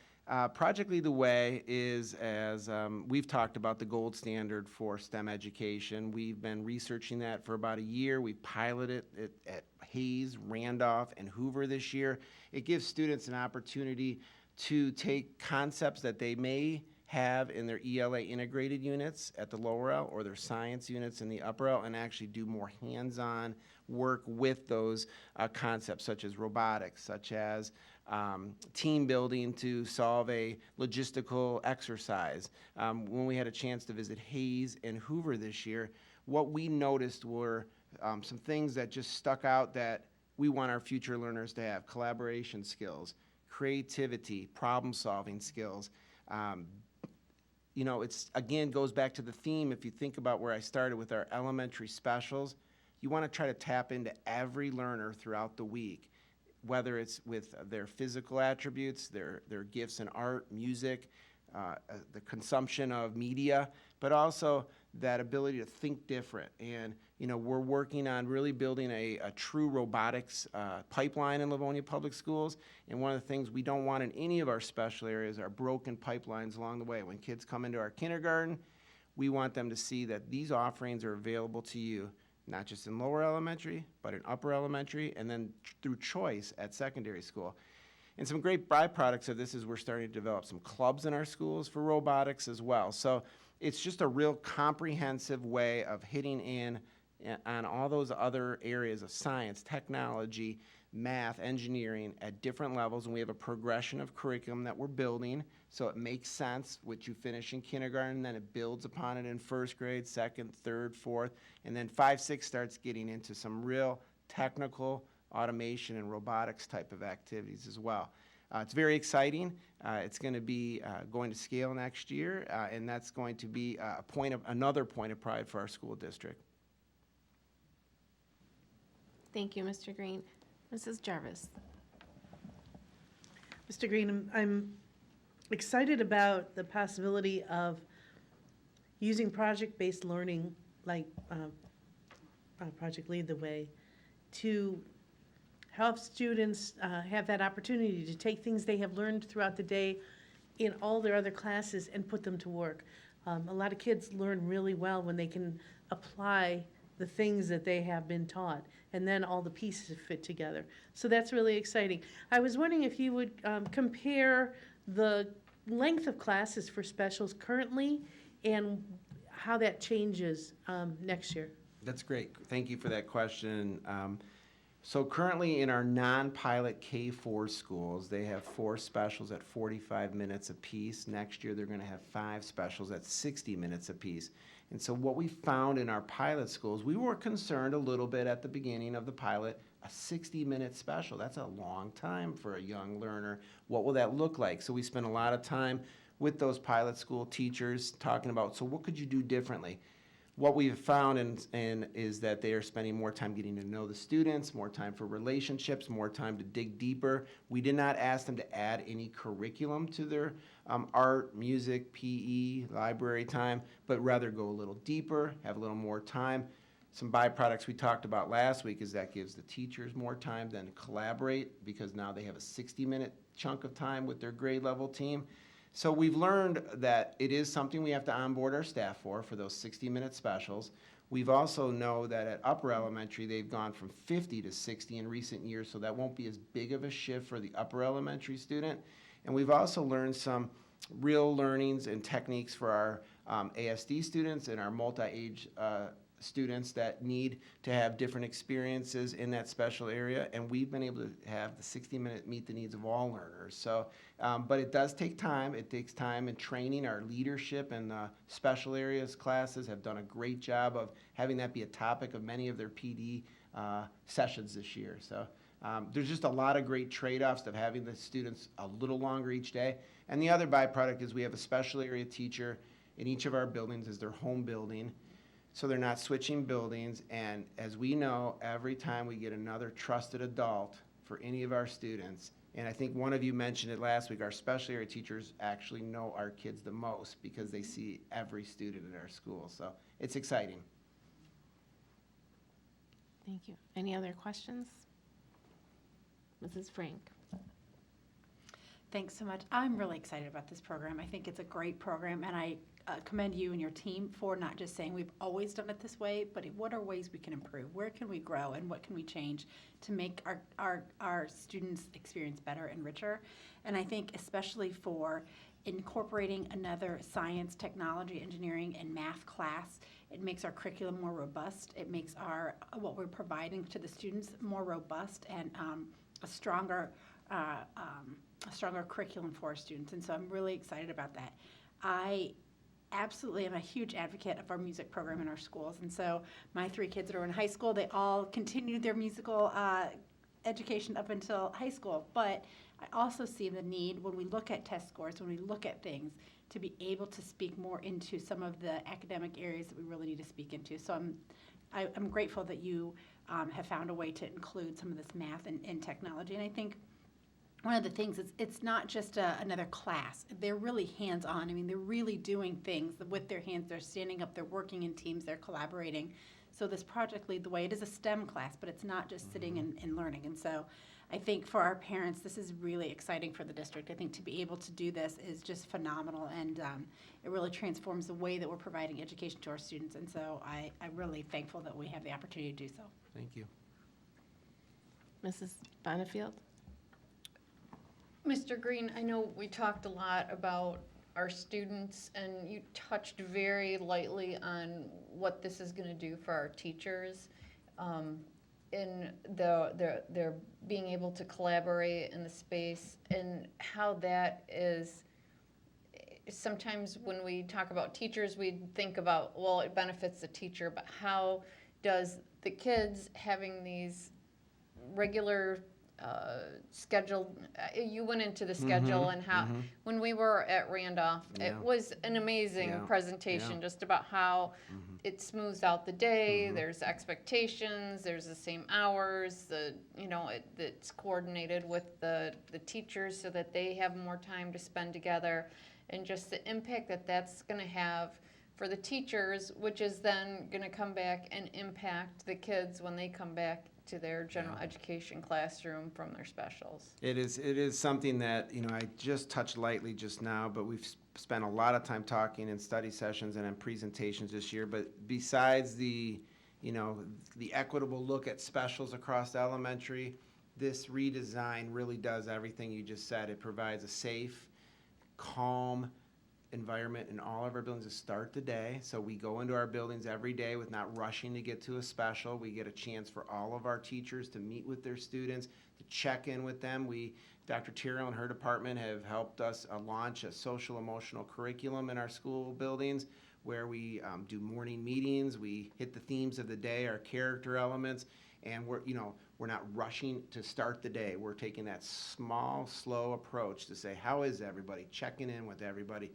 Project Lead the Way is, as we've talked about, the gold standard for STEM education. We've been researching that for about a year. We piloted it at Hayes, Randolph, and Hoover this year. It gives students an opportunity to take concepts that they may have in their ELA integrated units at the lower L or their science units in the upper L and actually do more hands-on work with those concepts, such as robotics, such as team building to solve a logistical exercise. When we had a chance to visit Hayes and Hoover this year, what we noticed were some things that just stuck out that we want our future learners to have: collaboration skills, creativity, problem-solving skills. It's, again, goes back to the theme. If you think about where I started with our elementary specials, you want to try to tap into every learner throughout the week, whether it's with their physical attributes, their gifts in art, music, the consumption of media, but also that ability to think different. And, we're working on really building a true robotics pipeline in Livonia Public Schools. And one of the things we don't want in any of our special areas are broken pipelines along the way. When kids come into our kindergarten, we want them to see that these offerings are available to you, not just in lower elementary, but in upper elementary, and then through choice at secondary school. And some great byproducts of this is we're starting to develop some clubs in our schools for robotics as well. So it's just a real comprehensive way of hitting in on all those other areas of science, technology, math, engineering at different levels. And we have a progression of curriculum that we're building, so it makes sense what you finish in kindergarten, then it builds upon it in first grade, second, third, fourth, and then 5, 6 starts getting into some real technical automation and robotics type of activities as well. It's very exciting. It's going to be going to scale next year, and that's going to be another point of pride for our school district. Thank you, Mr. Green. Mrs. Jarvis. Mr. Green, I'm excited about the possibility of using project-based learning like Project Lead the Way to help students have that opportunity to take things they have learned throughout the day in all their other classes and put them to work. A lot of kids learn really well when they can apply the things that they have been taught, and then all the pieces fit together. So that's really exciting. I was wondering if you would compare the length of classes for specials currently and how that changes next year. That's great. Thank you for that question. So currently in our non-pilot K-4 schools, they have 4 specials at 45 minutes apiece. Next year, they're going to have 5 specials at 60 minutes apiece. And so what we found in our pilot schools, we were concerned a little bit at the beginning of the pilot, a 60-minute special. That's a long time for a young learner. What will that look like? So we spent a lot of time with those pilot school teachers talking about, so what could you do differently? What we've found is that they are spending more time getting to know the students, more time for relationships, more time to dig deeper. We did not ask them to add any curriculum to their art, music, PE, library time, but rather go a little deeper, have a little more time. Some byproducts we talked about last week is that gives the teachers more time then to collaborate, because now they have a 60-minute chunk of time with their grade level team. So we've learned that it is something we have to onboard our staff for those 60-minute specials. We've also know that at upper elementary, they've gone from 50 to 60 in recent years, so that won't be as big of a shift for the upper elementary student. And we've also learned some real learnings and techniques for our ASD students and our multi-age students that need to have different experiences in that special area, and we've been able to have the 60-minute meet the needs of all learners. So, but it does take time. It takes time and training. Our leadership and special areas classes have done a great job of having that be a topic of many of their PD sessions this year. So there's just a lot of great trade-offs of having the students a little longer each day. And the other byproduct is we have a special area teacher in each of our buildings as their home building, so they're not switching buildings. And as we know, every time we get another trusted adult for any of our students, and I think one of you mentioned it last week, our special area teachers actually know our kids the most because they see every student at our school. So it's exciting. Thank you. Any other questions? Mrs. Frank? Thanks so much. I'm really excited about this program. I think it's a great program, and I commend you and your team for not just saying we've always done it this way, but what are ways we can improve? Where can we grow, and what can we change to make our students' experience better and richer? And I think especially for incorporating another science, technology, engineering, and math class, it makes our curriculum more robust. It makes what we're providing to the students more robust and a stronger curriculum for our students. And so I'm really excited about that. I absolutely am a huge advocate of our music program in our schools. And so my 3 kids that are in high school, they all continued their musical education up until high school. But I also see the need when we look at test scores, when we look at things, to be able to speak more into some of the academic areas that we really need to speak into. So I'm grateful that you have found a way to include some of this math and technology. And I think one of the things is it's not just another class. They're really hands-on. I mean, they're really doing things with their hands. They're standing up. They're working in teams. They're collaborating. So this Project Lead the Way, it is a STEM class, but it's not just sitting and learning. And so I think for our parents, this is really exciting for the district. I think to be able to do this is just phenomenal, and it really transforms the way that we're providing education to our students. And so I'm really thankful that we have the opportunity to do so. Thank you. Mrs. Bonnefield? Mr. Green, I know we talked a lot about our students, and you touched very lightly on what this is going to do for our teachers in their being able to collaborate in the space, and how that is. Sometimes when we talk about teachers, we think about, well, it benefits the teacher, but how does the kids having these regular scheduled, you went into the schedule and how, when we were at Randolph, it was an amazing presentation just about how it smooths out the day, there's expectations, there's the same hours, it's coordinated with the teachers so that they have more time to spend together, and just the impact that that's going to have for the teachers, which is then going to come back and impact the kids when they come back to their general education classroom from their specials. It is something that, I just touched lightly just now, but we've spent a lot of time talking in study sessions and in presentations this year. But besides the equitable look at specials across elementary, this redesign really does everything you just said. It provides a safe, calm environment in all of our buildings to start the day. So we go into our buildings every day with not rushing to get to a special. We get a chance for all of our teachers to meet with their students, to check in with them. Dr. Tiro and her department have helped us launch a social emotional curriculum in our school buildings where we do morning meetings. We hit the themes of the day, our character elements, and we're not rushing to start the day. We're taking that small, slow approach to say, how is everybody? Checking in with everybody.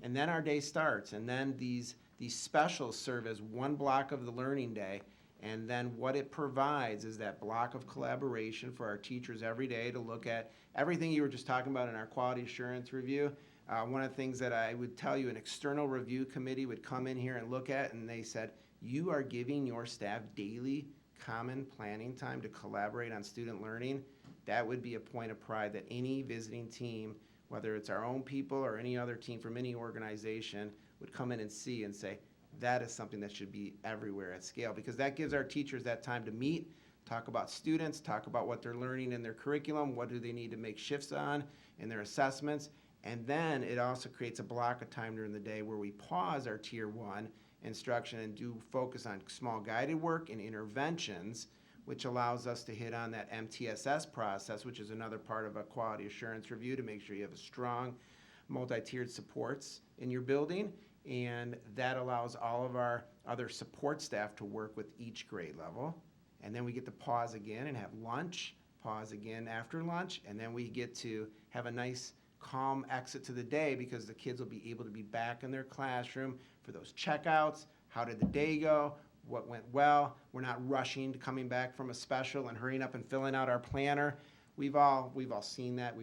And then our day starts, and then these specials serve as one block of the learning day, and then what it provides is that block of collaboration for our teachers every day to look at everything you were just talking about in our quality assurance review. One of the things that I would tell you, an external review committee would come in here and look at, and they said, you are giving your staff daily common planning time to collaborate on student learning. That would be a point of pride that any visiting team, whether it's our own people or any other team from any organization, would come in and see and say, that is something that should be everywhere at scale, because that gives our teachers that time to meet, talk about students, talk about what they're learning in their curriculum, what do they need to make shifts on in their assessments. And then it also creates a block of time during the day where we pause our Tier 1 instruction and do focus on small guided work and interventions, which allows us to hit on that MTSS process, which is another part of a quality assurance review to make sure you have a strong multi-tiered supports in your building. And that allows all of our other support staff to work with each grade level. And then we get to pause again and have lunch, pause again after lunch, and then we get to have a nice calm exit to the day because the kids will be able to be back in their classroom for those checkouts. How did the day go? What went well? We're not rushing to coming back from a special and hurrying up and filling out our planner. We've all seen that.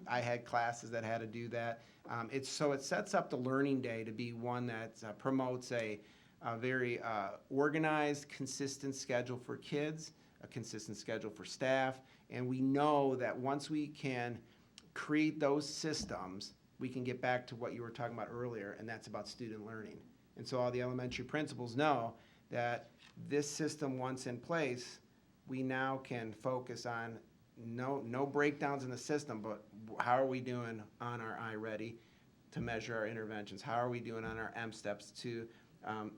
I had classes that had to do that. It sets up the learning day to be one that promotes a very organized, consistent schedule for kids, a consistent schedule for staff, and we know that once we can create those systems, we can get back to what you were talking about earlier, and that's about student learning. And so all the elementary principals know that this system, once in place, we now can focus on no breakdowns in the system, but how are we doing on our iReady to measure our interventions? How are we doing on our M-steps to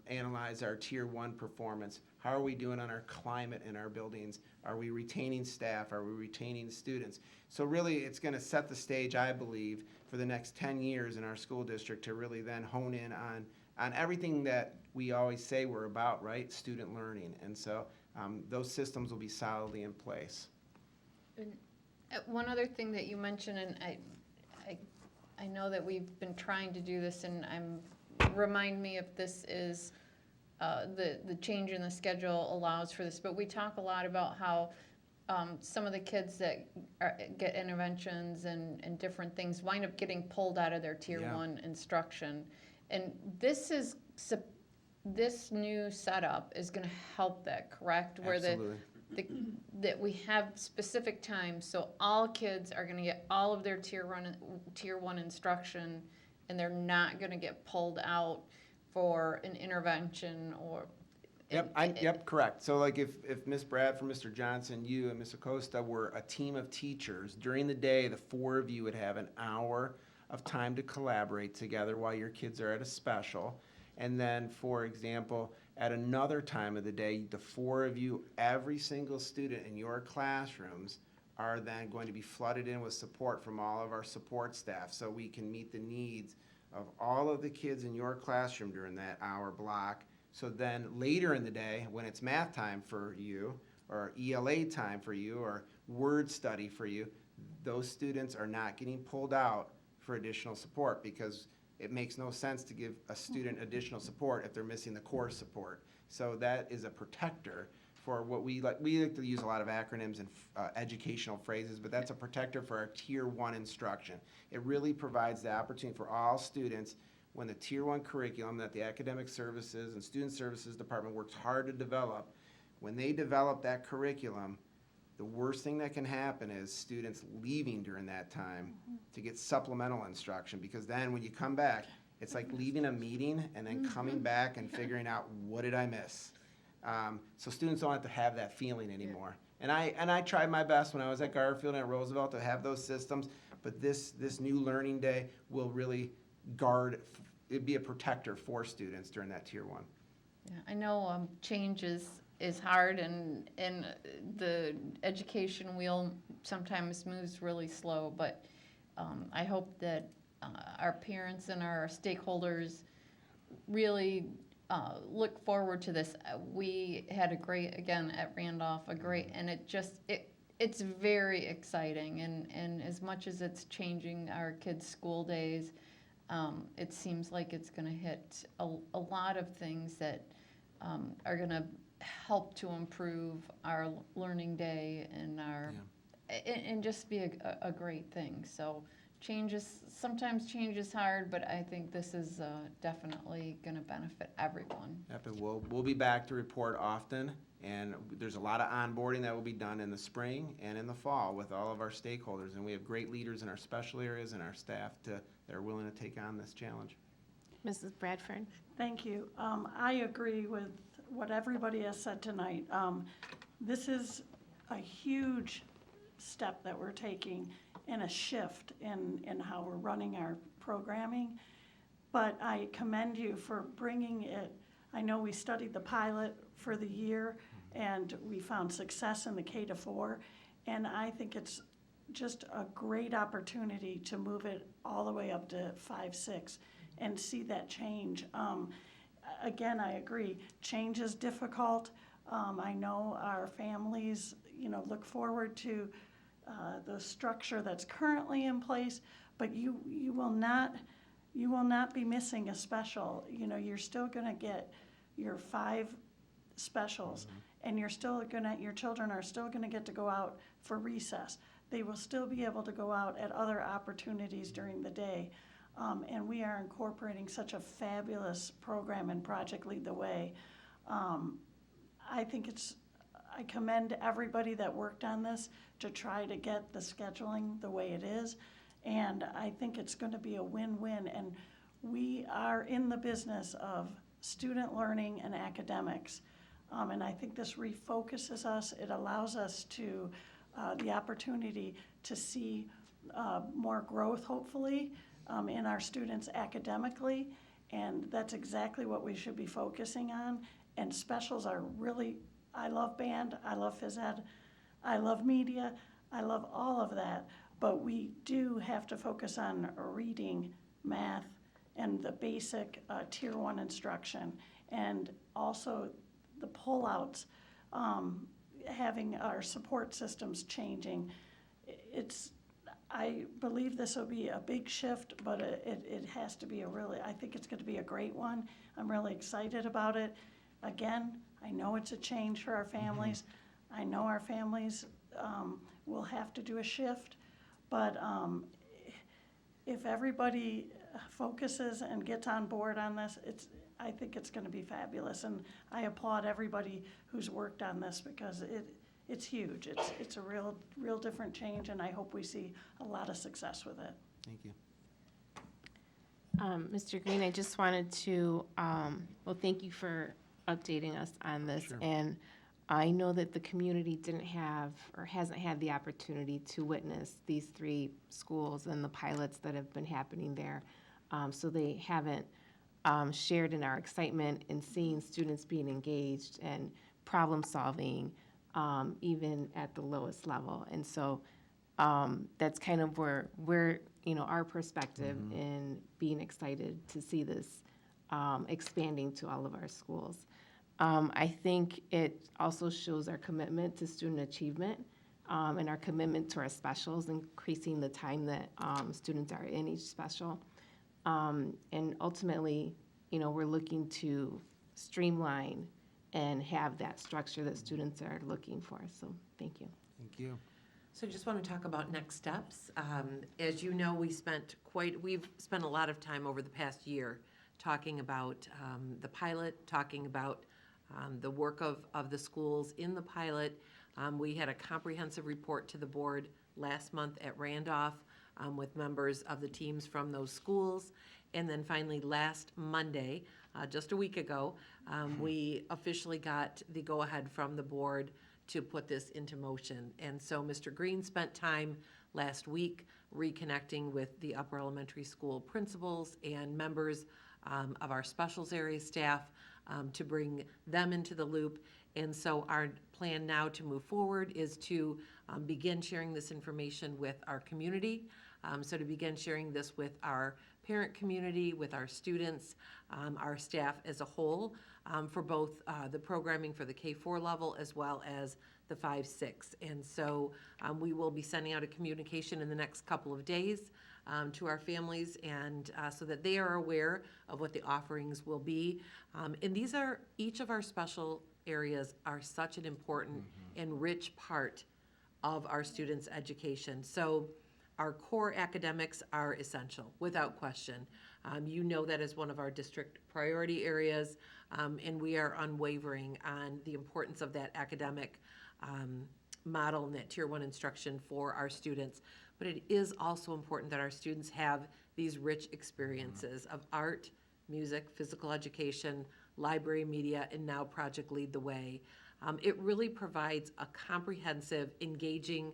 analyze our Tier 1 performance? How are we doing on our climate in our buildings? Are we retaining staff? Are we retaining students? So really, it's going to set the stage, I believe, for the next 10 years in our school district to really then hone in on everything that we always say we're about, right? Student learning. And so those systems will be solidly in place. And, one other thing that you mentioned, and I know that we've been trying to do this, and remind me if this is the change in the schedule allows for this, but we talk a lot about how some of the kids that get interventions and different things wind up getting pulled out of their Tier 1 instruction. And this new setup is going to help that, correct? Where Absolutely. that we have specific times, so all kids are going to get all of their Tier 1 instruction, and they're not going to get pulled out for an intervention or. Yep, correct. So like if Ms. Bradford, Mr. Johnson, you and Ms. Acosta were a team of teachers, during the day, the four of you would have an hour of time to collaborate together while your kids are at a special. And then, for example, at another time of the day, the four of you, every single student in your classrooms are then going to be flooded in with support from all of our support staff so we can meet the needs of all of the kids in your classroom during that hour block. So then later in the day, when it's math time for you, or ELA time for you, or word study for you, those students are not getting pulled out for additional support because it makes no sense to give a student additional support if they're missing the core support. So that is a protector for what we like to use a lot of acronyms and educational phrases, but that's a protector for our Tier 1 instruction. It really provides the opportunity for all students when the Tier 1 curriculum that the Academic Services and Student Services Department works hard to develop, when they develop that curriculum, the worst thing that can happen is students leaving during that time to get supplemental instruction, because then when you come back, it's like leaving a meeting and then coming back and figuring out, what did I miss? So students don't have to have that feeling anymore. And I tried my best when I was at Garfield and at Roosevelt to have those systems, but this new learning day will really it'd be a protector for students during that Tier 1. Yeah, I know change is hard, and the education wheel sometimes moves really slow, but I hope that our parents and our stakeholders really look forward to this. We had a great, again, at Randolph, and it's very exciting, and as much as it's changing our kids' school days, it seems like it's going to hit a lot of things that are going to help to improve our learning day and and just be a great thing. So sometimes change is hard, but I think this is definitely going to benefit everyone. Yep, and we'll be back to report often, and there's a lot of onboarding that will be done in the spring and in the fall with all of our stakeholders, and we have great leaders in our special areas and our staff that are willing to take on this challenge. Mrs. Bradford? Thank you. I agree with what everybody has said tonight. This is a huge step that we're taking and a shift in how we're running our programming. But I commend you for bringing it. I know we studied the pilot for the year and we found success in the K-4. And I think it's just a great opportunity to move it all the way up to 5-6 and see that change. Again, I agree, change is difficult. I know our families, look forward to the structure that's currently in place, but you will not be missing a special. You're still gonna get your 5 specials, and your children are still gonna get to go out for recess. They will still be able to go out at other opportunities during the day. And we are incorporating such a fabulous program in Project Lead the Way. I commend everybody that worked on this to try to get the scheduling the way it is. And I think it's gonna be a win-win. And we are in the business of student learning and academics. And I think this refocuses us. It allows us to, the opportunity to see more growth, hopefully, in our students academically. And that's exactly what we should be focusing on. And specials are really, I love band, I love phys ed, I love media, I love all of that. But we do have to focus on reading, math, and the basic Tier 1 instruction. And also the pullouts, having our support systems changing. I believe this will be a big shift, but it has to be I think it's gonna be a great one. I'm really excited about it. Again, I know it's a change for our families. I know our families will have to do a shift, but if everybody focuses and gets on board on this, I think it's gonna be fabulous. And I applaud everybody who's worked on this because it's huge. It's a real different change, and I hope we see a lot of success with it. Thank you. Mr. Green, I just wanted to, thank you for updating us on this. Sure. And I know that the community didn't have or hasn't had the opportunity to witness these 3 schools and the pilots that have been happening there. So they haven't shared in our excitement in seeing students being engaged and problem solving, even at the lowest level. And so that's kind of where we're, our perspective in being excited to see this expanding to all of our schools. I think it also shows our commitment to student achievement and our commitment to our specials, increasing the time that students are in each special. And ultimately, we're looking to streamline and have that structure that students are looking for. So thank you. Thank you. So just want to talk about next steps. As you know, we've spent a lot of time over the past year talking about the pilot, talking about the work of the schools in the pilot. We had a comprehensive report to the board last month at Randolph with members of the teams from those schools. And then finally, last Monday, just a week ago, we officially got the go-ahead from the board to put this into motion. And so Mr. Green spent time last week reconnecting with the upper elementary school principals and members of our specials area staff to bring them into the loop. And so our plan now to move forward is to begin sharing this information with our community. So to begin sharing this with our parent community, with our students, our staff as a whole, for both the programming for the K-4 level as well as the 5-6. And so we will be sending out a communication in the next couple of days to our families, and so that they are aware of what the offerings will be. And each of our special areas are such an important and rich part of our students' education. So our core academics are essential, without question. You know that as one of our district priority areas, and we are unwavering on the importance of that academic model and that Tier 1 instruction for our students. But it is also important that our students have these rich experiences of art, music, physical education, library media, and now Project Lead the Way. It really provides a comprehensive, engaging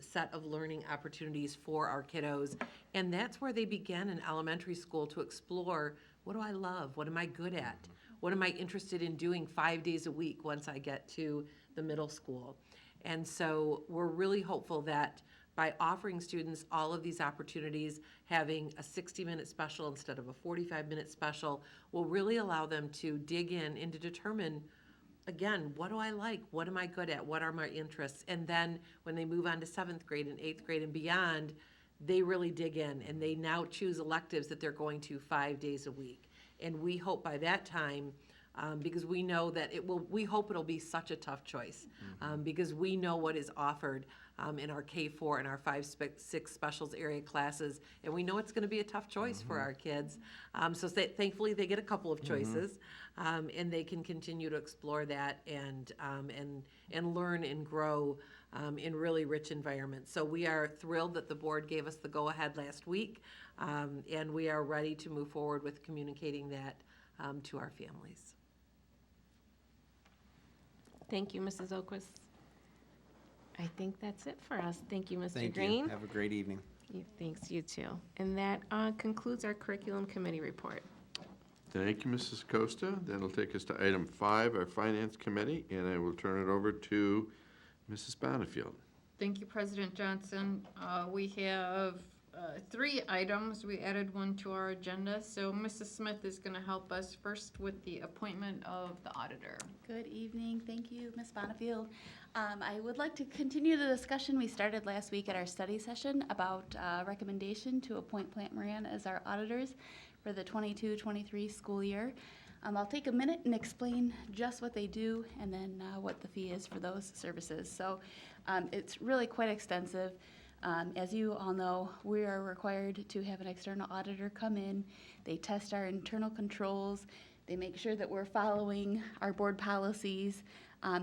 set of learning opportunities for our kiddos. And that's where they begin in elementary school to explore, what do I love? What am I good at? What am I interested in doing 5 days a week once I get to the middle school? And so we're really hopeful that by offering students all of these opportunities, having a 60-minute special instead of a 45-minute special will really allow them to dig in and to determine, again, what do I like? What am I good at? What are my interests? And then when they move on to 7th grade and 8th grade and beyond, they really dig in and they now choose electives that they're going to 5 days a week. And we hope by that time, because we know that we hope it'll be such a tough choice, because we know what is offered in our K-4 and our 5-6 specials area classes, and we know it's going to be a tough choice for our kids. Thankfully, they get a couple of choices, and they can continue to explore that and learn and grow in really rich environments. So we are thrilled that the board gave us the go-ahead last week, and we are ready to move forward with communicating that to our families. Thank you, Mrs. Oquist. I think that's it for us. Thank you, Mr. Thank Green. you. Have a great evening. Thanks, you too. And that concludes our curriculum committee report. Thank you, Mrs. Costa. That'll take us to item 5, our Finance Committee, and I will turn it over to Mrs. Bonnefield. Thank you, President Johnson. We have 3 items. We added one to our agenda. So Mrs. Smith is going to help us first with the appointment of the auditor. Good evening. Thank you, Ms. Bonnefield. I would like to continue the discussion we started last week at our study session about recommendation to appoint Plant Moran as our auditors for the 22-23 school year. I'll take a minute and explain just what they do and then what the fee is for those services. So it's really quite extensive. As you all know, we are required to have an external auditor come in. They test our internal controls. They make sure that we're following our board policies.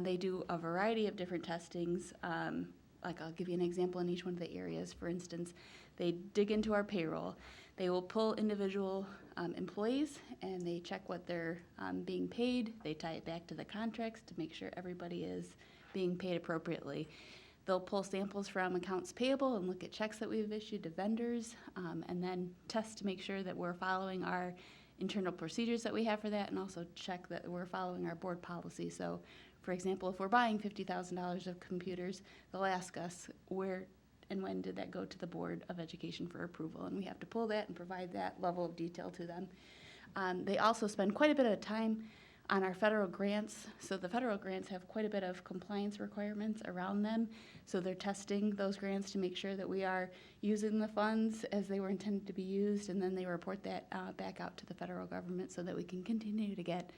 They do a variety of different testings. Like I'll give you an example in each one of the areas. For instance, they dig into our payroll. They will pull individual employees and they check what they're being paid. They tie it back to the contracts to make sure everybody is being paid appropriately. They'll pull samples from accounts payable and look at checks that we've issued to vendors, and then test to make sure that we're following our internal procedures that we have for that, and also check that we're following our board policy. So, for example, if we're buying $50,000 of computers, they'll ask us where and when did that go to the Board of Education for approval, and we have to pull that and provide that level of detail to them. They also spend quite a bit of time on our federal grants. So the federal grants have quite a bit of compliance requirements around them. So they're testing those grants to make sure that we are using the funds as they were intended to be used, and then they report that back out to the federal government so that we can continue to get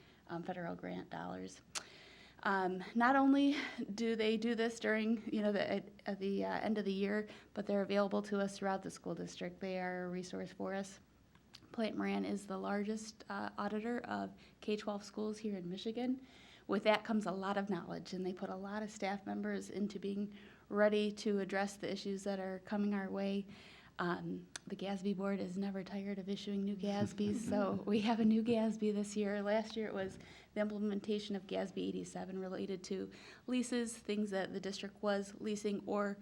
federal grant dollars. Not only do they do this during, at the end of the year, but they're available to us throughout the school district. They are a resource for us. Plant Moran is the largest auditor of K-12 schools here in Michigan. With that comes a lot of knowledge, and they put a lot of staff members into being ready to address the issues that are coming our way. The GASB board is never tired of issuing new GASBs, so we have a new GASB this year. Last year it was the implementation of GASB 87 related to leases, things that the district was leasing or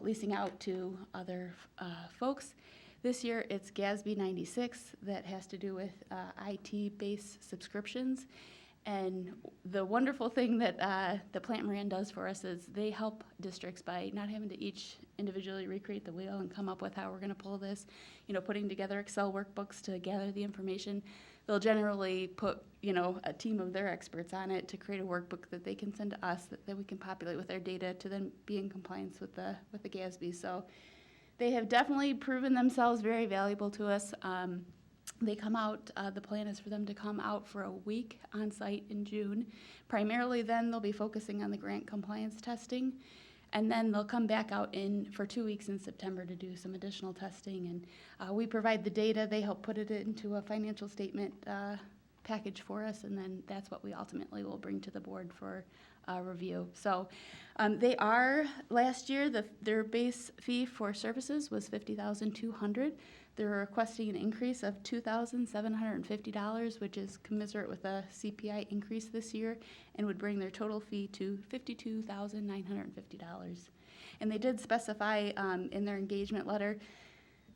leasing out to other folks. This year, it's GASB 96 that has to do with IT-based subscriptions. And the wonderful thing that the Plant Moran does for us is they help districts by not having to each individually recreate the wheel and come up with how we're going to pull this, putting together Excel workbooks to gather the information. They'll generally put, a team of their experts on it to create a workbook that they can send to us that we can populate with their data to then be in compliance with the GASB. So they have definitely proven themselves very valuable to us. They come out, the plan is for them to come out for a week on site in June. Primarily then they'll be focusing on the grant compliance testing, and then they'll come back out for 2 weeks in September to do some additional testing. And we provide the data, they help put it into a financial statement package for us, and then that's what we ultimately will bring to the board for review. So they are, last year, their base fee for services was $50,200. They're requesting an increase of $2,750, which is commensurate with a CPI increase this year, and would bring their total fee to $52,950. And they did specify in their engagement letter,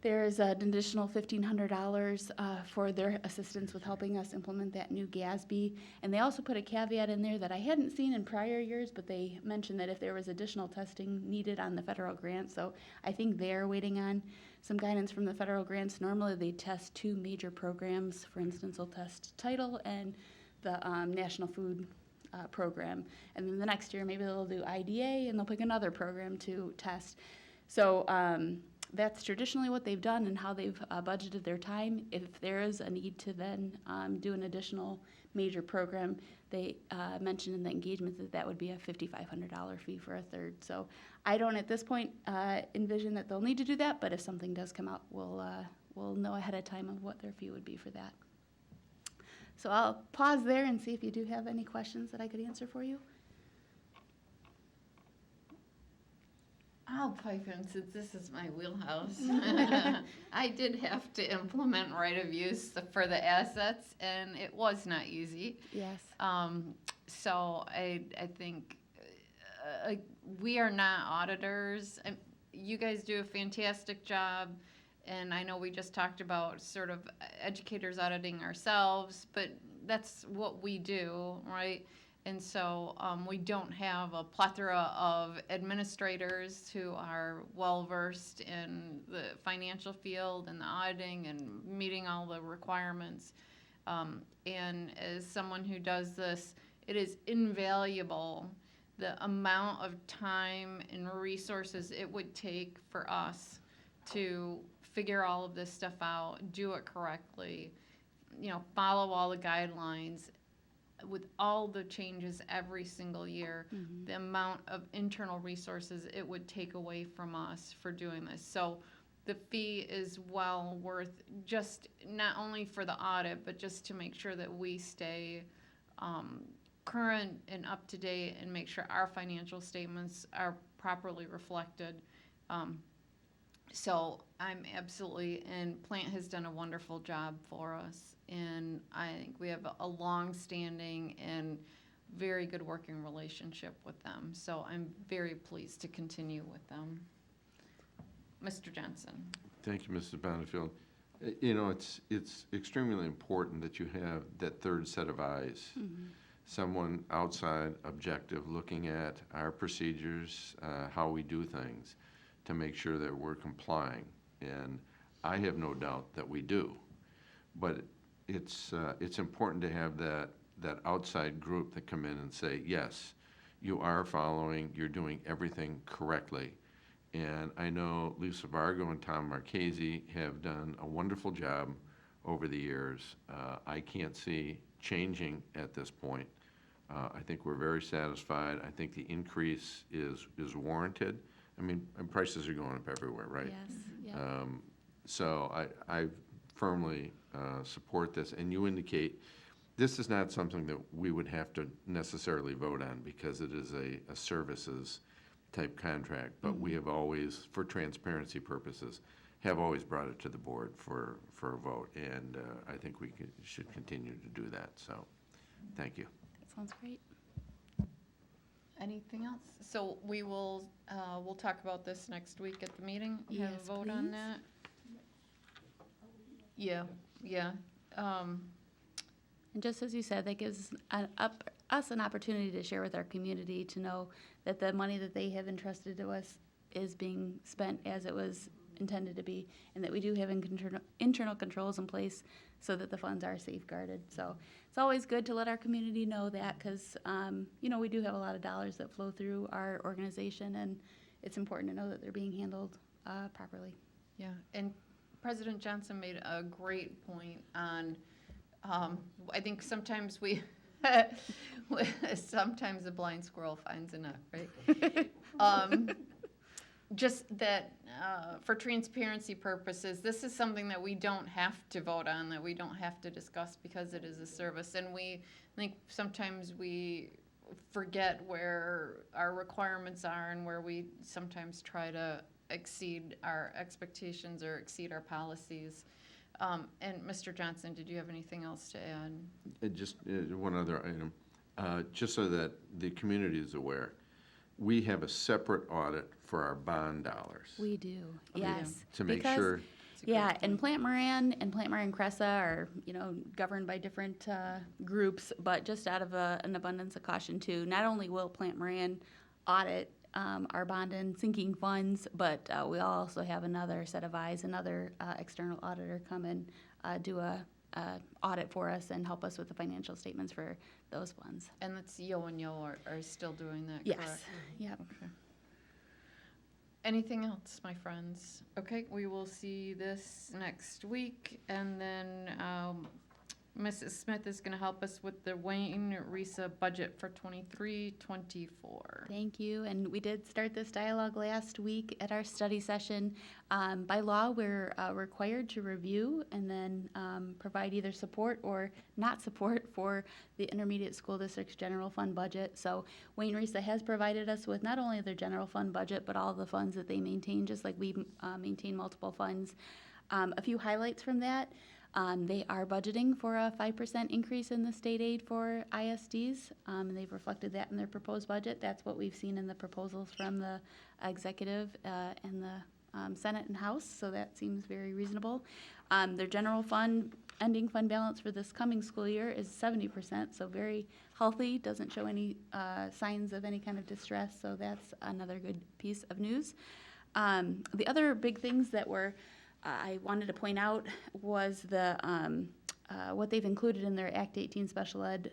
there's an additional $1,500 for their assistance with helping us implement that new GASB. And they also put a caveat in there that I hadn't seen in prior years, but they mentioned that if there was additional testing needed on the federal grant. So I think they're waiting on some guidance from the federal grants. Normally they test 2 major programs. For instance, they'll test Title and the National Food Program. And then the next year, maybe they'll do IDA and they'll pick another program to test. So that's traditionally what they've done and how they've budgeted their time. If there is a need to then do an additional major program, they mentioned in the engagement that that would be a $5,500 fee for a third. So I don't at this point envision that they'll need to do that, but if something does come out, we'll know ahead of time of what their fee would be for that. So I'll pause there and see if you do have any questions that I could answer for you. I'll pipe in since this is my wheelhouse. I did have to implement right of use for the assets, and it was not easy. Yes. So I think we are not auditors. You guys do a fantastic job, and I know we just talked about sort of educators auditing ourselves, but that's what we do, right? And so we don't have a plethora of administrators who are well-versed in the financial field and the auditing and meeting all the requirements. And as someone who does this, it is invaluable the amount of time and resources it would take for us to figure all of this stuff out, do it correctly, follow all the guidelines. With all the changes every single year, the amount of internal resources it would take away from us for doing this. So the fee is well worth just not only for the audit, but just to make sure that we stay current and up to date and make sure our financial statements are properly reflected. So I'm absolutely, and Plant has done a wonderful job for us. And I think we have a long-standing and very good working relationship with them. So I'm very pleased to continue with them. Mr. Johnson. Thank you, Mrs. Bonnefield. It's extremely important that you have that third set of eyes. Someone outside, objective, looking at our procedures, how we do things, to make sure that we're complying. And I have no doubt that we do. But it's important to have that outside group that come in and say, yes, you are following, you're doing everything correctly. And I know Lisa Vargo and Tom Marchese have done a wonderful job over the years. I can't see changing at this point. I think we're very satisfied. I think the increase is warranted. I mean, prices are going up everywhere, right? Yes. Yeah. So I firmly support this. And you indicate this is not something that we would have to necessarily vote on because it is a services type contract. But we have always, for transparency purposes, have always brought it to the board for a vote. And I think we should continue to do that. So thank you. That sounds great. Anything else? So we will, we'll talk about this next week at the meeting. Have Yes, a vote on please. that. Yeah. And just as you said, that gives us an opportunity to share with our community to know that the money that they have entrusted to us is being spent as it was intended to be, and that we do have internal controls in place so that the funds are safeguarded. So it's always good to let our community know that because, we do have a lot of dollars that flow through our organization, and it's important to know that they're being handled properly. Yeah, and President Johnson made a great point on, I think sometimes sometimes the blind squirrel finds a nut, right? Just that for transparency purposes, this is something that we don't have to vote on, that we don't have to discuss because it is a service. And I think sometimes we forget where our requirements are and where we sometimes try to exceed our expectations or exceed our policies. And Mr. Johnson, did you have anything else to add? Just one other item, just so that the community is aware. We have a separate audit for our bond dollars. We do, yes. To make Because- sure, Yeah, and Plant Moran and Plant Moran Cressa are, governed by different groups, but just out of an abundance of caution too, not only will Plant Moran audit our bond and sinking funds, but we also have another set of eyes, another external auditor come and do a audit for us and help us with the financial statements for those funds. And that's Yo and Yo are still doing that, Yes, correct? yep. Okay. Anything else, my friends? Okay, we will see this next week, and then Mrs. Smith is gonna help us with the Wayne Risa budget for 23-24. Thank you. And we did start this dialogue last week at our study session. By law, we're required to review and then provide either support or not support for the intermediate school district's general fund budget. So Wayne Risa has provided us with not only their general fund budget, but all the funds that they maintain, just like we maintain multiple funds. A few highlights from that. They are budgeting for a 5% increase in the state aid for ISDs, and they've reflected that in their proposed budget. That's what we've seen in the proposals from the executive and the Senate and House, so that seems very reasonable. Their general fund ending fund balance for this coming school year is 70%, so very healthy, doesn't show any signs of any kind of distress, so that's another good piece of news. The other big things that I wanted to point out was what they've included in their Act 18 special ed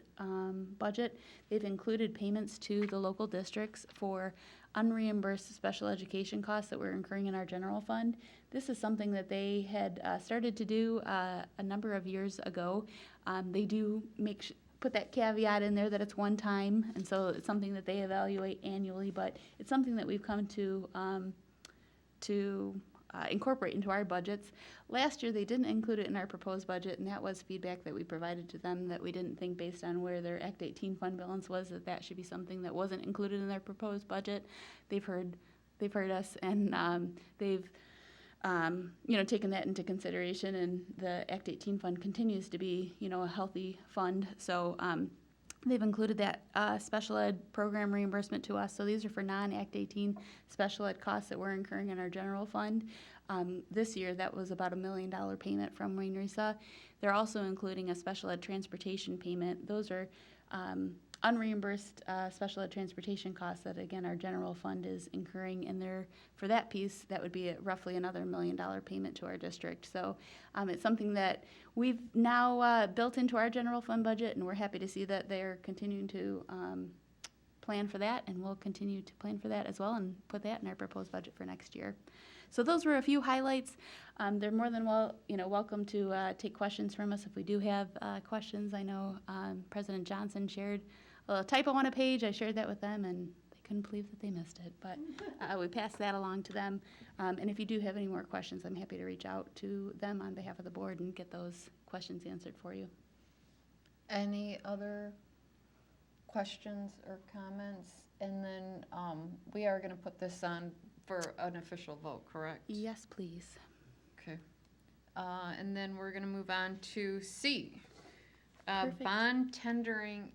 budget. They've included payments to the local districts for unreimbursed special education costs that we're incurring in our general fund. This is something that they had started to do a number of years ago. They do put that caveat in there that it's one time, and so it's something that they evaluate annually, but it's something that we've come to incorporate into our budgets. Last year, they didn't include it in our proposed budget, and that was feedback that we provided to them that we didn't think, based on where their Act 18 fund balance was, that should be something that wasn't included in their proposed budget. They've heard us, and they've taken that into consideration, and the Act 18 fund continues to be, a healthy fund. So they've included that special ed program reimbursement to us. So these are for non-Act 18 special ed costs that we're incurring in our general fund. This year, that was about $1 million payment from Wayne Risa. They're also including a special ed transportation payment. Those are unreimbursed special ed transportation costs that, again, our general fund is incurring in there. For that piece, that would be roughly another $1 million payment to our district. So it's something that we've now built into our general fund budget, and we're happy to see that they're continuing to plan for that, and we'll continue to plan for that as well and put that in our proposed budget for next year. So those were a few highlights. They're more than welcome to take questions from us if we do have questions. I know President Johnson shared a typo on a page. I shared that with them, and they couldn't believe that they missed it. But we passed that along to them. And if you do have any more questions, I'm happy to reach out to them on behalf of the board and get those questions answered for you. Any other questions or comments? And then we are gonna put this on for an official vote, correct? Yes, please. Okay. And then we're gonna move on to C, Perfect. bond tendering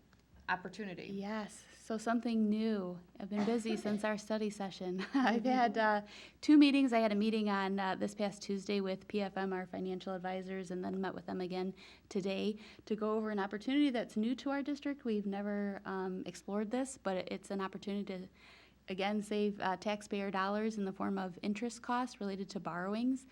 opportunity. Yes, so something new. I've been busy since our study session. I've had 2 meetings. I had a meeting on this past Tuesday with PFM, our financial advisors, and then met with them again today to go over an opportunity that's new to our district. We've never explored this, but it's an opportunity to, again, save taxpayer dollars in the form of interest costs related to borrowings.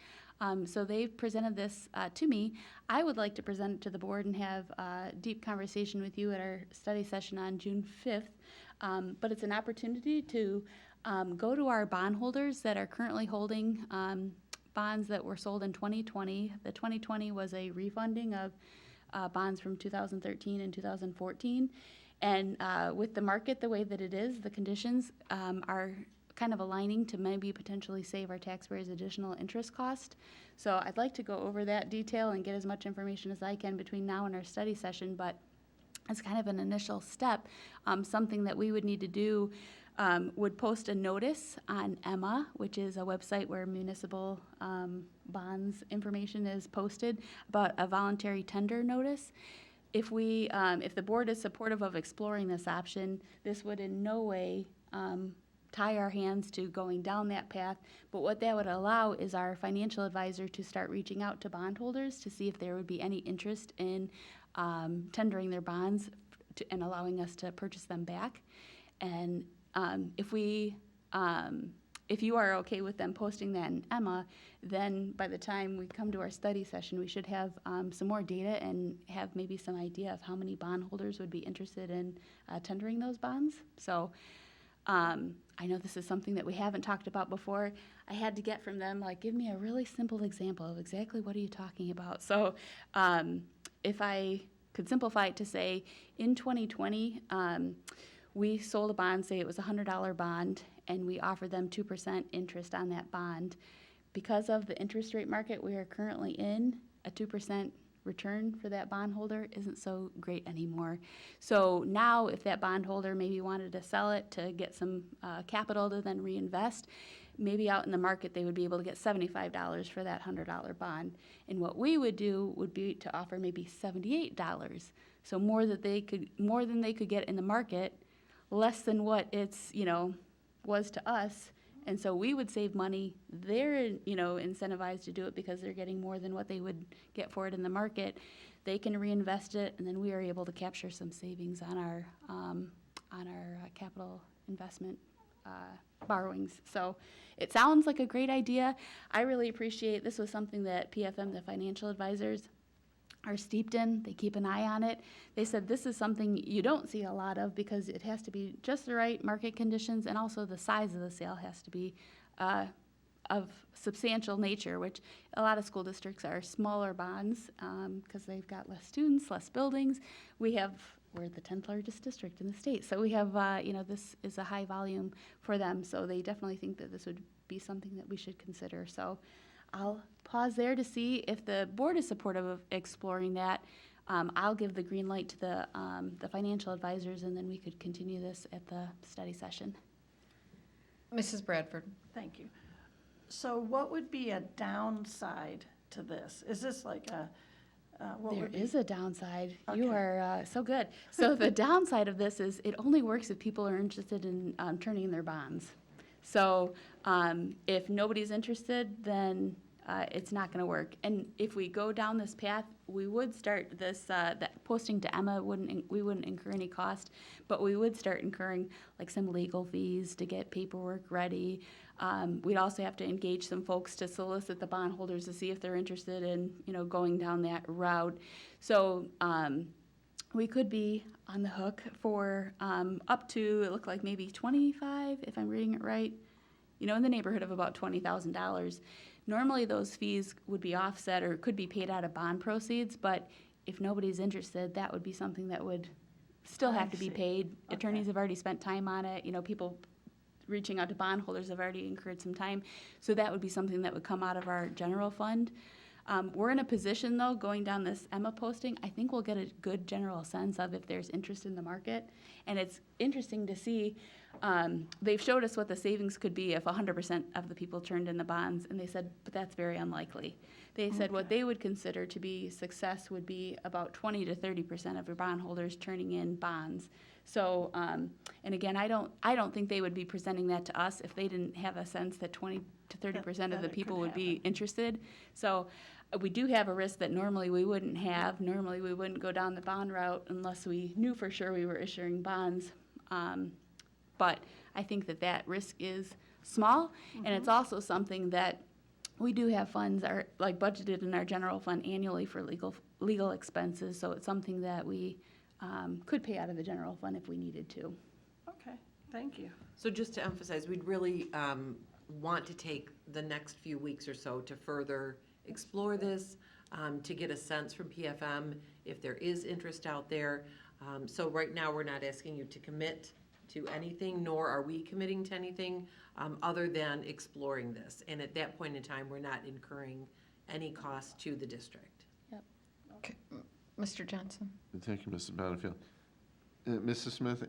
So they've presented this to me. I would like to present it to the board and have a deep conversation with you at our study session on June 5th. But it's an opportunity to go to our bondholders that are currently holding bonds that were sold in 2020. The 2020 was a refunding of bonds from 2013 and 2014. And with the market the way that it is, the conditions are kind of aligning to maybe potentially save our taxpayers additional interest cost. So I'd like to go over that detail and get as much information as I can between now and our study session, but it's kind of an initial step, something that we would need to do would post a notice on Emma, which is a website where municipal bonds information is posted, about a voluntary tender notice. If the board is supportive of exploring this option, this would in no way tie our hands to going down that path. But what that would allow is our financial advisor to start reaching out to bondholders to see if there would be any interest in tendering their bonds and allowing us to purchase them back. And if you are okay with them posting that in Emma, then by the time we come to our study session, we should have some more data and have maybe some idea of how many bondholders would be interested in tendering those bonds. So I know this is something that we haven't talked about before. I had to get from them, like, give me a really simple example of exactly what are you talking about. So if I could simplify it to say, in 2020, we sold a bond, say it was a $100 bond, and we offered them 2% interest on that bond. Because of the interest rate market we are currently in, a 2% return for that bondholder isn't so great anymore. So now if that bondholder maybe wanted to sell it to get some capital to then reinvest, maybe out in the market they would be able to get $75 for that $100 bond. And what we would do would be to offer maybe $78. So more than they could get in the market, less than what it's, was to us. And so we would save money. They're, incentivized to do it because they're getting more than what they would get for it in the market. They can reinvest it, and then we are able to capture some savings on our capital investment borrowings. So it sounds like a great idea. I really appreciate, this was something that PFM, the financial advisors, are steeped in. They keep an eye on it. They said this is something you don't see a lot of because it has to be just the right market conditions, and also the size of the sale has to be of substantial nature, which a lot of school districts are smaller bonds because they've got less students, less buildings. We're the 10th largest district in the state, so we have, this is a high volume for them, so they definitely think that this would be something that we should consider. So I'll pause there to see if the board is supportive of exploring that. I'll give the green light to the financial advisors, and then we could continue this at the study session. Mrs. Bradford. Thank you. So what would be a downside to this? Is this like a, There is a downside. Okay. You are so good. So the downside of this is it only works if people are interested in turning in their bonds. So if nobody's interested, then it's not going to work. And if we go down this path, we would start this, that posting to Emma, we wouldn't incur any cost, but we would start incurring like some legal fees to get paperwork ready. We'd also have to engage some folks to solicit the bondholders to see if they're interested in, going down that route. So we could be on the hook for up to, it looked like maybe 25, if I'm reading it right, in the neighborhood of about $20,000. Normally, those fees would be offset or could be paid out of bond proceeds, but if nobody's interested, that would be something that would still have to be paid. Okay. Attorneys have already spent time on it. People reaching out to bondholders have already incurred some time. So that would be something that would come out of our general fund. We're in a position, though, going down this Emma posting, I think we'll get a good general sense of if there's interest in the market. And it's interesting to see, they've showed us what the savings could be if 100% of the people turned in the bonds, and they said, but that's very unlikely. They said what they would consider to be success would be about 20 to 30% of your bondholders turning in bonds. So, and again, I don't think they would be presenting that to us if they didn't have a sense that 20 to 30% of the people would be interested. So we do have a risk that normally we wouldn't have. Normally we wouldn't go down the bond route unless we knew for sure we were issuing bonds. But I think that risk is small, and it's also something that we do have funds are like budgeted in our general fund annually for legal expenses. So it's something that we could pay out of the general fund if we needed to. Okay, thank you. So just to emphasize, we'd really want to take the next few weeks or so to further explore this, to get a sense from PFM if there is interest out there. So right now, we're not asking you to commit to anything, nor are we committing to anything other than exploring this. And at that point in time, we're not incurring any cost to the district. Mr. Johnson? Thank you, Mrs. Battlefield. Mrs. Smith,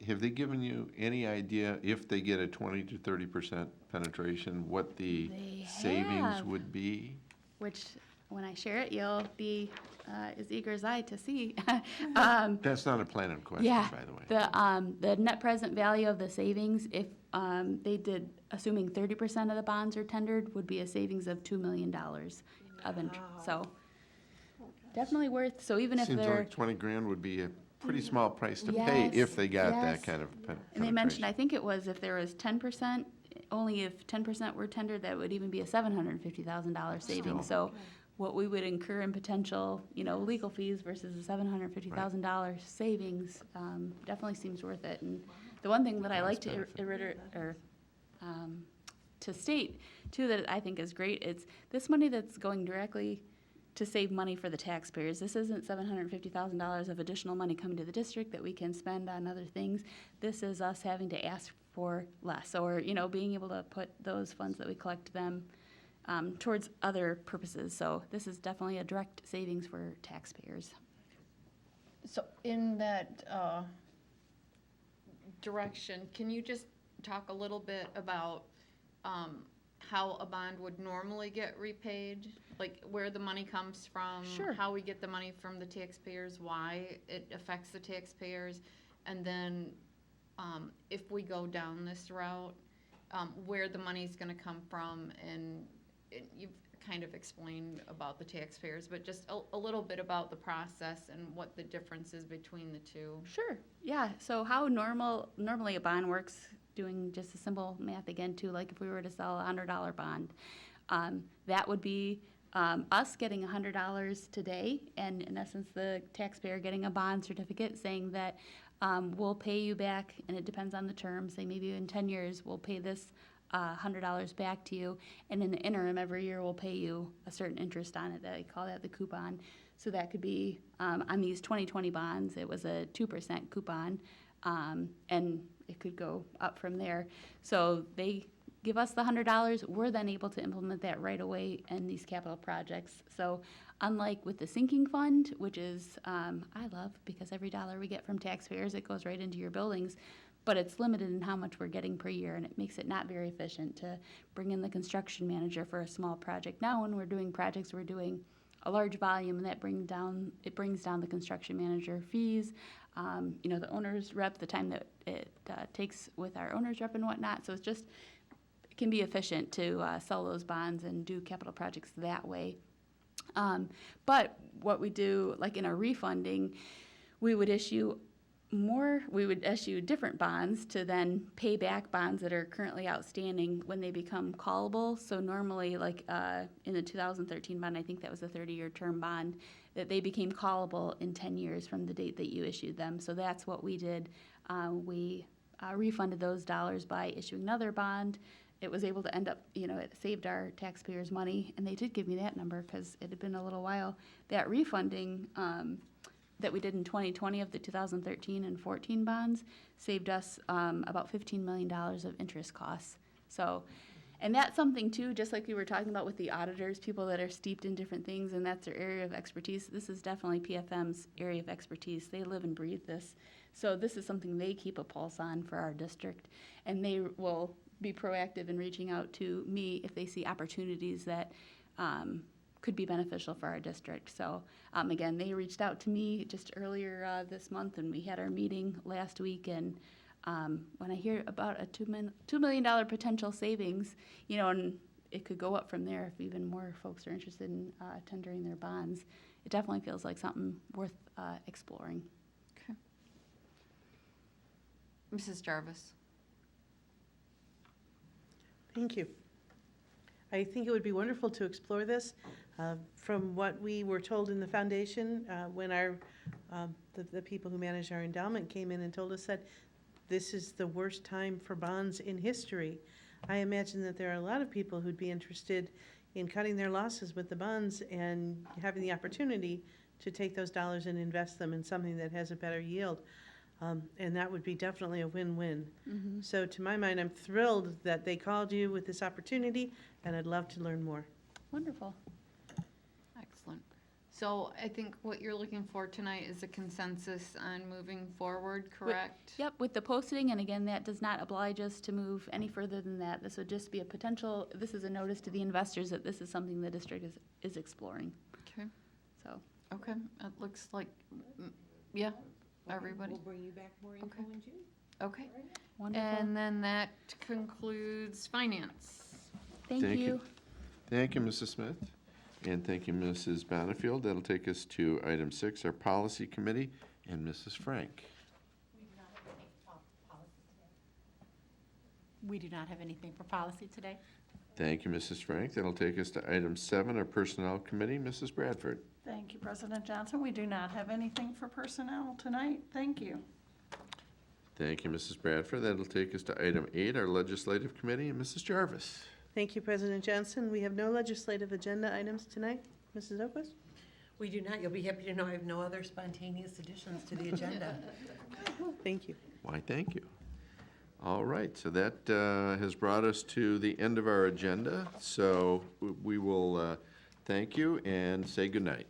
have they given you any idea if they get a 20 to 30% penetration, what the They savings have. would be? Which, when I share it, you'll be as eager as I to see. That's not a planning question, Yeah, by the way. the net present value of the savings, if they did, assuming 30% of the bonds are tendered, would be a savings of $2 million of interest. So definitely worth, so even if Seems they're, like 20 grand would be a pretty small price to pay Yes, if they got that yes. kind of and they mentioned, I penetration. think it was if there was 10%, only if 10% were tendered, that would even be a $750,000 savings. So what we would incur in potential, legal fees versus a $750,000 savings, definitely seems worth it. And the one thing that I like to to state too that I think is great, it's this money that's going directly to save money for the taxpayers. This isn't $750,000 of additional money coming to the district that we can spend on other things. This is us having to ask for less, or, being able to put those funds that we collect them towards other purposes. So this is definitely a direct savings for taxpayers. So in that direction, can you just talk a little bit about how a bond would normally get repaid? Like where the money comes from? Sure. How we get the money from the taxpayers, why it affects the taxpayers? And then if we go down this route, where the money's gonna come from, and you've kind of explained about the taxpayers, but just a little bit about the process and what the difference is between the two. Sure, yeah. So how normally a bond works, doing just a simple math again too, like if we were to sell a $100 bond, that would be us getting $100 today, and in essence, the taxpayer getting a bond certificate saying that we'll pay you back, and it depends on the term, say maybe in 10 years, we'll pay this $100 back to you, and in the interim, every year we'll pay you a certain interest on it. I call that the coupon. So that could be, on these 2020 bonds, it was a 2% coupon, and it could go up from there. So they give us the $100, we're then able to implement that right away in these capital projects. So unlike with the sinking fund, which is, I love, because every dollar we get from taxpayers, it goes right into your buildings, but it's limited in how much we're getting per year, and it makes it not very efficient to bring in the construction manager for a small project. Now, when we're doing projects, we're doing a large volume, and that brings down the construction manager fees, the owner's rep, the time that it takes with our owner's rep and whatnot. So it's just, it can be efficient to sell those bonds and do capital projects that way. But what we do, like in our refunding, we would issue different bonds to then pay back bonds that are currently outstanding when they become callable. So normally, like in the 2013 bond, I think that was a 30-year term bond, that they became callable in 10 years from the date that you issued them. So that's what we did. We refunded those dollars by issuing another bond. It was able to end up, it saved our taxpayers money, and they did give me that number because it had been a little while. That refunding that we did in 2020 of the 2013 and 14 bonds saved us about $15 million of interest costs. So, and that's something too, just like we were talking about with the auditors, people that are steeped in different things, and that's their area of expertise. This is definitely PFM's area of expertise. They live and breathe this. So this is something they keep a pulse on for our district, and they will be proactive in reaching out to me if they see opportunities that could be beneficial for our district. So again, they reached out to me just earlier this month, and we had our meeting last week. And when I hear about a $2 million potential savings, and it could go up from there if even more folks are interested in tendering their bonds, it definitely feels like something worth exploring. Mrs. Jarvis? Thank you. I think it would be wonderful to explore this. From what we were told in the foundation, when the people who manage our endowment came in and told us that this is the worst time for bonds in history, I imagine that there are a lot of people who'd be interested in cutting their losses with the bonds and having the opportunity to take those dollars and invest them in something that has a better yield. And that would be definitely a win-win. Mm-hmm. So to my mind, I'm thrilled that they called you with this opportunity, and I'd love to learn more. Wonderful. Excellent. So I think what you're looking for tonight is a consensus on moving forward, correct? Yep, with the posting, and again, that does not oblige us to move any further than that. This would just be a potential, this is a notice to the investors that this is something the district is exploring, Okay, so. okay, it looks like, yeah, everybody, We'll bring you back more info Okay. in June. okay. Wonderful. And then that concludes finance. Thank Thank you. you. Thank you, Mrs. Smith, and thank you, Mrs. Bonnefield. That'll take us to item 6, our Policy Committee, and Mrs. Frank. We do not have anything for policy today. Thank you, Mrs. Frank. That'll take us to item 7, our Personnel Committee, Mrs. Bradford. Thank you, President Johnson. We do not have anything for personnel tonight. Thank you. Thank you, Mrs. Bradford. That'll take us to item 8, our Legislative Committee, and Mrs. Jarvis. Thank you, President Johnson. We have no legislative agenda items tonight. Mrs. Oquist? We do not. You'll be happy to know I have no other spontaneous additions to the agenda. Thank you. Why, thank you. All right, so that has brought us to the end of our agenda. So we will thank you and say goodnight.